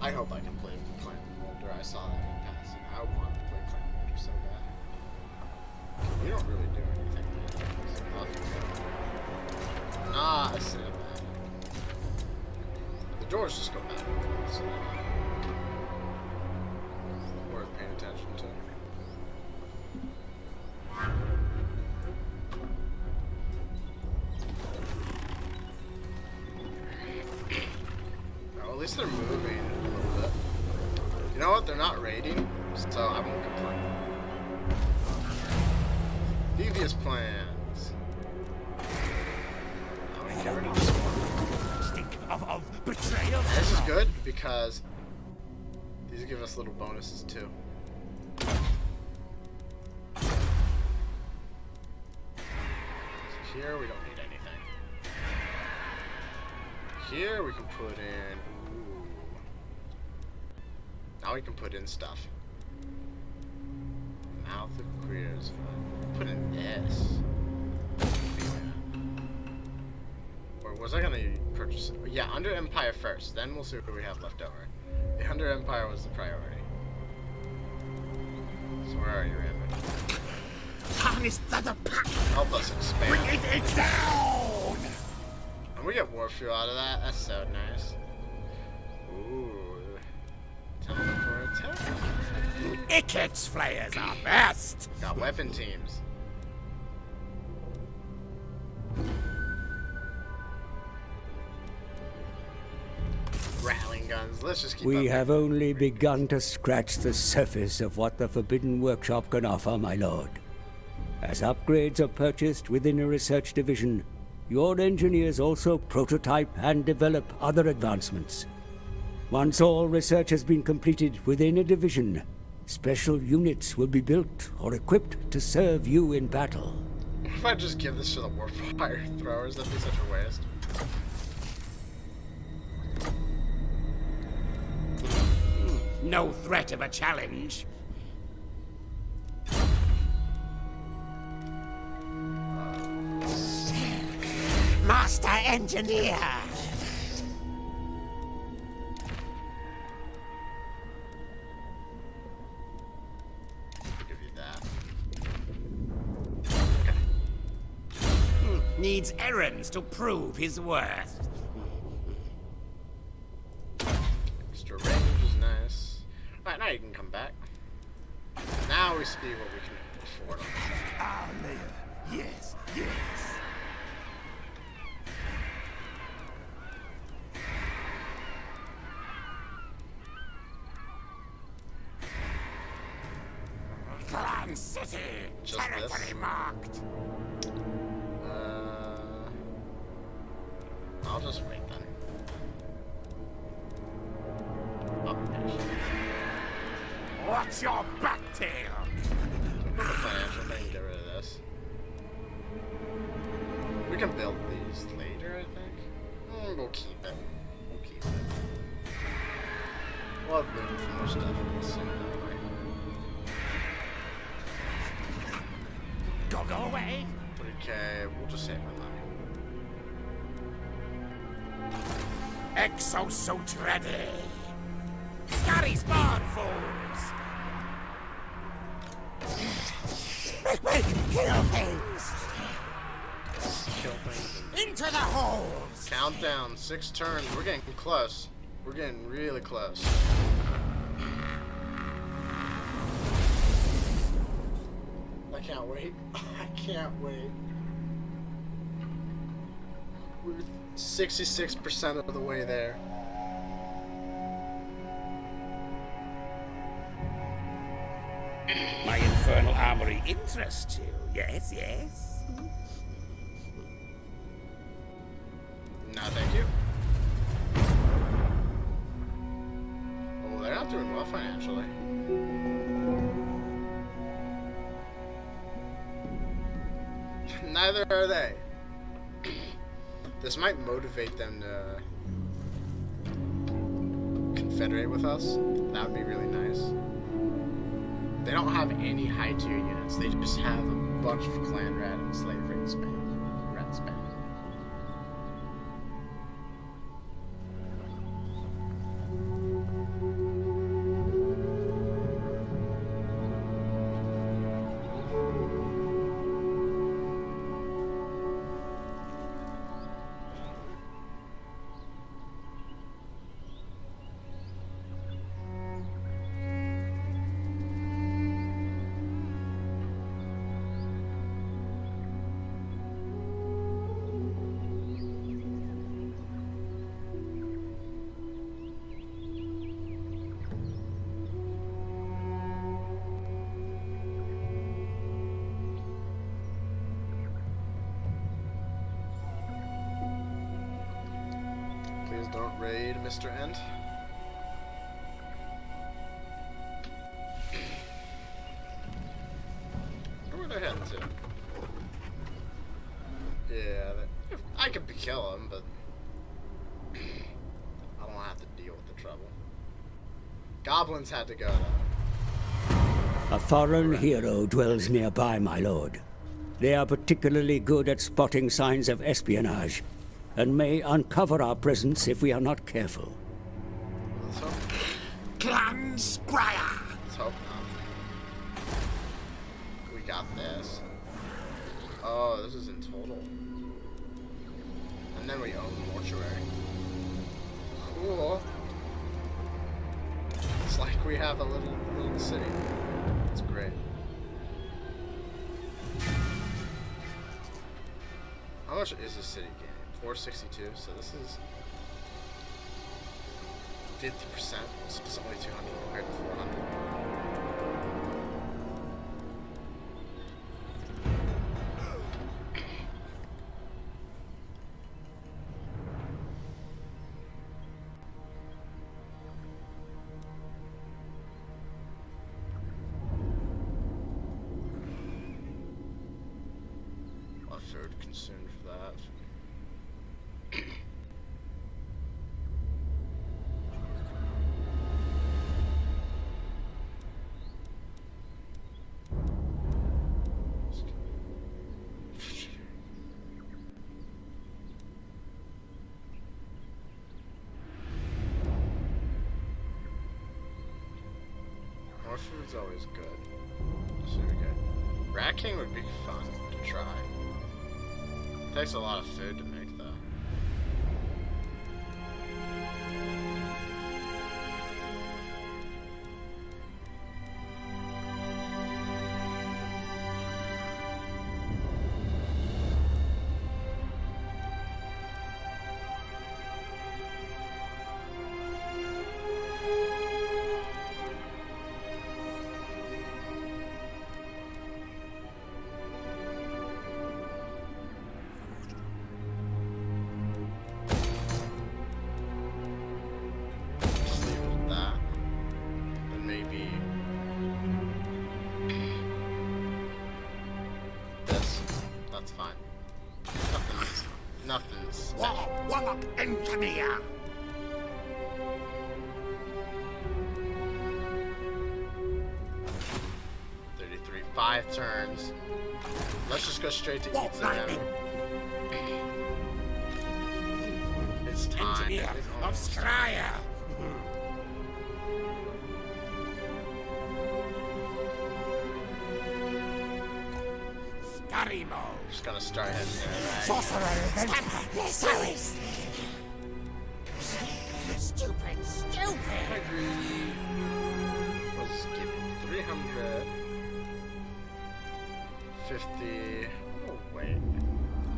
Speaker 1: I hope I can play Clan Commander. I saw that in passing. I want to play Clan Commander so bad. You don't really do anything. Nah, I said that. The doors just go back and forth, so worth paying attention to. not raiding, so I won't complain. Devious plans. I'm gonna get rid of this one.
Speaker 5: Stink of betrayal.
Speaker 1: This is good because these give us little bonuses too. So here we don't need anything. Here we can put in. Ooh. Now we can put in stuff. Mouth of Queers. Put in this. Or was I gonna purchase it? Yeah, under Empire first. Then we'll see what we have left over. The under Empire was the priority. So where are you, Raymond?
Speaker 5: Harness the pack.
Speaker 1: Help us expand.
Speaker 5: Bring it down.
Speaker 1: And we get war fuel out of that. That's so nice. Ooh. Time for attack.
Speaker 2: Ikit's flayers are best.
Speaker 1: Got weapon teams. Rattling guns. Let's just keep
Speaker 3: We
Speaker 1: up.
Speaker 3: have only begun to scratch the surface of what the Forbidden Workshop can offer, my lord. As upgrades are purchased within a research division, your engineers also prototype and develop other advancements. Once all research has been completed within a division, special units will be built or equipped to serve you in battle.
Speaker 1: What if I just give this to the warfire throwers? That'd be such a waste.
Speaker 2: No threat of a challenge.
Speaker 5: Master Engineer.
Speaker 1: Give you that.
Speaker 2: Needs errands to prove his worth.
Speaker 1: Extra range is nice. Alright, now you can come back. Now we see what we can afford.
Speaker 5: Our lair. Yes, yes. Clan City.
Speaker 1: Just
Speaker 5: Territory
Speaker 1: this?
Speaker 5: marked.
Speaker 1: I'll just wait then. Operation.
Speaker 5: What's your back tail?
Speaker 1: The financial thing, get rid of this. We can build these later, I think. We'll keep it. We'll keep it. We'll have room for more stuff soon anyway.
Speaker 5: Go away.
Speaker 1: Okay, we'll just save our money.
Speaker 2: Exosuit ready. Scary spawn fools.
Speaker 5: Kill things.
Speaker 1: Kill things.
Speaker 5: Into the holes.
Speaker 1: Countdown, 6 turns. We're getting close. We're getting really close. I can't wait. I can't wait. We're 66% of the way there.
Speaker 2: My infernal armory interests you. Yes, yes.
Speaker 1: No, thank you. Oh, they're not doing well financially. Neither are they. This might motivate them to confederate with us. That would be really nice. They don't have any high tier units. They just have a bunch of clan rat and slave rat spam. Rat spam. Mr. End. Where they're heading to? Yeah, I could kill him, but I don't have to deal with the trouble. Goblins had to go though.
Speaker 3: A foreign hero dwells nearby, my lord. They are particularly good at spotting signs of espionage, and may uncover our presence if we are not careful.
Speaker 1: Let's hope,
Speaker 5: Clan Scryer!
Speaker 1: let's hope not. We got this. Oh, this is in total. And then we own the mortuary. Cool. It's like we have a little city. It's great. How much is this city game? 462. So this is 50%. So it's only 200 compared to 400. A third consumed for that. More food's always good. That's very good. Rat King would be fun to try. It takes a lot of food to make, though. Just leave it at that. Then maybe this. That's fine. Nothing's special.
Speaker 5: Warlock Engineer!
Speaker 1: 33, 5 turns. Let's just go straight to
Speaker 5: Walt
Speaker 1: Ikit
Speaker 5: Lightning!
Speaker 1: then. It's time.
Speaker 2: Engineer
Speaker 1: It's
Speaker 2: of
Speaker 1: almost time.
Speaker 2: Scryer. Scarimo.
Speaker 1: Just gonna start heading there, right?
Speaker 5: Sorcerer Osiris! Stupid, stupid!
Speaker 1: Was given 350. Oh wait,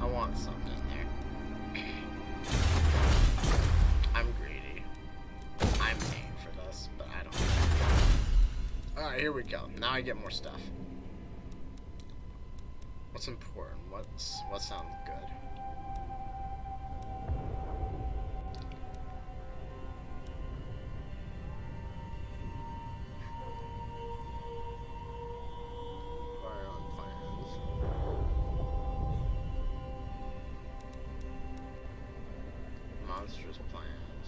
Speaker 1: I want something there. I'm greedy. I'm paying for this, but I don't. All right, here we go. Now I get more stuff. What's important? What sounds good? Fire on plans. Monstrous plans.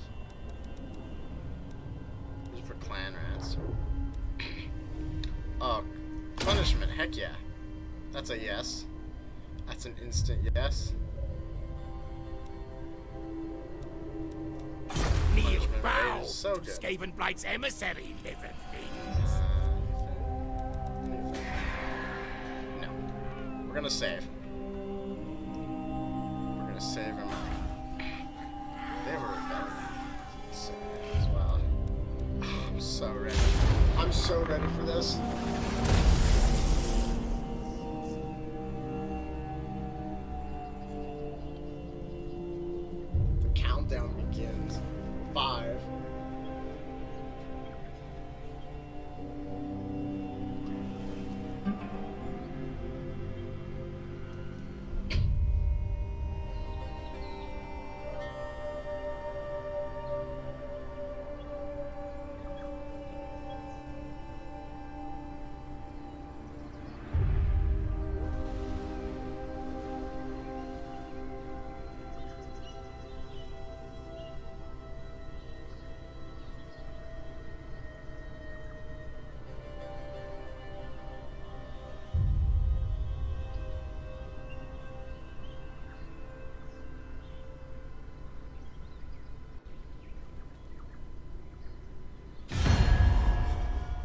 Speaker 1: These are for clan rats. Oh, punishment. Heck yeah. That's a yes. That's an instant yes.
Speaker 2: Kneel
Speaker 1: Punishment
Speaker 2: bow.
Speaker 1: rate is so good.
Speaker 2: Skaven Blight's emissary, living things.
Speaker 1: Anything? No. We're gonna save. We're gonna save him. They have a rebellion. Save him as well. I'm so ready. I'm so ready for this. The countdown begins. 5.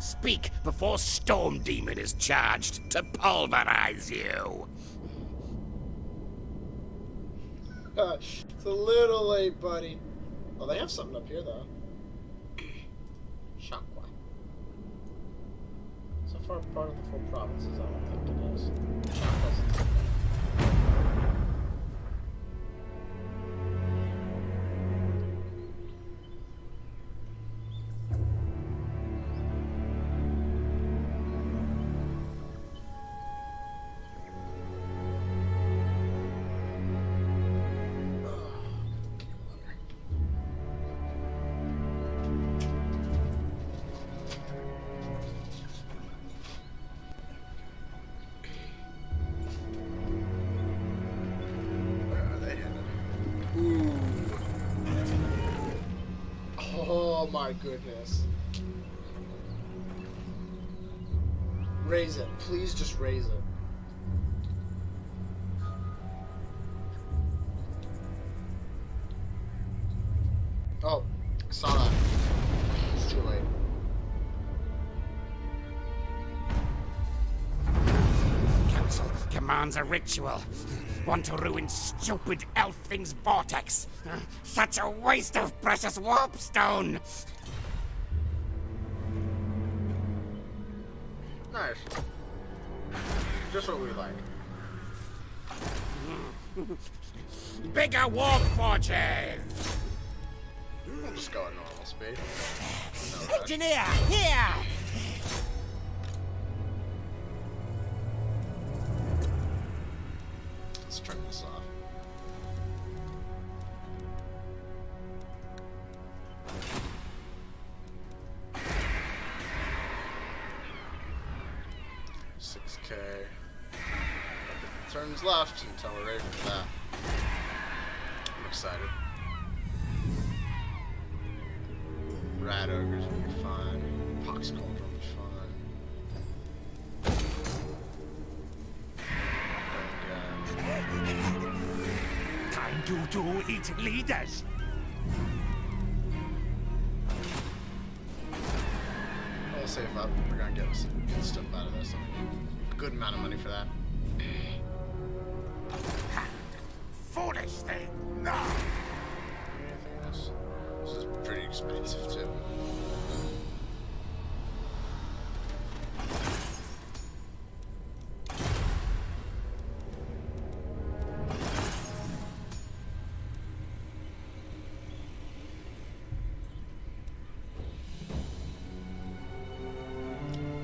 Speaker 2: Speak before Storm Demon is charged to pulverize you.
Speaker 1: It's a little late, buddy. Oh, they have something up here, though. Shakwa. So far part of the full provinces, I don't think it is. Shakwa's Oh my goodness. Raise it. Please just raise it. Oh, I saw that. It's too late.
Speaker 2: Council commands a ritual. Want to ruin stupid Elfing's vortex. Such a waste of precious warpstone.
Speaker 1: Nice. Just what we like.
Speaker 2: Bigger warp forges.
Speaker 1: We'll just go at normal speed. No rush.
Speaker 2: Engineer, here!
Speaker 1: Let's turn this off. $6K. Turns left until we're ready for that. I'm excited. Rat ogres will be fine. Pox cauldron will be fine.
Speaker 5: Time to eat leaders.
Speaker 1: I'll save up. We're gonna get some good stuff out of this. A good amount of money for that.
Speaker 5: Foolish thing. No.
Speaker 1: Anything else? This is pretty expensive too.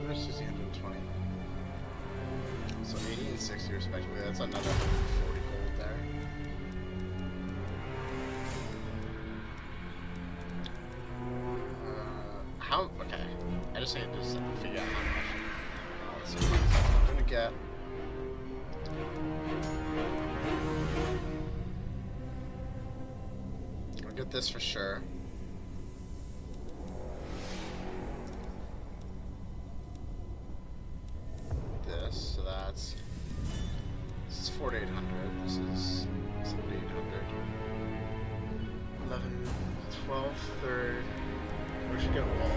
Speaker 1: Where's 120? So 80 and 60 respectively. That's another 40 gold there. How? Okay. I just need to figure out how much. Let's see what I'm gonna get. I'll get this for sure. This, so that's. This is 4,800. This is 7,800. 11, 12, 3rd. We should get walls.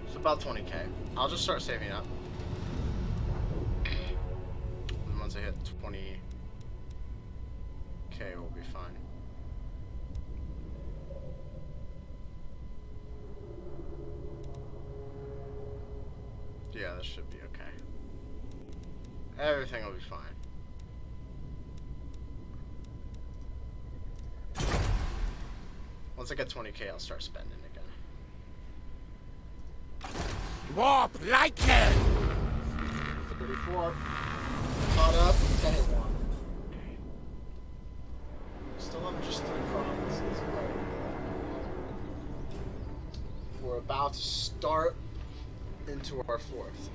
Speaker 1: It's about 20K. I'll just start saving up. And once I hit 20K, we'll be fine. Yeah, this should be okay. Everything will be fine. Once I get 20K, I'll start spending again.
Speaker 2: Warp lightning!
Speaker 1: 34. Caught up. 10-1. Still have just 3 provinces. We're about to start into our 4th.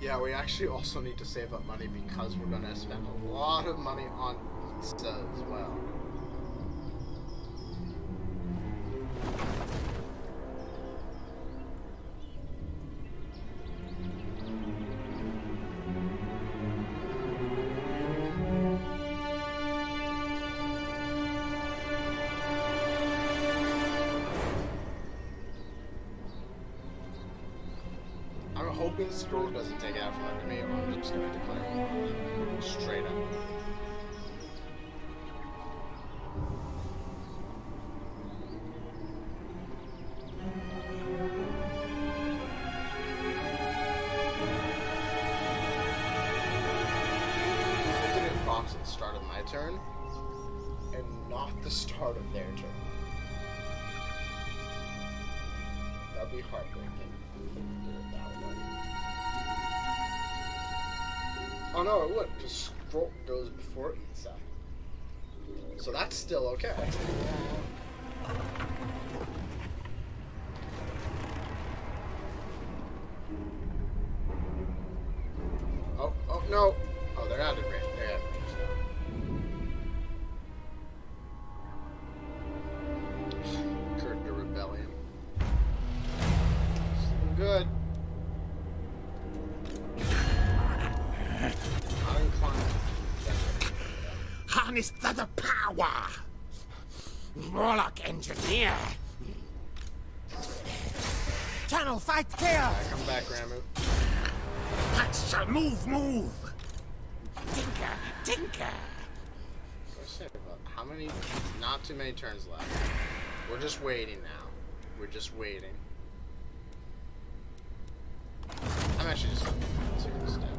Speaker 1: Yeah, we actually also need to save up money because we're going to spend a lot of money on pizza as well. This scroll doesn't take it out from under me, I'm just gonna declare it. Straight up. Fox at the start of my turn, and not the start of their turn. That'd be heartbreaking. Did it that way. Oh no, it would, because Scroll goes before Itza. So that's still okay. Oh no! Oh, they're out of range. They're out of range now. Kurt the Rebellion. Good. Not inclined.
Speaker 2: Harness the power! Warlock engineer! Channel fight here!
Speaker 1: Alright, come back, Ramu.
Speaker 2: That shall move! Tinker!
Speaker 1: How many? Not too many turns left. We're just waiting now. We're just waiting. I'm actually just gonna take this step.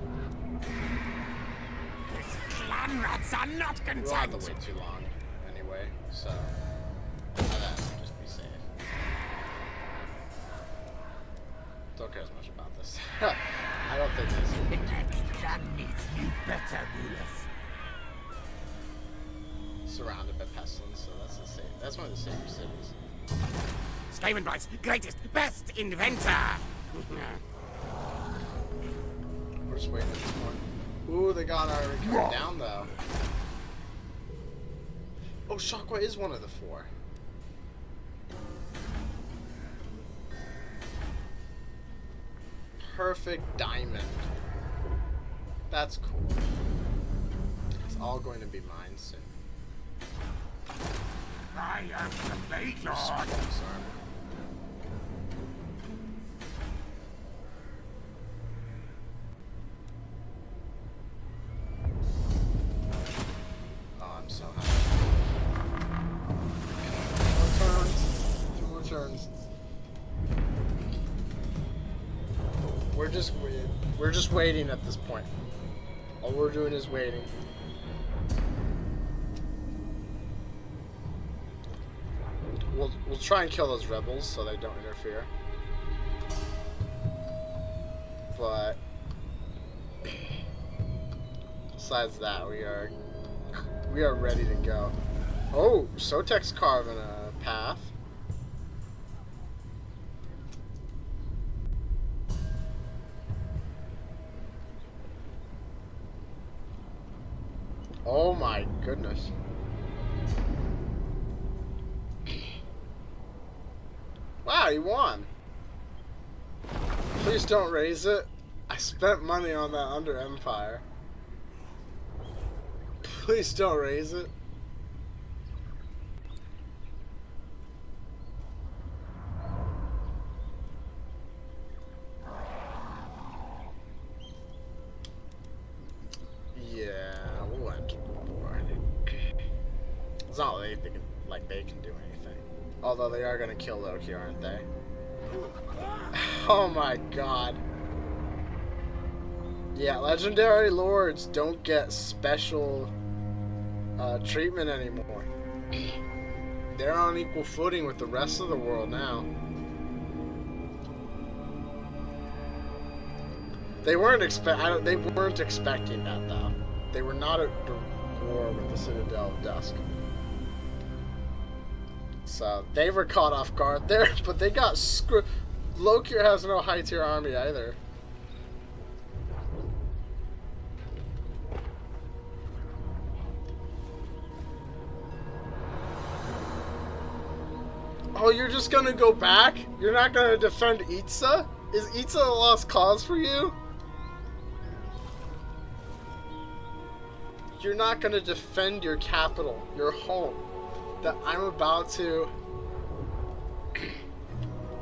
Speaker 2: Clan rats are not
Speaker 1: We'll have to
Speaker 2: content!
Speaker 1: wait too long anyway, so just be safe. Don't care as much about this. I don't think this is
Speaker 2: That needs you better, rulers.
Speaker 1: surrounded by pestilence, so that's the safe. That's one of the safer cities.
Speaker 2: Skavenbright's greatest, best inventor!
Speaker 1: We're just waiting at this point. Ooh, they got our coming down though. Oh, Shockwave is one of the four. Perfect diamond. That's cool. It's all going to be mine soon.
Speaker 6: I am the Blade Lord.
Speaker 1: Sorry. Oh, I'm so happy. Two more turns. We're just waiting at this point. All we're doing is waiting. We'll try and kill those rebels so they don't interfere. But besides that, we are ready to go. Oh, Sotek's carving a path. Oh my goodness. Wow, he won. Please don't raise it. I spent money on that under Empire. Please don't raise it. Yeah, we'll enter the board. It's not like they can do anything. Although they are gonna kill Loki, aren't they? Oh my god. Yeah, legendary lords don't get special treatment anymore. They're on equal footing with the rest of the world now. They weren't expecting that though. They were not at war with the Citadel of Dusk. So they were caught off guard there, but they got screwed. Lokir has no high tier army either. Oh, you're just gonna go back? You're not gonna defend Itza? Is Itza a lost cause for you? You're not gonna defend your capital, your home, that I'm about to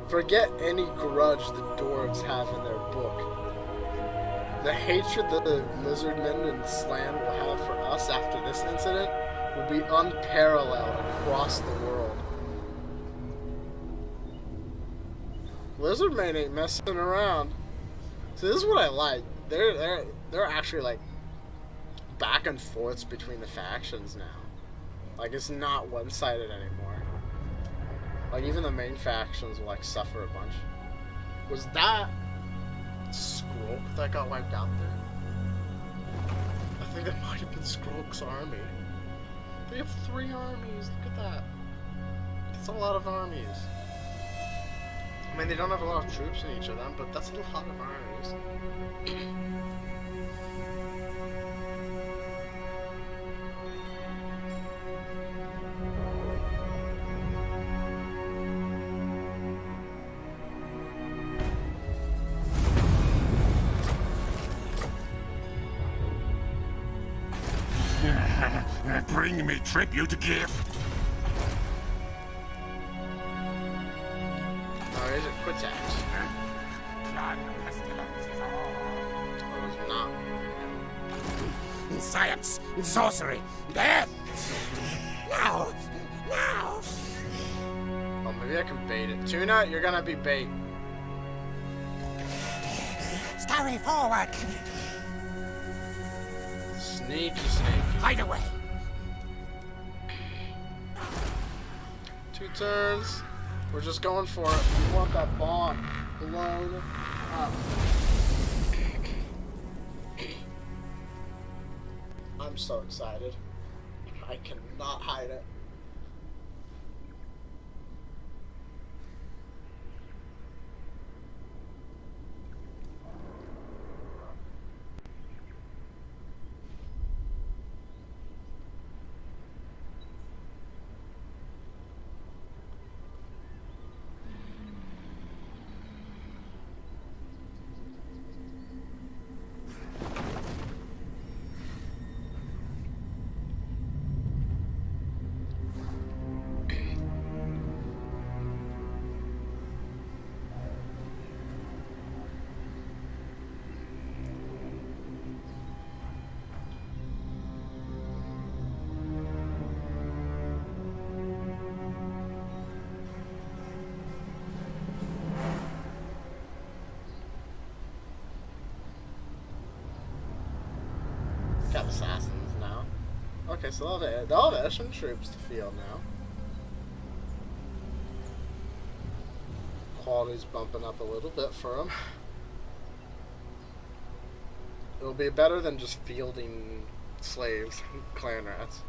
Speaker 1: forget any grudge the dwarves have in their book. The hatred that the lizardmen and Slan will have for us after this incident will be unparalleled across the world. Lizardmen ain't messing around. So this is what I like. They're actually like back and forths between the factions now. Like it's not one-sided anymore. Like even the main factions will like suffer a bunch. Was that Skrulk that got wiped out there? I think that might have been Skrulk's army. They have 3 armies. Look at that. That's a lot of armies. I mean, they don't have a lot of troops in each of them, but that's a lot of armies.
Speaker 6: Bring me tribute gift.
Speaker 1: Oh, is it Quitax? Or was it not?
Speaker 2: Science, sorcery, death. Now, now.
Speaker 1: Oh, maybe I can bait it. Tuna, you're gonna be bait.
Speaker 2: Scurry forward.
Speaker 1: Sneaky, sneaky.
Speaker 2: Hide away.
Speaker 1: 2 turns. We're just going for it. We want that bomb blown up. I'm so excited. I cannot hide it. Got assassins now. Okay, so they'll have Eshin troops to field now. Quality's bumping up a little bit for them. It'll be better than just fielding slaves and clan rats.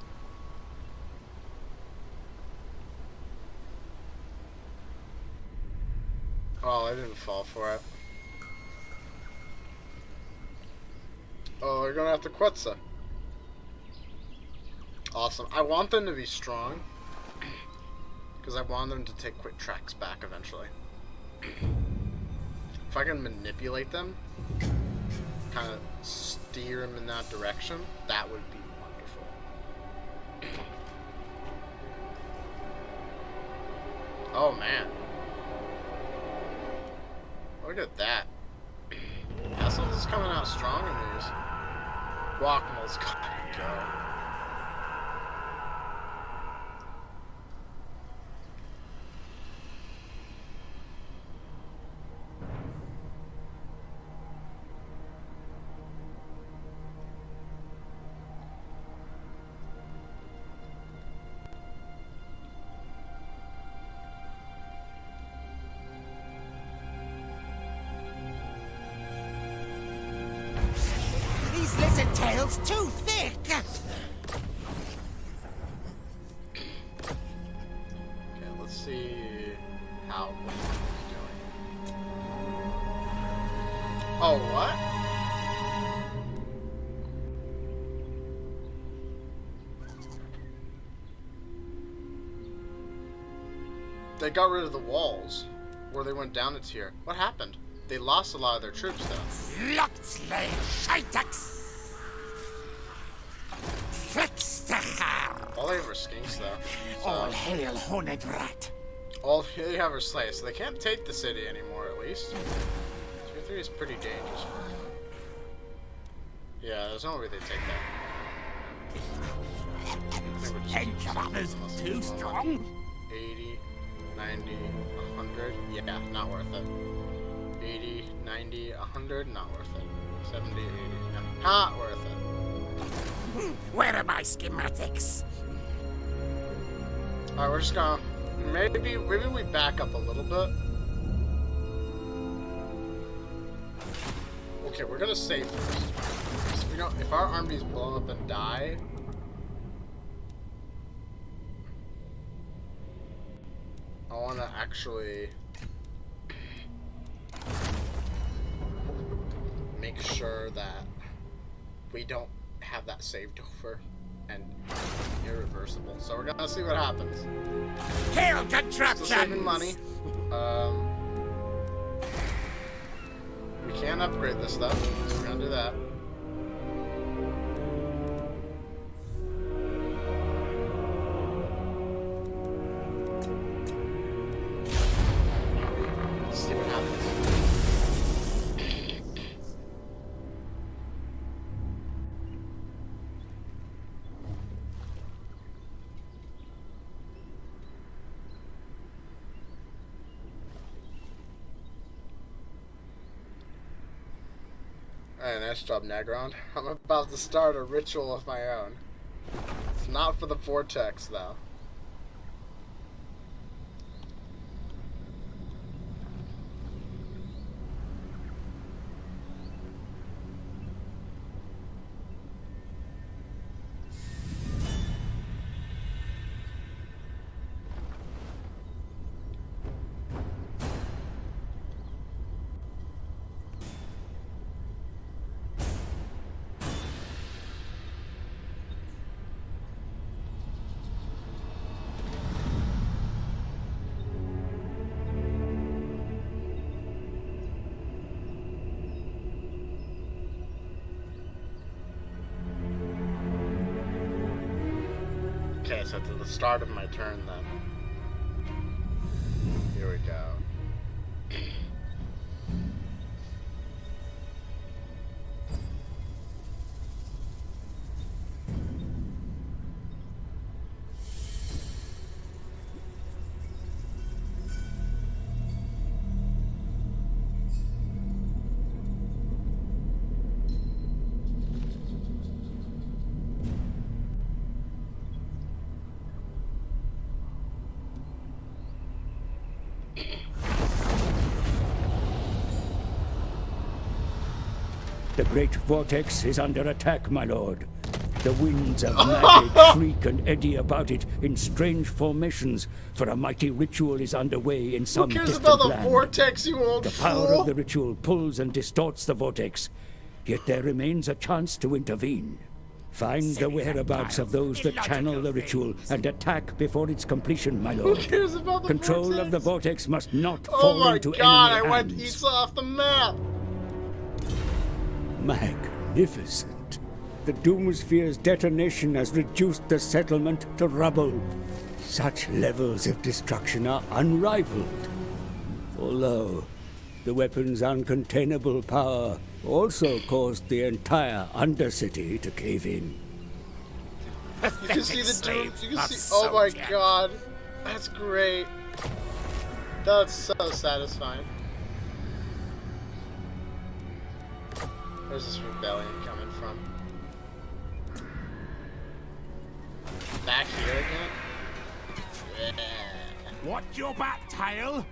Speaker 1: Oh, I didn't fall for it. Oh, they're gonna have to Quetzal. Awesome. I want them to be strong. Because I want them to take quick tracks back eventually. If I can manipulate them, kind of steer them in that direction, that would be wonderful. Oh man. Look at that. Castles is coming out strong in these. Guacamole's gotta go.
Speaker 2: These lizard tails too thick.
Speaker 1: Okay, let's see how it's doing. Oh, what? They got rid of the walls, where they went down a tier. What happened? They lost a lot of their troops, though.
Speaker 2: Locksley Shitex. Flextachar.
Speaker 1: All they have are skinks, though. So
Speaker 2: All hail Honedrat.
Speaker 1: all they have are slaves, so they can't take the city anymore, at least. Tier 3 is pretty dangerous for them. Yeah, there's no way they take that. I think we're just
Speaker 5: 10 kilometers too strong?
Speaker 1: 80, 90, 100. Yeah, not worth it. 80, 90, 100. Not worth it. 70, 80. Yeah, not worth it.
Speaker 2: Where are my schematics?
Speaker 1: Alright, we're just gonna... Maybe we back up a little bit. Okay, we're gonna save first. So we don't... If our armies blow up and die... I wanna actually... make sure that we don't have that saved over and irreversible. So we're gonna see what happens.
Speaker 2: Hail
Speaker 1: Still
Speaker 2: contraptions!
Speaker 1: saving money. We can upgrade this stuff, so we're gonna do that. Let's see what happens. Alright, nice job, Negron. I'm about to start a ritual of my own. It's not for the vortex, though. Okay, so to the start of my turn then. Here we go.
Speaker 3: The great vortex is under attack, my lord. The winds of magic shriek and eddy about it in strange formations, for a mighty ritual is underway in
Speaker 1: Who
Speaker 3: some
Speaker 1: cares
Speaker 3: distant
Speaker 1: about the
Speaker 3: land.
Speaker 1: vortex, you old
Speaker 3: The power
Speaker 1: fool?
Speaker 3: of the ritual pulls and distorts the vortex, yet there remains a chance to intervene. Find the whereabouts of those that channel the ritual and attack before its completion, my
Speaker 1: Who
Speaker 3: lord.
Speaker 1: cares about the
Speaker 3: Control
Speaker 1: vortex?
Speaker 3: of the vortex must not
Speaker 1: Oh
Speaker 3: fall
Speaker 1: my
Speaker 3: into
Speaker 1: god, I
Speaker 3: enemy
Speaker 1: went
Speaker 3: hands.
Speaker 1: east off the map!
Speaker 3: Magnificent. The Doomsphere's detonation has reduced the settlement to rubble. Such levels of destruction are unrivaled. Although, the weapon's uncontainable power also caused the entire Undercity to cave in.
Speaker 1: You can see the doom. You can
Speaker 2: Not
Speaker 1: see. Oh my
Speaker 2: so
Speaker 1: god, that's great. That's so satisfying. Where's this rebellion coming from? Back here again? Yeah.
Speaker 5: Watch your back, tail!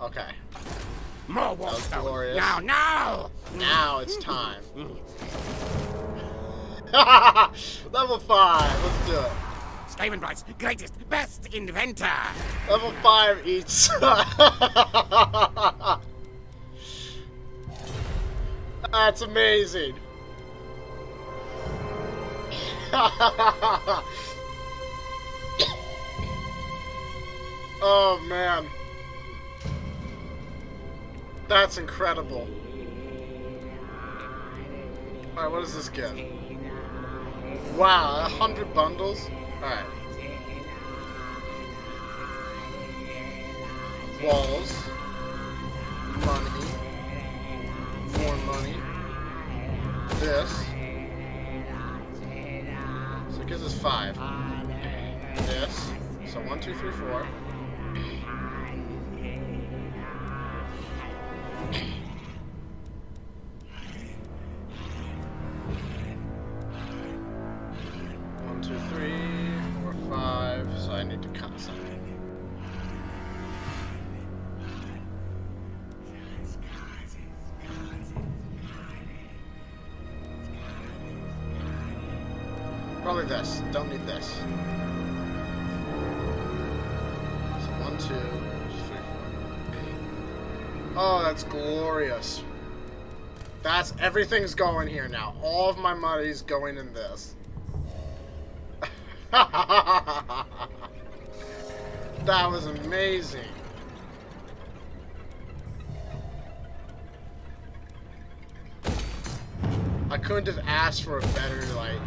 Speaker 1: Okay,
Speaker 2: More
Speaker 1: that was
Speaker 2: wallstone!
Speaker 1: glorious.
Speaker 2: Now, now!
Speaker 1: Now it's time. Level 5. Let's do it.
Speaker 2: Skavenbright's greatest, best inventor!
Speaker 1: Level 5 eats. That's amazing. Oh man. That's incredible. Alright, what does this get? Wow, 100 bundles? Alright. Walls. money. More money. This. So it gives us 5. This. So 1, 2, 3, 4. So I need to cut something. Probably this. Don't need this. So 1, 2, 3, 4. Oh, that's glorious. That's everything's going here now. All of my money's going in this. That was amazing. I couldn't have asked for a better, like...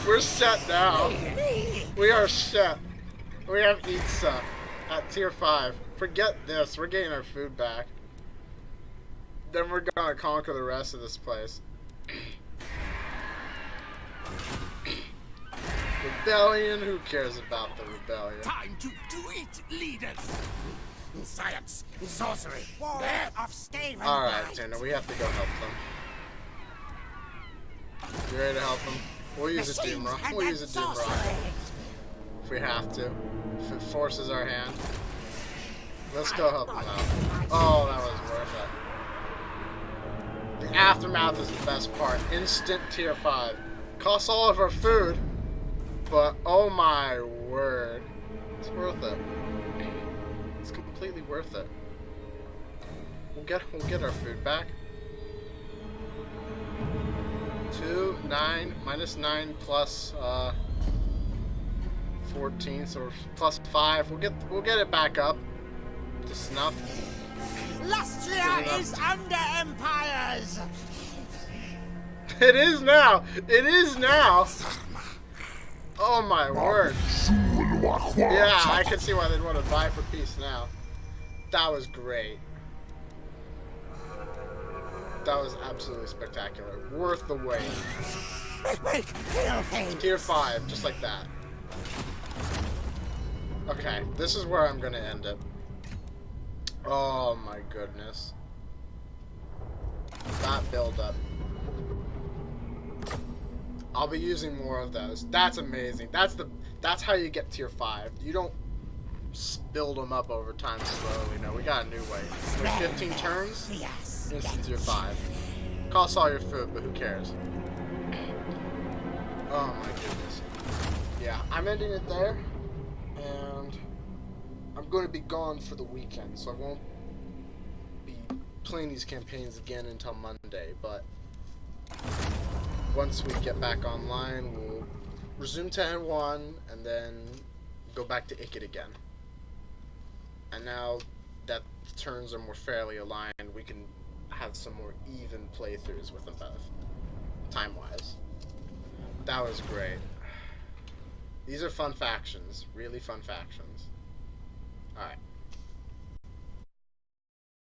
Speaker 1: We're set now. We are set. We have pizza at tier 5. Forget this. We're getting our food back. Then we're gonna conquer the rest of this place. Rebellion? Who cares about the rebellion?
Speaker 5: Time to do it, leaders!
Speaker 2: Science, sorcery,
Speaker 5: War of Skaven.
Speaker 1: Alright, Tanner, we have to go help them. You ready to help them? We'll use a Doom Rock. We'll use a Doom Rock. If we have to. If it forces our hand. Let's go help them out. Oh, that was worth it. The aftermath is the best part. Instant tier 5. Costs all of our food. But oh my word, it's worth it. It's completely worth it. We'll get our food back. 2, 9, minus 9 plus 14, so we're plus 5. We'll get it back up to snuff.
Speaker 5: Lustria is under empires.
Speaker 1: It is now. It is now. Oh my word. Yeah, I can see why they'd want to vie for peace now. That was great. That was absolutely spectacular. Worth the wait. Tier 5, just like that. Okay, this is where I'm gonna end it. Oh my goodness. That build up. I'll be using more of those. That's amazing. That's how you get tier 5. You don't build them up over time slowly. No, we got a new way. With 15 turns, instant tier 5. Costs all your food, but who cares? Oh my goodness. Yeah, I'm ending it there, and I'm going to be gone for the weekend, so I won't be playing these campaigns again until Monday, but once we get back online, we'll resume to N1 and then go back to Ikit again. And now that the turns are more fairly aligned, we can have some more even playthroughs with them both, time-wise. That was great. These are fun factions, really fun factions. Alright.